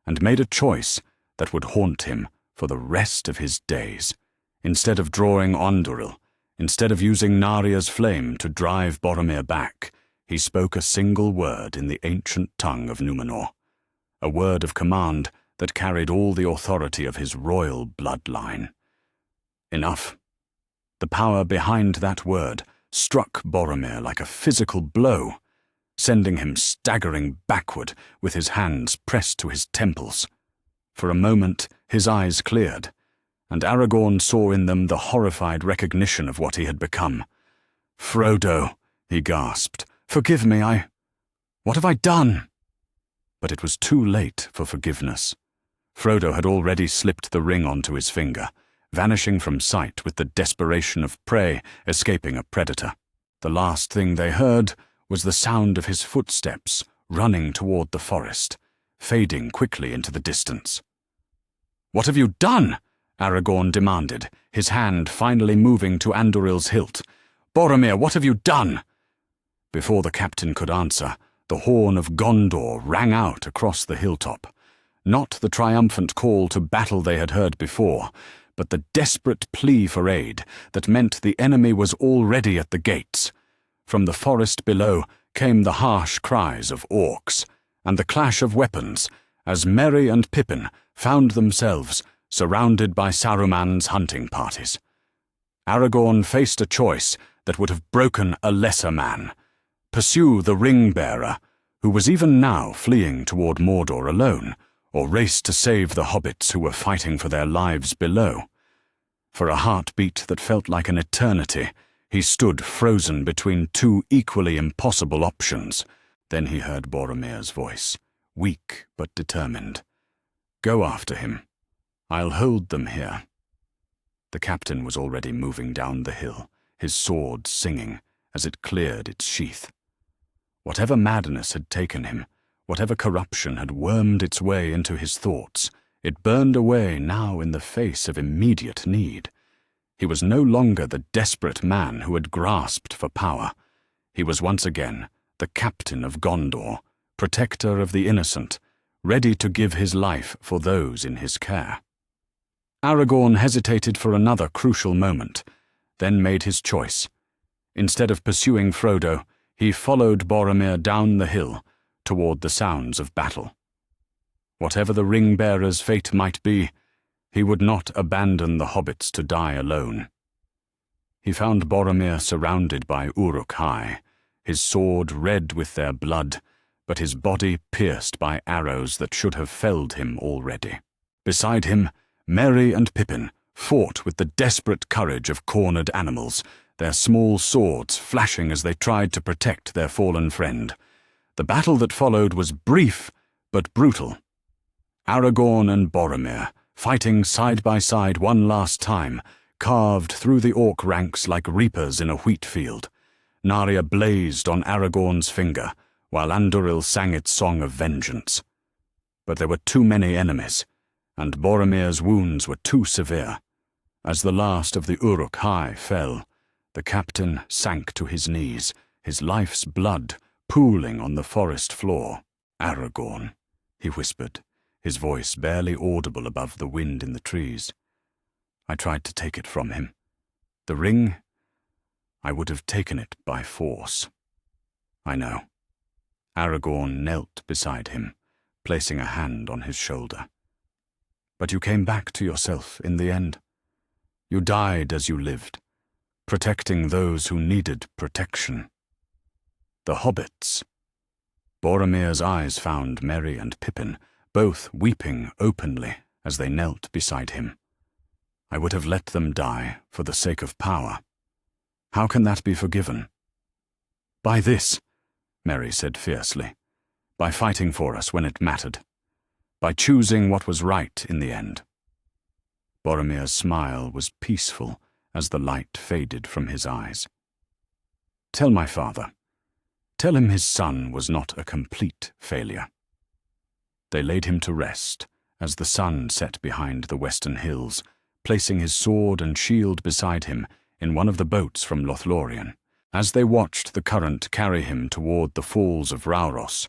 and made a choice that would haunt him for the rest of his days. Instead of drawing Onduril, instead of using Naria's flame to drive Boromir back, he spoke a single word in the ancient tongue of Númenor, a word of command that carried all the authority of his royal bloodline. Enough. The power behind that word struck Boromir like a physical blow, sending him staggering backward with his hands pressed to his temples. For a moment, his eyes cleared, and Aragorn saw in them the horrified recognition of what he had become. "Frodo," he gasped, Forgive me, What have I done?" But it was too late for forgiveness. Frodo had already slipped the ring onto his finger, vanishing from sight with the desperation of prey escaping a predator. The last thing they heard was the sound of his footsteps running toward the forest, fading quickly into the distance. "What have you done?" Aragorn demanded, his hand finally moving to Anduril's hilt. "Boromir, what have you done?" Before the captain could answer, the horn of Gondor rang out across the hilltop. Not the triumphant call to battle they had heard before, but the desperate plea for aid that meant the enemy was already at the gates. From the forest below came the harsh cries of orcs, and the clash of weapons, as Merry and Pippin found themselves surrounded by Saruman's hunting parties. Aragorn faced a choice that would have broken a lesser man: pursue the ring-bearer, who was even now fleeing toward Mordor alone, or race to save the hobbits who were fighting for their lives below. For a heartbeat that felt like an eternity, he stood frozen between two equally impossible options. Then he heard Boromir's voice, weak but determined. "Go after him. I'll hold them here." The captain was already moving down the hill, his sword singing as it cleared its sheath. Whatever madness had taken him, whatever corruption had wormed its way into his thoughts, it burned away now in the face of immediate need. He was no longer the desperate man who had grasped for power. He was once again the captain of Gondor, protector of the innocent, ready to give his life for those in his care. Aragorn hesitated for another crucial moment, then made his choice. Instead of pursuing Frodo, he followed Boromir down the hill toward the sounds of battle. Whatever the ring-bearer's fate might be, he would not abandon the hobbits to die alone. He found Boromir surrounded by Uruk-hai, his sword red with their blood, but his body pierced by arrows that should have felled him already. Beside him, Merry and Pippin fought with the desperate courage of cornered animals, their small swords flashing as they tried to protect their fallen friend. The battle that followed was brief but brutal. Aragorn and Boromir, fighting side by side one last time, carved through the orc ranks like reapers in a wheat field. Narya blazed on Aragorn's finger, while Anduril sang its song of vengeance. But there were too many enemies, and Boromir's wounds were too severe. As the last of the Uruk-hai fell, the captain sank to his knees, his life's blood pooling on the forest floor. "Aragorn," he whispered, his voice barely audible above the wind in the trees. "I tried to take it from him. The ring, I would have taken it by force." "I know." Aragorn knelt beside him, placing a hand on his shoulder. "But you came back to yourself in the end. You died as you lived, protecting those who needed protection. The hobbits." Boromir's eyes found Merry and Pippin, both weeping openly as they knelt beside him. "I would have let them die for the sake of power. How can that be forgiven?" "By this," Merry said fiercely, "by fighting for us when it mattered, by choosing what was right in the end." Boromir's smile was peaceful as the light faded from his eyes. "Tell my father. Tell him his son was not a complete failure." They laid him to rest as the sun set behind the western hills, placing his sword and shield beside him in one of the boats from Lothlorien. As they watched the current carry him toward the falls of Rauros,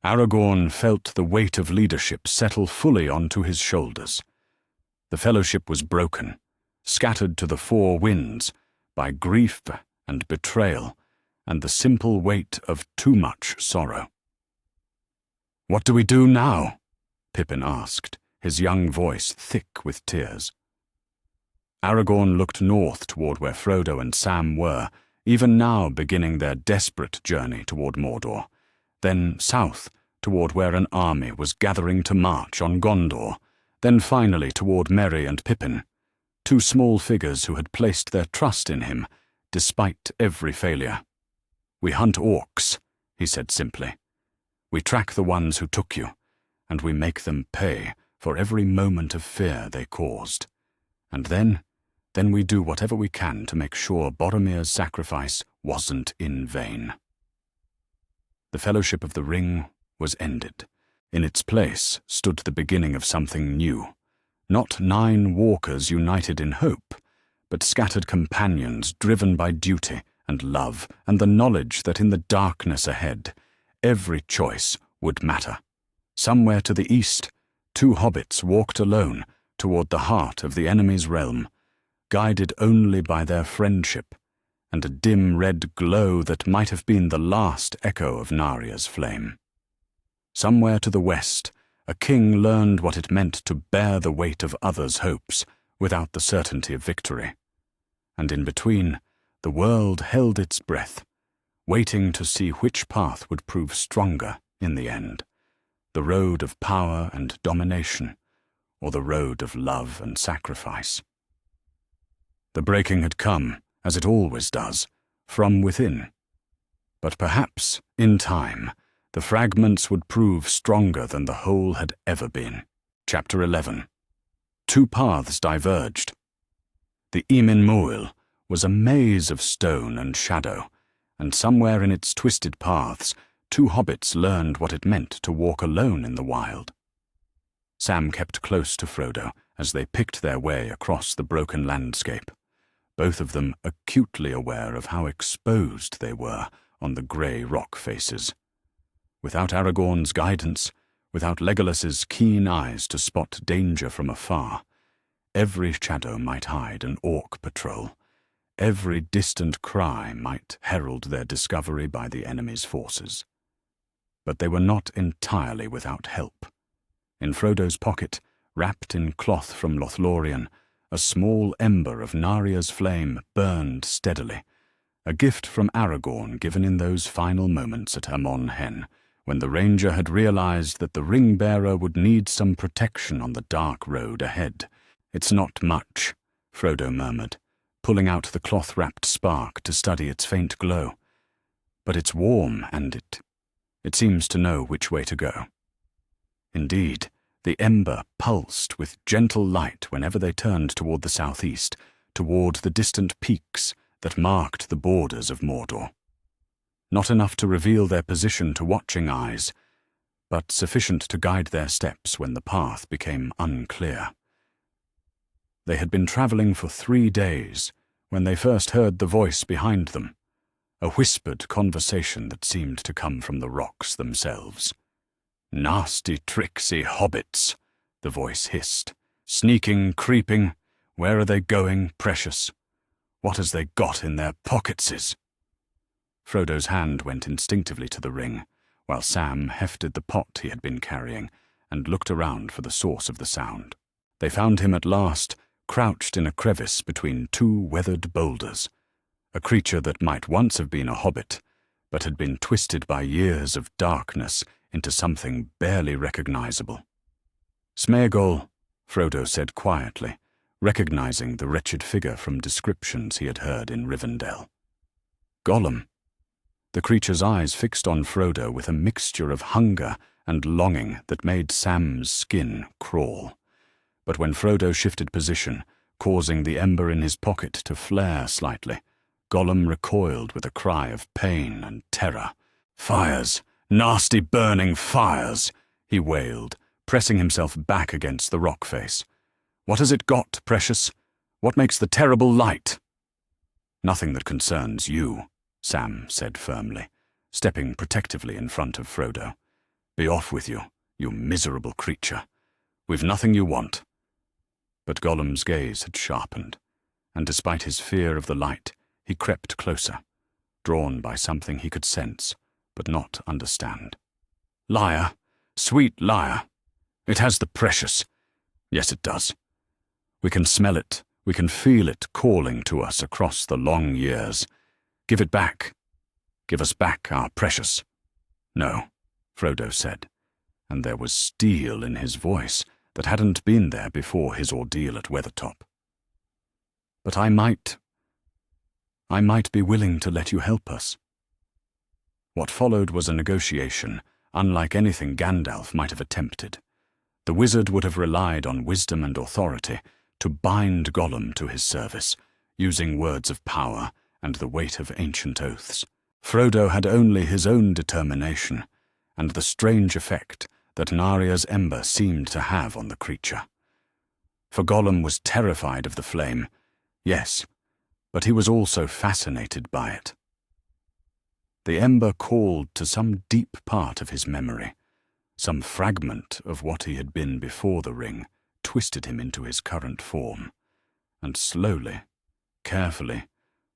Aragorn felt the weight of leadership settle fully onto his shoulders. The fellowship was broken, scattered to the four winds by grief and betrayal and the simple weight of too much sorrow. "What do we do now?" Pippin asked, his young voice thick with tears. Aragorn looked north toward where Frodo and Sam were, even now beginning their desperate journey toward Mordor, then south toward where an army was gathering to march on Gondor, then finally toward Merry and Pippin, two small figures who had placed their trust in him despite every failure. "We hunt orcs," he said simply. "We track the ones who took you, and we make them pay for every moment of fear they caused. And then we do whatever we can to make sure Boromir's sacrifice wasn't in vain." The Fellowship of the Ring was ended. In its place stood the beginning of something new. Not 9 walkers united in hope, but scattered companions driven by duty and love and the knowledge that in the darkness ahead, every choice would matter. Somewhere to the east, 2 hobbits walked alone toward the heart of the enemy's realm, guided only by their friendship and a dim red glow that might have been the last echo of Narya's flame. Somewhere to the west, a king learned what it meant to bear the weight of others' hopes without the certainty of victory. And in between, the world held its breath, waiting to see which path would prove stronger in the end, the road of power and domination, or the road of love and sacrifice. The breaking had come, as it always does, from within. But perhaps, in time, the fragments would prove stronger than the whole had ever been. Chapter 11. 2 paths diverged. The Emin Muil was a maze of stone and shadow, and somewhere in its twisted paths, 2 hobbits learned what it meant to walk alone in the wild. Sam kept close to Frodo as they picked their way across the broken landscape, both of them acutely aware of how exposed they were on the grey rock faces. Without Aragorn's guidance, without Legolas's keen eyes to spot danger from afar, every shadow might hide an orc patrol. Every distant cry might herald their discovery by the enemy's forces. But they were not entirely without help. In Frodo's pocket, wrapped in cloth from Lothlorien, a small ember of Narya's flame burned steadily, a gift from Aragorn given in those final moments at Amon Hen, when the ranger had realized that the ring-bearer would need some protection on the dark road ahead. "It's not much," Frodo murmured, pulling out the cloth-wrapped spark to study its faint glow. "But it's warm, and it seems to know which way to go." Indeed, the ember pulsed with gentle light whenever they turned toward the southeast, toward the distant peaks that marked the borders of Mordor. Not enough to reveal their position to watching eyes, but sufficient to guide their steps when the path became unclear. They had been traveling for 3 days when they first heard the voice behind them, a whispered conversation that seemed to come from the rocks themselves. "Nasty, tricksy hobbits," the voice hissed. "Sneaking, creeping. Where are they going, precious? What has they got in their pocketses?" Frodo's hand went instinctively to the ring, while Sam hefted the pot he had been carrying and looked around for the source of the sound. They found him at last, crouched in a crevice between 2 weathered boulders, a creature that might once have been a hobbit, but had been twisted by years of darkness into something barely recognizable. "Sméagol," Frodo said quietly, recognizing the wretched figure from descriptions he had heard in Rivendell. "Gollum." The creature's eyes fixed on Frodo with a mixture of hunger and longing that made Sam's skin crawl. But when Frodo shifted position, causing the ember in his pocket to flare slightly, Gollum recoiled with a cry of pain and terror. "Fires! Nasty burning fires!" he wailed, pressing himself back against the rock face. "What has it got, precious? What makes the terrible light?" "Nothing that concerns you," Sam said firmly, stepping protectively in front of Frodo. "Be off with you, you miserable creature. We've nothing you want." But Gollum's gaze had sharpened, and despite his fear of the light, he crept closer, drawn by something he could sense, but not understand. "Liar, sweet liar. It has the precious. Yes, it does. We can smell it, we can feel it calling to us across the long years. Give it back. Give us back our precious." "No," Frodo said, and there was steel in his voice that hadn't been there before his ordeal at Weathertop. "But I might be willing to let you help us." What followed was a negotiation, unlike anything Gandalf might have attempted. The wizard would have relied on wisdom and authority to bind Gollum to his service, using words of power and the weight of ancient oaths. Frodo had only his own determination, and the strange effect that Naria's ember seemed to have on the creature. For Gollum was terrified of the flame, yes, but he was also fascinated by it. The ember called to some deep part of his memory. Some fragment of what he had been before the ring twisted him into his current form, and slowly, carefully,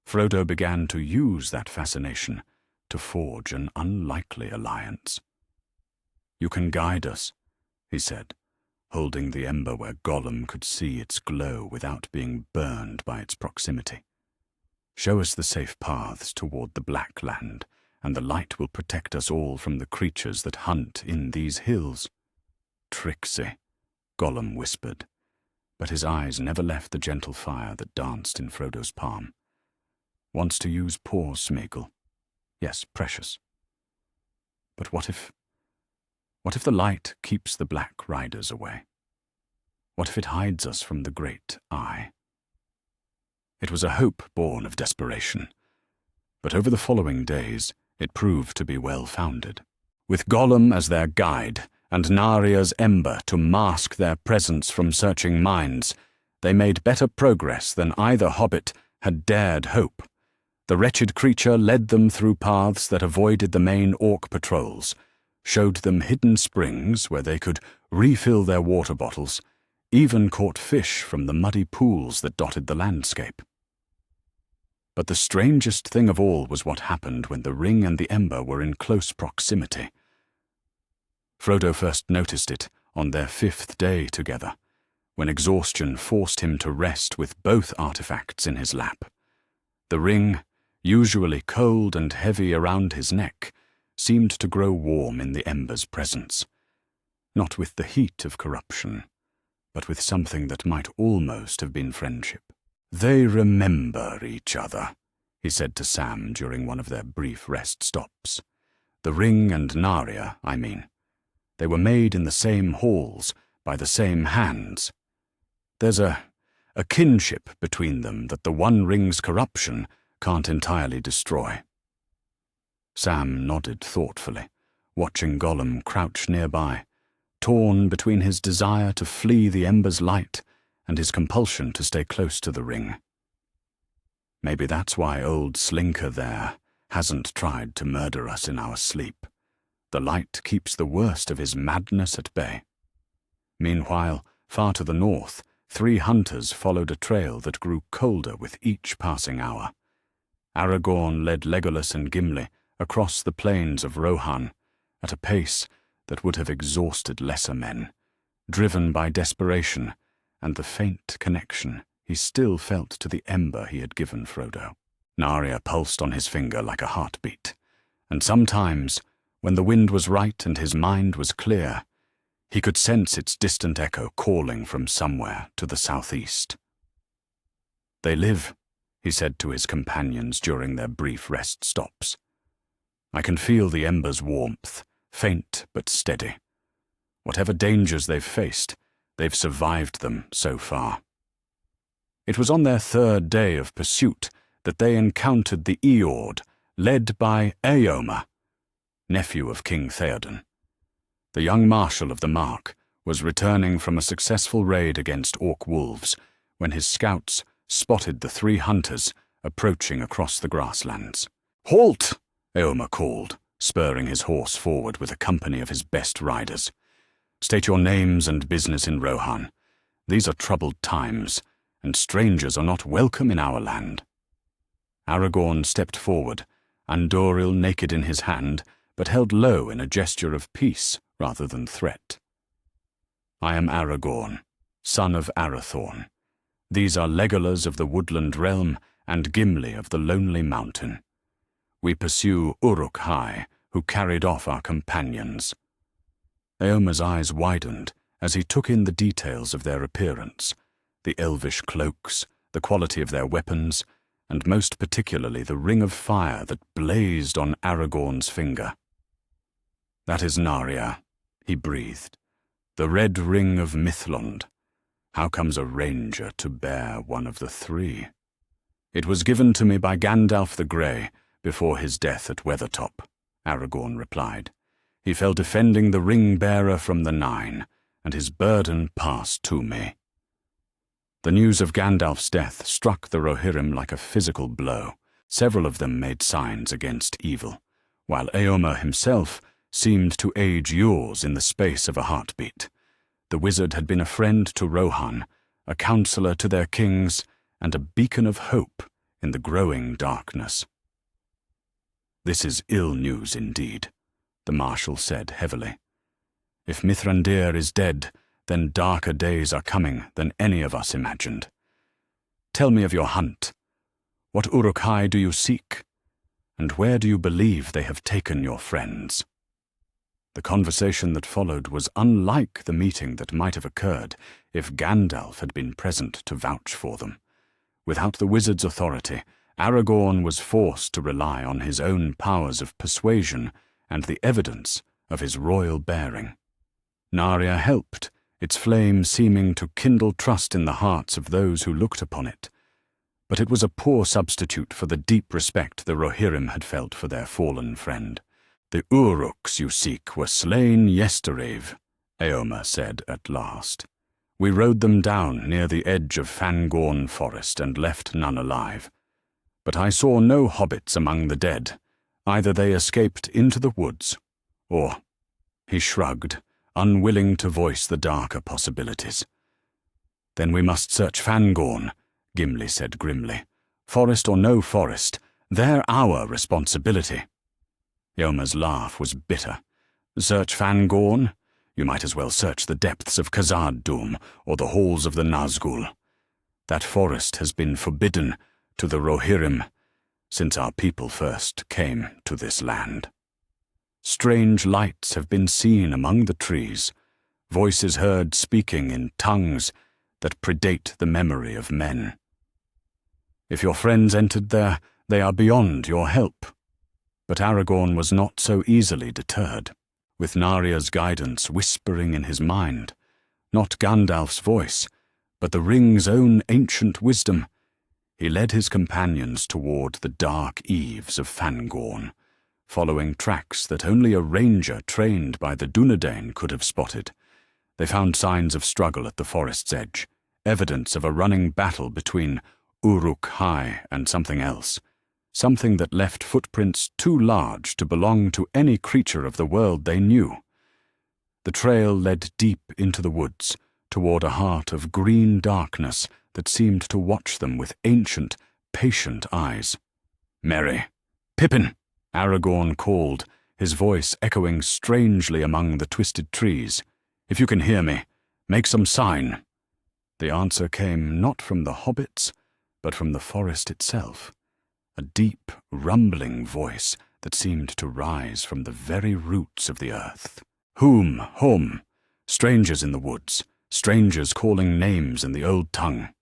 Frodo began to use that fascination to forge an unlikely alliance. "You can guide us," he said, holding the ember where Gollum could see its glow without being burned by its proximity. "Show us the safe paths toward the Black Land, and the light will protect us all from the creatures that hunt in these hills." "Trixie," Gollum whispered, but his eyes never left the gentle fire that danced in Frodo's palm. "Wants to use poor Sméagol. Yes, precious. But what if the light keeps the Black Riders away? What if it hides us from the Great Eye?" It was a hope born of desperation, but over the following days it proved to be well-founded. With Gollum as their guide and Naria's ember to mask their presence from searching minds, they made better progress than either hobbit had dared hope. The wretched creature led them through paths that avoided the main orc patrols, showed them hidden springs where they could refill their water bottles, even caught fish from the muddy pools that dotted the landscape. But the strangest thing of all was what happened when the ring and the ember were in close proximity. Frodo first noticed it on their 5th day together, when exhaustion forced him to rest with both artifacts in his lap. The ring, usually cold and heavy around his neck, seemed to grow warm in the ember's presence, not with the heat of corruption, but with something that might almost have been friendship. "They remember each other," he said to Sam during one of their brief rest stops. "The ring and Naria, I mean. They were made in the same halls, by the same hands. There's a kinship between them that the One Ring's corruption can't entirely destroy." Sam nodded thoughtfully, watching Gollum crouch nearby, torn between his desire to flee the ember's light and his compulsion to stay close to the ring. "Maybe that's why old Slinker there hasn't tried to murder us in our sleep. The light keeps the worst of his madness at bay." Meanwhile, far to the north, 3 hunters followed a trail that grew colder with each passing hour. Aragorn led Legolas and Gimli across the plains of Rohan at a pace that would have exhausted lesser men, driven by desperation and the faint connection he still felt to the ember he had given Frodo. Naria pulsed on his finger like a heartbeat, and sometimes, when the wind was right and his mind was clear, he could sense its distant echo calling from somewhere to the southeast. "They live," he said to his companions during their brief rest stops. "I can feel the ember's warmth, faint but steady. Whatever dangers they've faced, they've survived them so far." It was on their 3rd day of pursuit that they encountered the Eord, led by Éomer, nephew of King Theoden. The young marshal of the Mark was returning from a successful raid against orc wolves when his scouts spotted the 3 hunters approaching across the grasslands. "Halt!" Éomer called, spurring his horse forward with a company of his best riders. "State your names and business in Rohan. These are troubled times, and strangers are not welcome in our land." Aragorn stepped forward, Andoril naked in his hand, but held low in a gesture of peace rather than threat. "I am Aragorn, son of Arathorn. These are Legolas of the Woodland Realm and Gimli of the Lonely Mountain. We pursue Uruk-hai, who carried off our companions." Éomer's eyes widened as he took in the details of their appearance, the elvish cloaks, the quality of their weapons, and most particularly the ring of fire that blazed on Aragorn's finger. "That is Narya," he breathed. "The red ring of Mithlond. How comes a ranger to bear one of the three?" "It was given to me by Gandalf the Grey before his death at Weathertop," Aragorn replied. "He fell defending the ring-bearer from the Nine, and his burden passed to me." The news of Gandalf's death struck the Rohirrim like a physical blow. Several of them made signs against evil, while Éomer himself seemed to age years in the space of a heartbeat. The wizard had been a friend to Rohan, a counselor to their kings, and a beacon of hope in the growing darkness. "This is ill news indeed," the marshal said heavily. "If Mithrandir is dead, then darker days are coming than any of us imagined. Tell me of your hunt. What Uruk-hai do you seek? And where do you believe they have taken your friends?" The conversation that followed was unlike the meeting that might have occurred if Gandalf had been present to vouch for them. Without the wizard's authority, Aragorn was forced to rely on his own powers of persuasion and the evidence of his royal bearing. Narya helped, its flame seeming to kindle trust in the hearts of those who looked upon it. But it was a poor substitute for the deep respect the Rohirrim had felt for their fallen friend. "The Uruks you seek were slain yestereve," Éomer said at last. "We rode them down near the edge of Fangorn forest and left none alive. But I saw no hobbits among the dead. Either they escaped into the woods, or—" He shrugged, unwilling to voice the darker possibilities. "Then we must search Fangorn," Gimli said grimly. "Forest or no forest, they're our responsibility." Éomer's laugh was bitter. "Search Fangorn? You might as well search the depths of Khazad-dûm or the halls of the Nazgûl. That forest has been forbidden to the Rohirrim since our people first came to this land. Strange lights have been seen among the trees, voices heard speaking in tongues that predate the memory of men. If your friends entered there, they are beyond your help." But Aragorn was not so easily deterred. With Narya's guidance whispering in his mind, not Gandalf's voice, but the ring's own ancient wisdom, he led his companions toward the dark eaves of Fangorn, following tracks that only a ranger trained by the Dunedain could have spotted. They found signs of struggle at the forest's edge, evidence of a running battle between Uruk-hai and something else, something that left footprints too large to belong to any creature of the world they knew. The trail led deep into the woods, toward a heart of green darkness that seemed to watch them with ancient, patient eyes. "Merry! Pippin!" Aragorn called, his voice echoing strangely among the twisted trees. "If you can hear me, make some sign." The answer came not from the hobbits, but from the forest itself, a deep, rumbling voice that seemed to rise from the very roots of the earth. "Whom, hom, strangers in the woods, strangers calling names in the old tongue."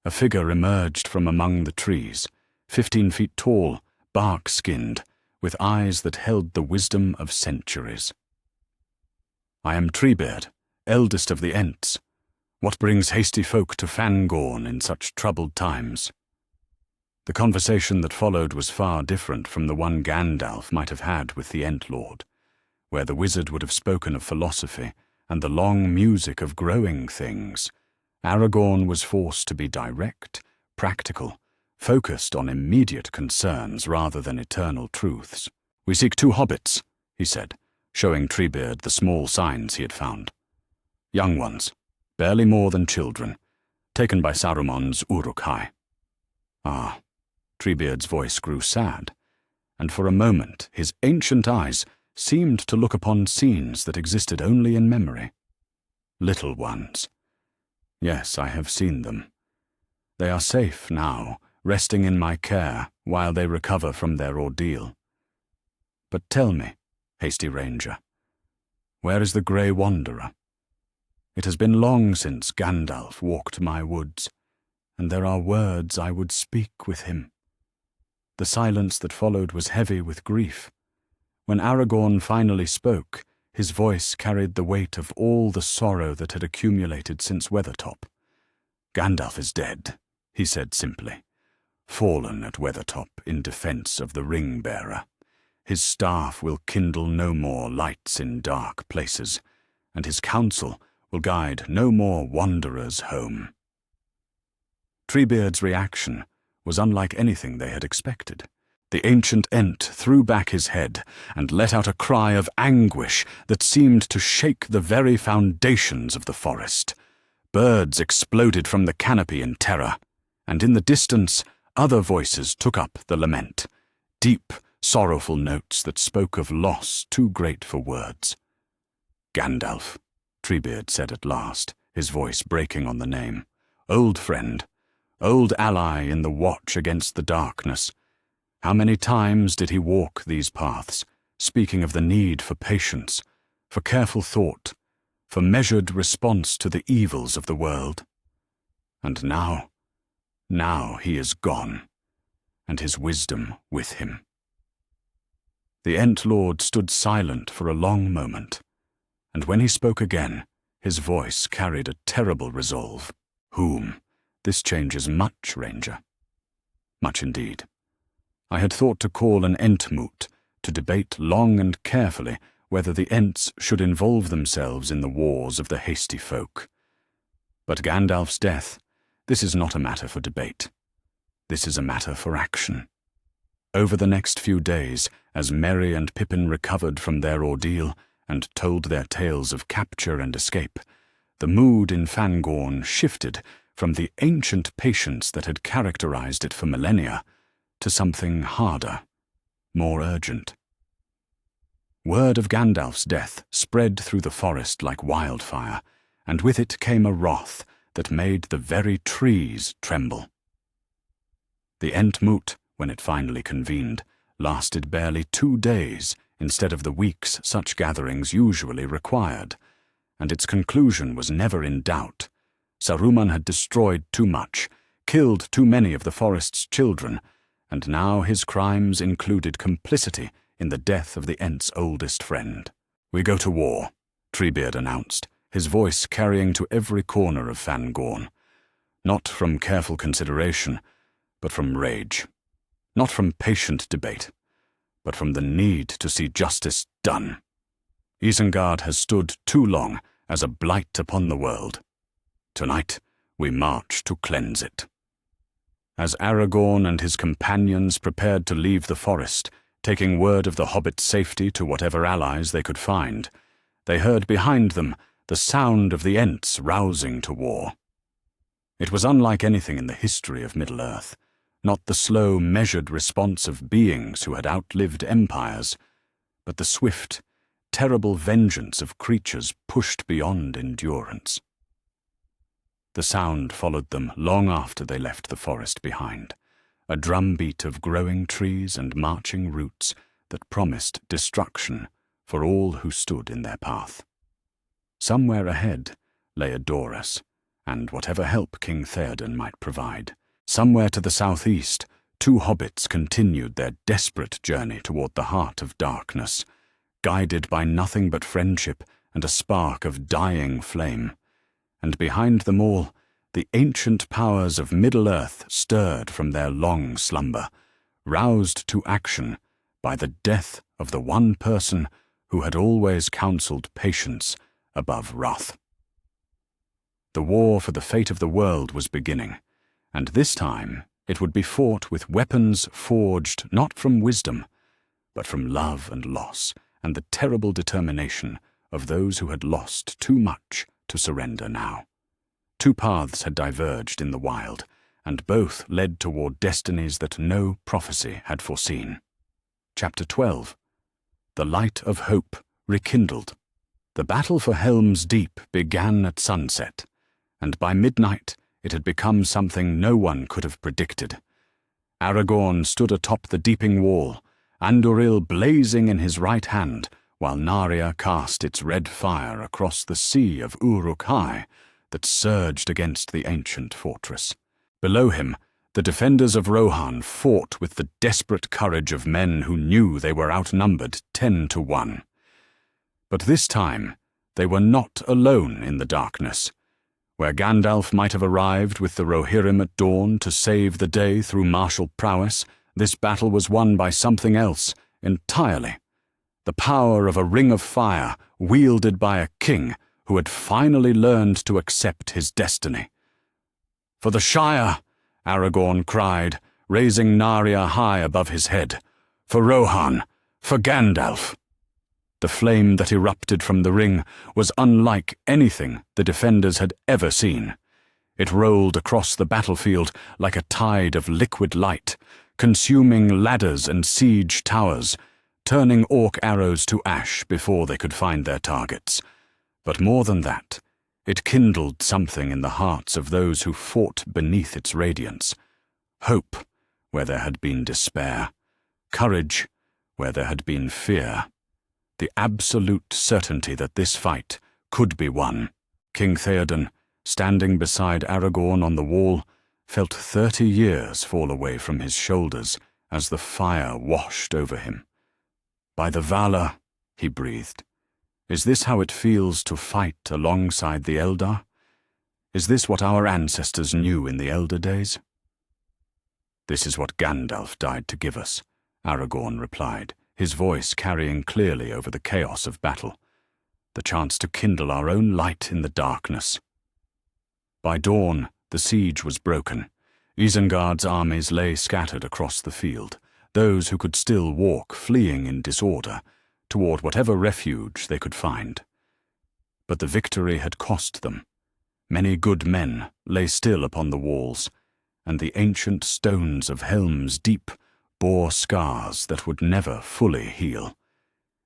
A figure emerged from among the trees, 15 feet tall, bark-skinned, with eyes that held the wisdom of centuries. "I am Treebeard, eldest of the Ents. What brings hasty folk to Fangorn in such troubled times?" The conversation that followed was far different from the one Gandalf might have had with the Ent Lord, where the wizard would have spoken of philosophy and the long music of growing things. Aragorn was forced to be direct, practical, focused on immediate concerns rather than eternal truths. "We seek 2 hobbits," he said, showing Treebeard the small signs he had found. "Young ones, barely more than children, taken by Saruman's Uruk-hai." "Ah." Treebeard's voice grew sad, and for a moment his ancient eyes seemed to look upon scenes that existed only in memory. "Little ones. Yes, I have seen them. They are safe now, resting in my care while they recover from their ordeal. But tell me, hasty ranger, where is the Grey Wanderer? It has been long since Gandalf walked my woods, and there are words I would speak with him." The silence that followed was heavy with grief. When Aragorn finally spoke, his voice carried the weight of all the sorrow that had accumulated since Weathertop. "Gandalf is dead," he said simply, "fallen at Weathertop in defense of the ring-bearer. His staff will kindle no more lights in dark places, and his counsel will guide no more wanderers home." Treebeard's reaction was unlike anything they had expected. The ancient Ent threw back his head and let out a cry of anguish that seemed to shake the very foundations of the forest. Birds exploded from the canopy in terror, and in the distance other voices took up the lament, deep, sorrowful notes that spoke of loss too great for words. "Gandalf," Treebeard said at last, his voice breaking on the name. "Old friend, old ally in the watch against the darkness. How many times did he walk these paths, speaking of the need for patience, for careful thought, for measured response to the evils of the world. And now he is gone, and his wisdom with him." The Ent Lord stood silent for a long moment, and when he spoke again, his voice carried a terrible resolve. "Whom? This changes much, Ranger. Much indeed. I had thought to call an Entmoot, to debate long and carefully whether the Ents should involve themselves in the wars of the hasty folk. But Gandalf's death, this is not a matter for debate. This is a matter for action." Over the next few days, as Merry and Pippin recovered from their ordeal and told their tales of capture and escape, the mood in Fangorn shifted from the ancient patience that had characterized it for millennia to something harder, more urgent. Word of Gandalf's death spread through the forest like wildfire, and with it came a wrath that made the very trees tremble. The Entmoot, when it finally convened, lasted barely 2 days instead of the weeks such gatherings usually required, and its conclusion was never in doubt. Saruman had destroyed too much, killed too many of the forest's children, and now his crimes included complicity in the death of the Ent's oldest friend. "We go to war," Treebeard announced, his voice carrying to every corner of Fangorn. Not from careful consideration, but from rage. Not from patient debate, but from the need to see justice done. Isengard has stood too long as a blight upon the world. Tonight, we march to cleanse it. As Aragorn and his companions prepared to leave the forest, taking word of the hobbit's safety to whatever allies they could find, they heard behind them the sound of the Ents rousing to war. It was unlike anything in the history of Middle-earth, not the slow, measured response of beings who had outlived empires, but the swift, terrible vengeance of creatures pushed beyond endurance. The sound followed them long after they left the forest behind, a drumbeat of growing trees and marching roots that promised destruction for all who stood in their path. Somewhere ahead lay Edoras, and whatever help King Theoden might provide. Somewhere to the southeast, 2 hobbits continued their desperate journey toward the heart of darkness, guided by nothing but friendship and a spark of dying flame. And behind them all, the ancient powers of Middle-earth stirred from their long slumber, roused to action by the death of the one person who had always counseled patience above wrath. The war for the fate of the world was beginning, and this time it would be fought with weapons forged not from wisdom, but from love and loss, and the terrible determination of those who had lost too much to surrender now. 2 paths had diverged in the wild, and both led toward destinies that no prophecy had foreseen. Chapter 12. The Light of Hope Rekindled. The battle for Helm's Deep began at sunset, and by midnight it had become something no one could have predicted. Aragorn stood atop the deeping wall, Anduril blazing in his right hand, while Narya cast its red fire across the sea of Uruk-hai that surged against the ancient fortress. Below him, the defenders of Rohan fought with the desperate courage of men who knew they were outnumbered 10-1. But this time, they were not alone in the darkness. Where Gandalf might have arrived with the Rohirrim at dawn to save the day through martial prowess, this battle was won by something else entirely. The power of a ring of fire wielded by a king who had finally learned to accept his destiny. "For the Shire!" Aragorn cried, raising Narya high above his head. "For Rohan! For Gandalf!" The flame that erupted from the ring was unlike anything the defenders had ever seen. It rolled across the battlefield like a tide of liquid light, consuming ladders and siege towers, turning orc arrows to ash before they could find their targets. But more than that, it kindled something in the hearts of those who fought beneath its radiance. Hope, where there had been despair. Courage, where there had been fear. The absolute certainty that this fight could be won. King Theoden, standing beside Aragorn on the wall, felt 30 years fall away from his shoulders as the fire washed over him. "By the valor," he breathed. "Is this how it feels to fight alongside the Eldar? Is this what our ancestors knew in the Elder days?" "This is what Gandalf died to give us," Aragorn replied, his voice carrying clearly over the chaos of battle. "The chance to kindle our own light in the darkness." By dawn, the siege was broken. Isengard's armies lay scattered across the field, those who could still walk fleeing in disorder toward whatever refuge they could find. But the victory had cost them. Many good men lay still upon the walls, and the ancient stones of Helm's Deep bore scars that would never fully heal.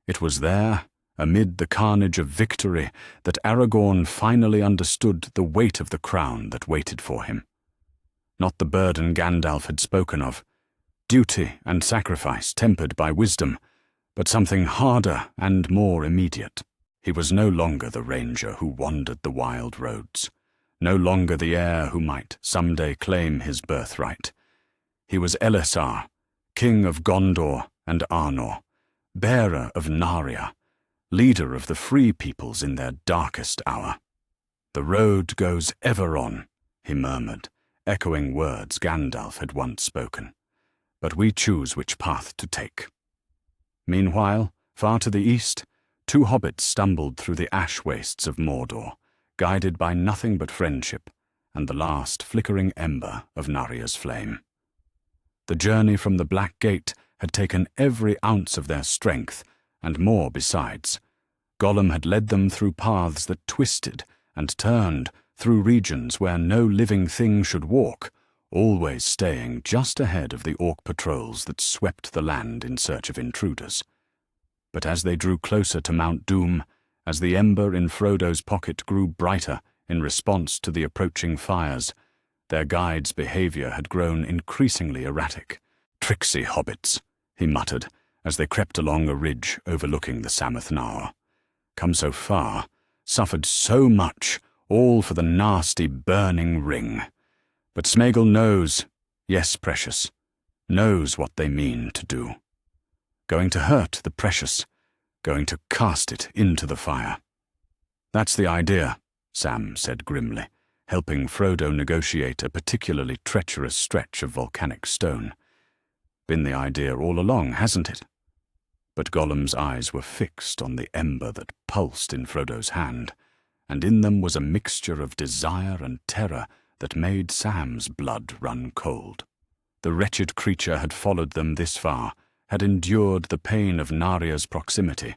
It was there, amid the carnage of victory, that Aragorn finally understood the weight of the crown that waited for him. Not the burden Gandalf had spoken of, duty and sacrifice tempered by wisdom, but something harder and more immediate. He was no longer the ranger who wandered the wild roads, no longer the heir who might someday claim his birthright. He was Elessar, king of Gondor and Arnor, bearer of Narya, leader of the free peoples in their darkest hour. "The road goes ever on," he murmured, echoing words Gandalf had once spoken. "But we choose which path to take." Meanwhile, far to the east, 2 hobbits stumbled through the ash wastes of Mordor, guided by nothing but friendship and the last flickering ember of Narya's flame. The journey from the Black Gate had taken every ounce of their strength, and more besides. Gollum had led them through paths that twisted and turned, through regions where no living thing should walk, always staying just ahead of the orc patrols that swept the land in search of intruders. But as they drew closer to Mount Doom, as the ember in Frodo's pocket grew brighter in response to the approaching fires, their guide's behavior had grown increasingly erratic. "Tricksy hobbits," he muttered, as they crept along a ridge overlooking the Sammath Naur. "Come so far, suffered so much, all for the nasty burning ring. But Sméagol knows, yes, precious, knows what they mean to do. Going to hurt the precious, going to cast it into the fire." "That's the idea," Sam said grimly, helping Frodo negotiate a particularly treacherous stretch of volcanic stone. "Been the idea all along, hasn't it?" But Gollum's eyes were fixed on the ember that pulsed in Frodo's hand, and in them was a mixture of desire and terror that made Sam's blood run cold. The wretched creature had followed them this far, had endured the pain of Narya's proximity,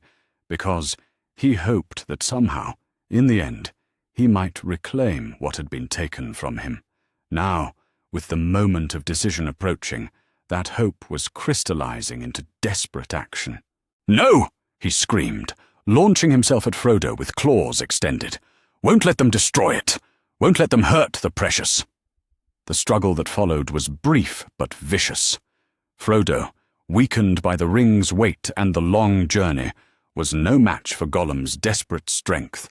because he hoped that somehow, in the end, he might reclaim what had been taken from him. Now, with the moment of decision approaching, that hope was crystallizing into desperate action. "No!" he screamed, launching himself at Frodo with claws extended. "Won't let them destroy it! Won't let them hurt the precious!" The struggle that followed was brief but vicious. Frodo, weakened by the ring's weight and the long journey, was no match for Gollum's desperate strength.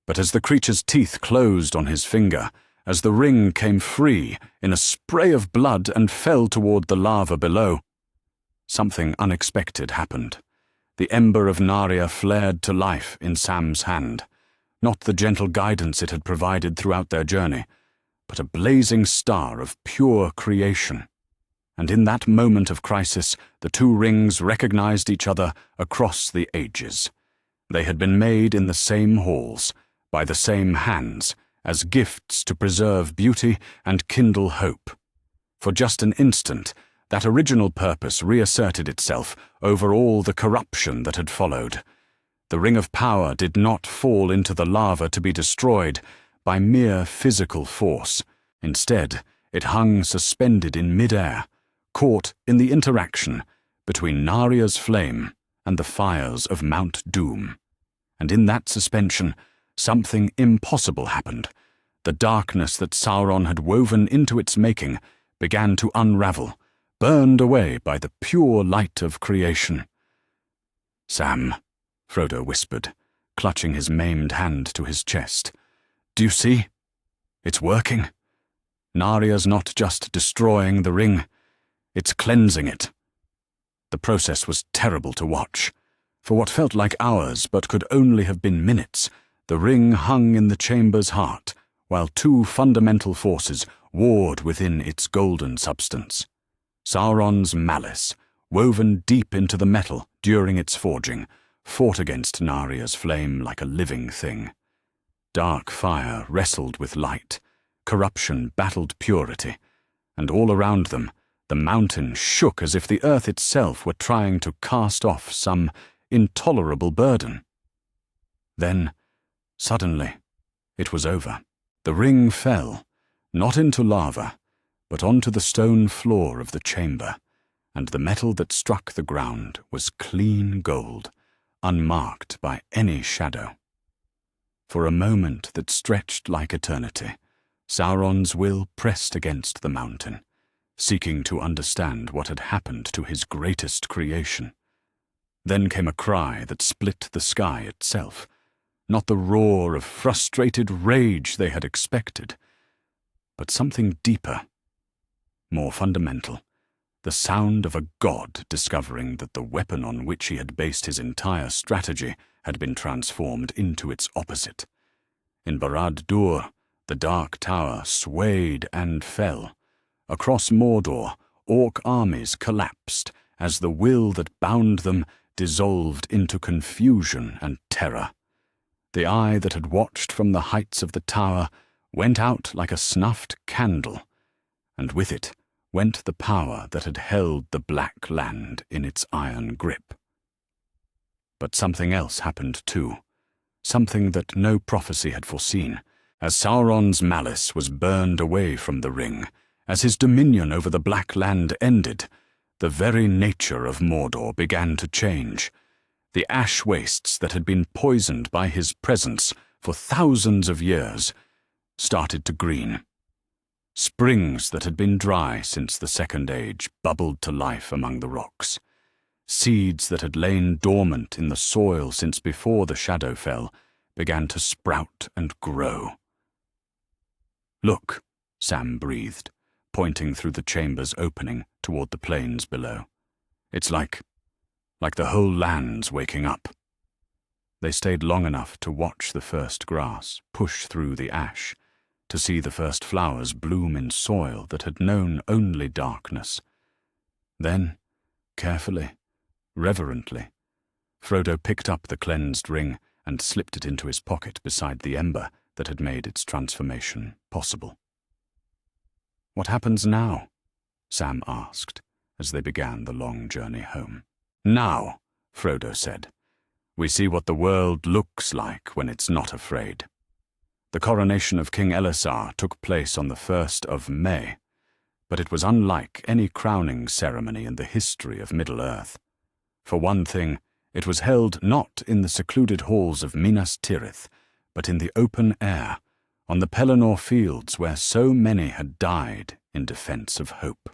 But as the creature's teeth closed on his finger, as the ring came free in a spray of blood and fell toward the lava below. Something unexpected happened. The ember of Narya flared to life in Sam's hand, not the gentle guidance it had provided throughout their journey, but a blazing star of pure creation. And in that moment of crisis, the two rings recognized each other across the ages. They had been made in the same halls, by the same hands, as gifts to preserve beauty and kindle hope. For just an instant, that original purpose reasserted itself over all the corruption that had followed. The ring of power did not fall into the lava to be destroyed by mere physical force. Instead, it hung suspended in mid-air, caught in the interaction between Narya's flame and the fires of Mount Doom. And in that suspension, something impossible happened. The darkness that Sauron had woven into its making began to unravel, burned away by the pure light of creation. "Sam," Frodo whispered, clutching his maimed hand to his chest. "Do you see? It's working. Narya's not just destroying the ring, it's cleansing it." The process was terrible to watch. For what felt like hours but could only have been minutes, the ring hung in the chamber's heart, while two fundamental forces warred within its golden substance. Sauron's malice, woven deep into the metal during its forging, fought against Narya's flame like a living thing. Dark fire wrestled with light, corruption battled purity, and all around them, the mountain shook as if the earth itself were trying to cast off some intolerable burden. Then, suddenly, it was over. The ring fell, not into lava, but onto the stone floor of the chamber, and the metal that struck the ground was clean gold, unmarked by any shadow. For a moment that stretched like eternity, Sauron's will pressed against the mountain, seeking to understand what had happened to his greatest creation. Then came a cry that split the sky itself, not the roar of frustrated rage they had expected, but something deeper, more fundamental, the sound of a god discovering that the weapon on which he had based his entire strategy had been transformed into its opposite. In Barad-dûr, the Dark Tower swayed and fell. Across Mordor, orc armies collapsed as the will that bound them dissolved into confusion and terror. The eye that had watched from the heights of the tower went out like a snuffed candle, and with it went the power that had held the Black Land in its iron grip. But something else happened too, something that no prophecy had foreseen. As Sauron's malice was burned away from the ring, as his dominion over the Black Land ended, the very nature of Mordor began to change. The ash wastes that had been poisoned by his presence for thousands of years started to green. Springs that had been dry since the Second Age bubbled to life among the rocks. Seeds that had lain dormant in the soil since before the shadow fell began to sprout and grow. "Look," Sam breathed, pointing through the chamber's opening toward the plains below. "It's like the whole land's waking up." They stayed long enough to watch the first grass push through the ash, to see the first flowers bloom in soil that had known only darkness. Then, carefully, reverently, Frodo picked up the cleansed ring and slipped it into his pocket beside the ember that had made its transformation possible. "What happens now?" Sam asked, as they began the long journey home. "Now," Frodo said, "we see what the world looks like when it's not afraid." The coronation of King Elessar took place on the 1st of May, but it was unlike any crowning ceremony in the history of Middle-earth. For one thing, it was held not in the secluded halls of Minas Tirith, but in the open air, on the Pelennor fields where so many had died in defense of hope.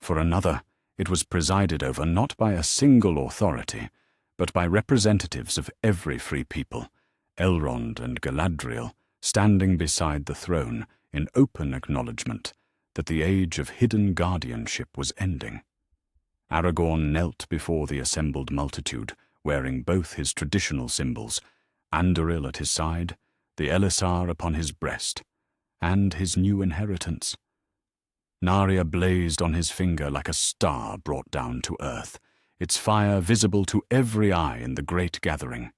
For another, it was presided over not by a single authority, but by representatives of every free people, Elrond and Galadriel, standing beside the throne in open acknowledgement that the age of hidden guardianship was ending. Aragorn knelt before the assembled multitude, wearing both his traditional symbols, Anduril at his side, the Elisar upon his breast, and his new inheritance. Narya blazed on his finger like a star brought down to earth, its fire visible to every eye in the great gathering.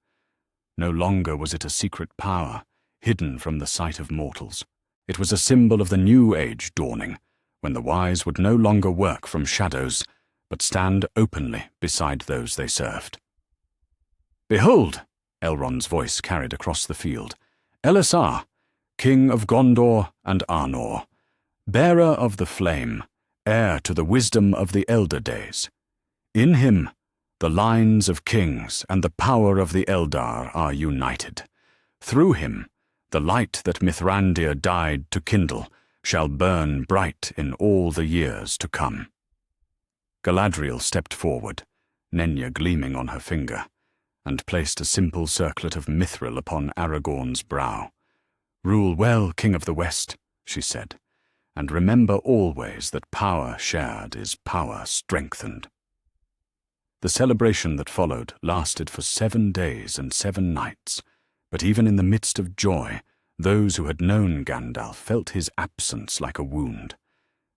No longer was it a secret power, hidden from the sight of mortals. It was a symbol of the new age dawning, when the wise would no longer work from shadows, but stand openly beside those they served. "Behold," Elrond's voice carried across the field, "Elisar, king of Gondor and Arnor, bearer of the flame, heir to the wisdom of the elder days. In him, the lines of kings and the power of the Eldar are united. Through him, the light that Mithrandir died to kindle shall burn bright in all the years to come." Galadriel stepped forward, Nenya gleaming on her finger, and placed a simple circlet of mithril upon Aragorn's brow. "Rule well, King of the West," she said, "and remember always that power shared is power strengthened." The celebration that followed lasted for 7 days and 7 nights, but even in the midst of joy, those who had known Gandalf felt his absence like a wound.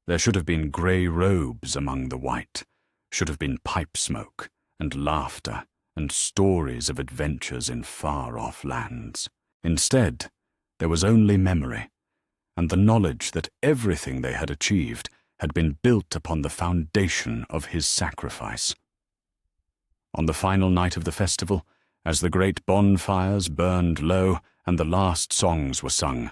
There should have been grey robes among the white, should have been pipe smoke and laughter and stories of adventures in far-off lands. Instead, there was only memory, and the knowledge that everything they had achieved had been built upon the foundation of his sacrifice. On the final night of the festival, as the great bonfires burned low and the last songs were sung,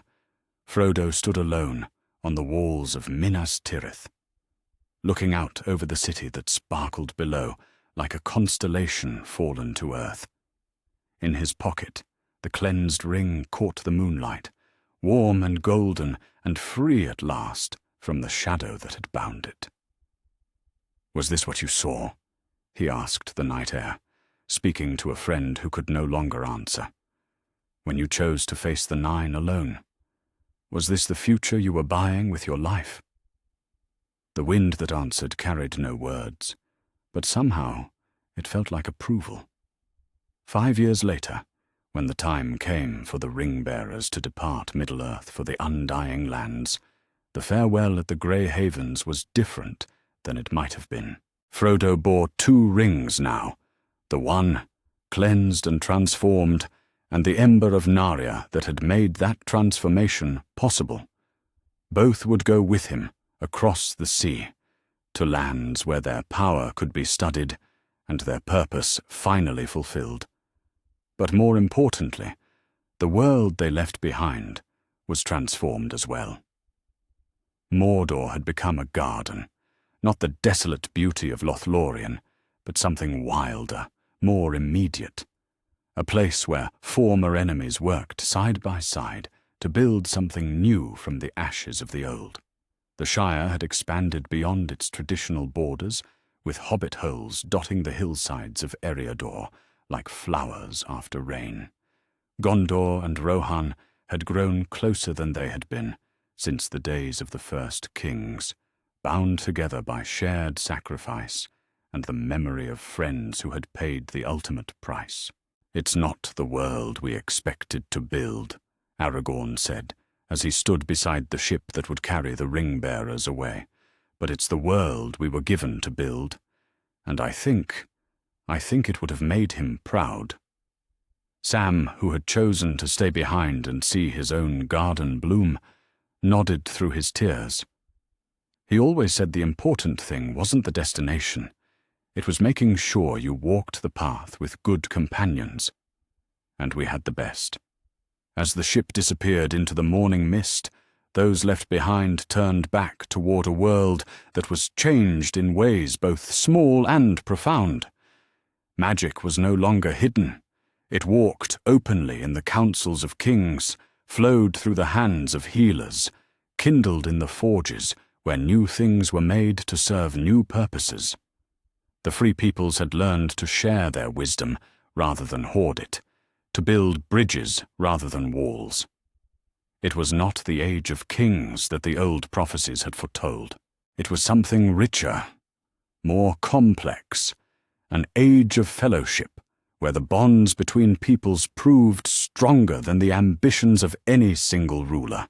Frodo stood alone on the walls of Minas Tirith, looking out over the city that sparkled below like a constellation fallen to earth. In his pocket, the cleansed ring caught the moonlight, warm and golden and free at last from the shadow that had bound it. "Was this what you saw?" he asked the night air, speaking to a friend who could no longer answer. "When you chose to face the Nine alone? Was this the future you were buying with your life?" The wind that answered carried no words, but somehow it felt like approval. 5 years later, when the time came for the ring-bearers to depart Middle-earth for the undying lands, the farewell at the Grey Havens was different than it might have been. Frodo bore 2 rings now, the one, cleansed and transformed, and the ember of Narya that had made that transformation possible. Both would go with him across the sea, to lands where their power could be studied and their purpose finally fulfilled. But more importantly, the world they left behind was transformed as well. Mordor had become a garden, not the desolate beauty of Lothlorien, but something wilder, more immediate. A place where former enemies worked side by side to build something new from the ashes of the old. The Shire had expanded beyond its traditional borders, with hobbit holes dotting the hillsides of Eriador like flowers after rain. Gondor and Rohan had grown closer than they had been since the days of the first kings, bound together by shared sacrifice and the memory of friends who had paid the ultimate price. "It's not the world we expected to build," Aragorn said, as he stood beside the ship that would carry the ring-bearers away, "but it's the world we were given to build, and I think it would have made him proud." Sam, who had chosen to stay behind and see his own garden bloom, nodded through his tears. He always said the important thing wasn't the destination. It was making sure you walked the path with good companions. And we had the best. As the ship disappeared into the morning mist, those left behind turned back toward a world that was changed in ways both small and profound. Magic was no longer hidden. It walked openly in the councils of kings, flowed through the hands of healers, kindled in the forges where new things were made to serve new purposes. The Free Peoples had learned to share their wisdom rather than hoard it, to build bridges rather than walls. It was not the age of kings that the old prophecies had foretold. It was something richer, more complex, an age of fellowship, where the bonds between peoples proved stronger than the ambitions of any single ruler.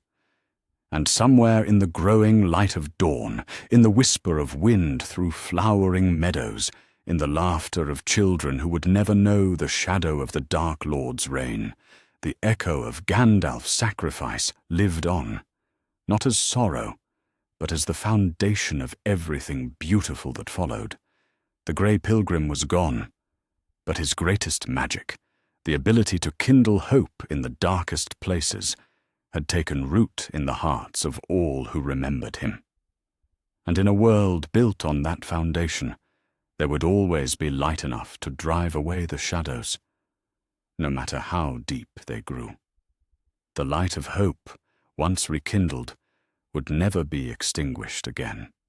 And somewhere in the growing light of dawn, in the whisper of wind through flowering meadows, in the laughter of children who would never know the shadow of the Dark Lord's reign, the echo of Gandalf's sacrifice lived on, not as sorrow, but as the foundation of everything beautiful that followed. The Grey Pilgrim was gone, but his greatest magic, the ability to kindle hope in the darkest places, had taken root in the hearts of all who remembered him. And in a world built on that foundation, there would always be light enough to drive away the shadows, no matter how deep they grew. The light of hope, once rekindled, would never be extinguished again.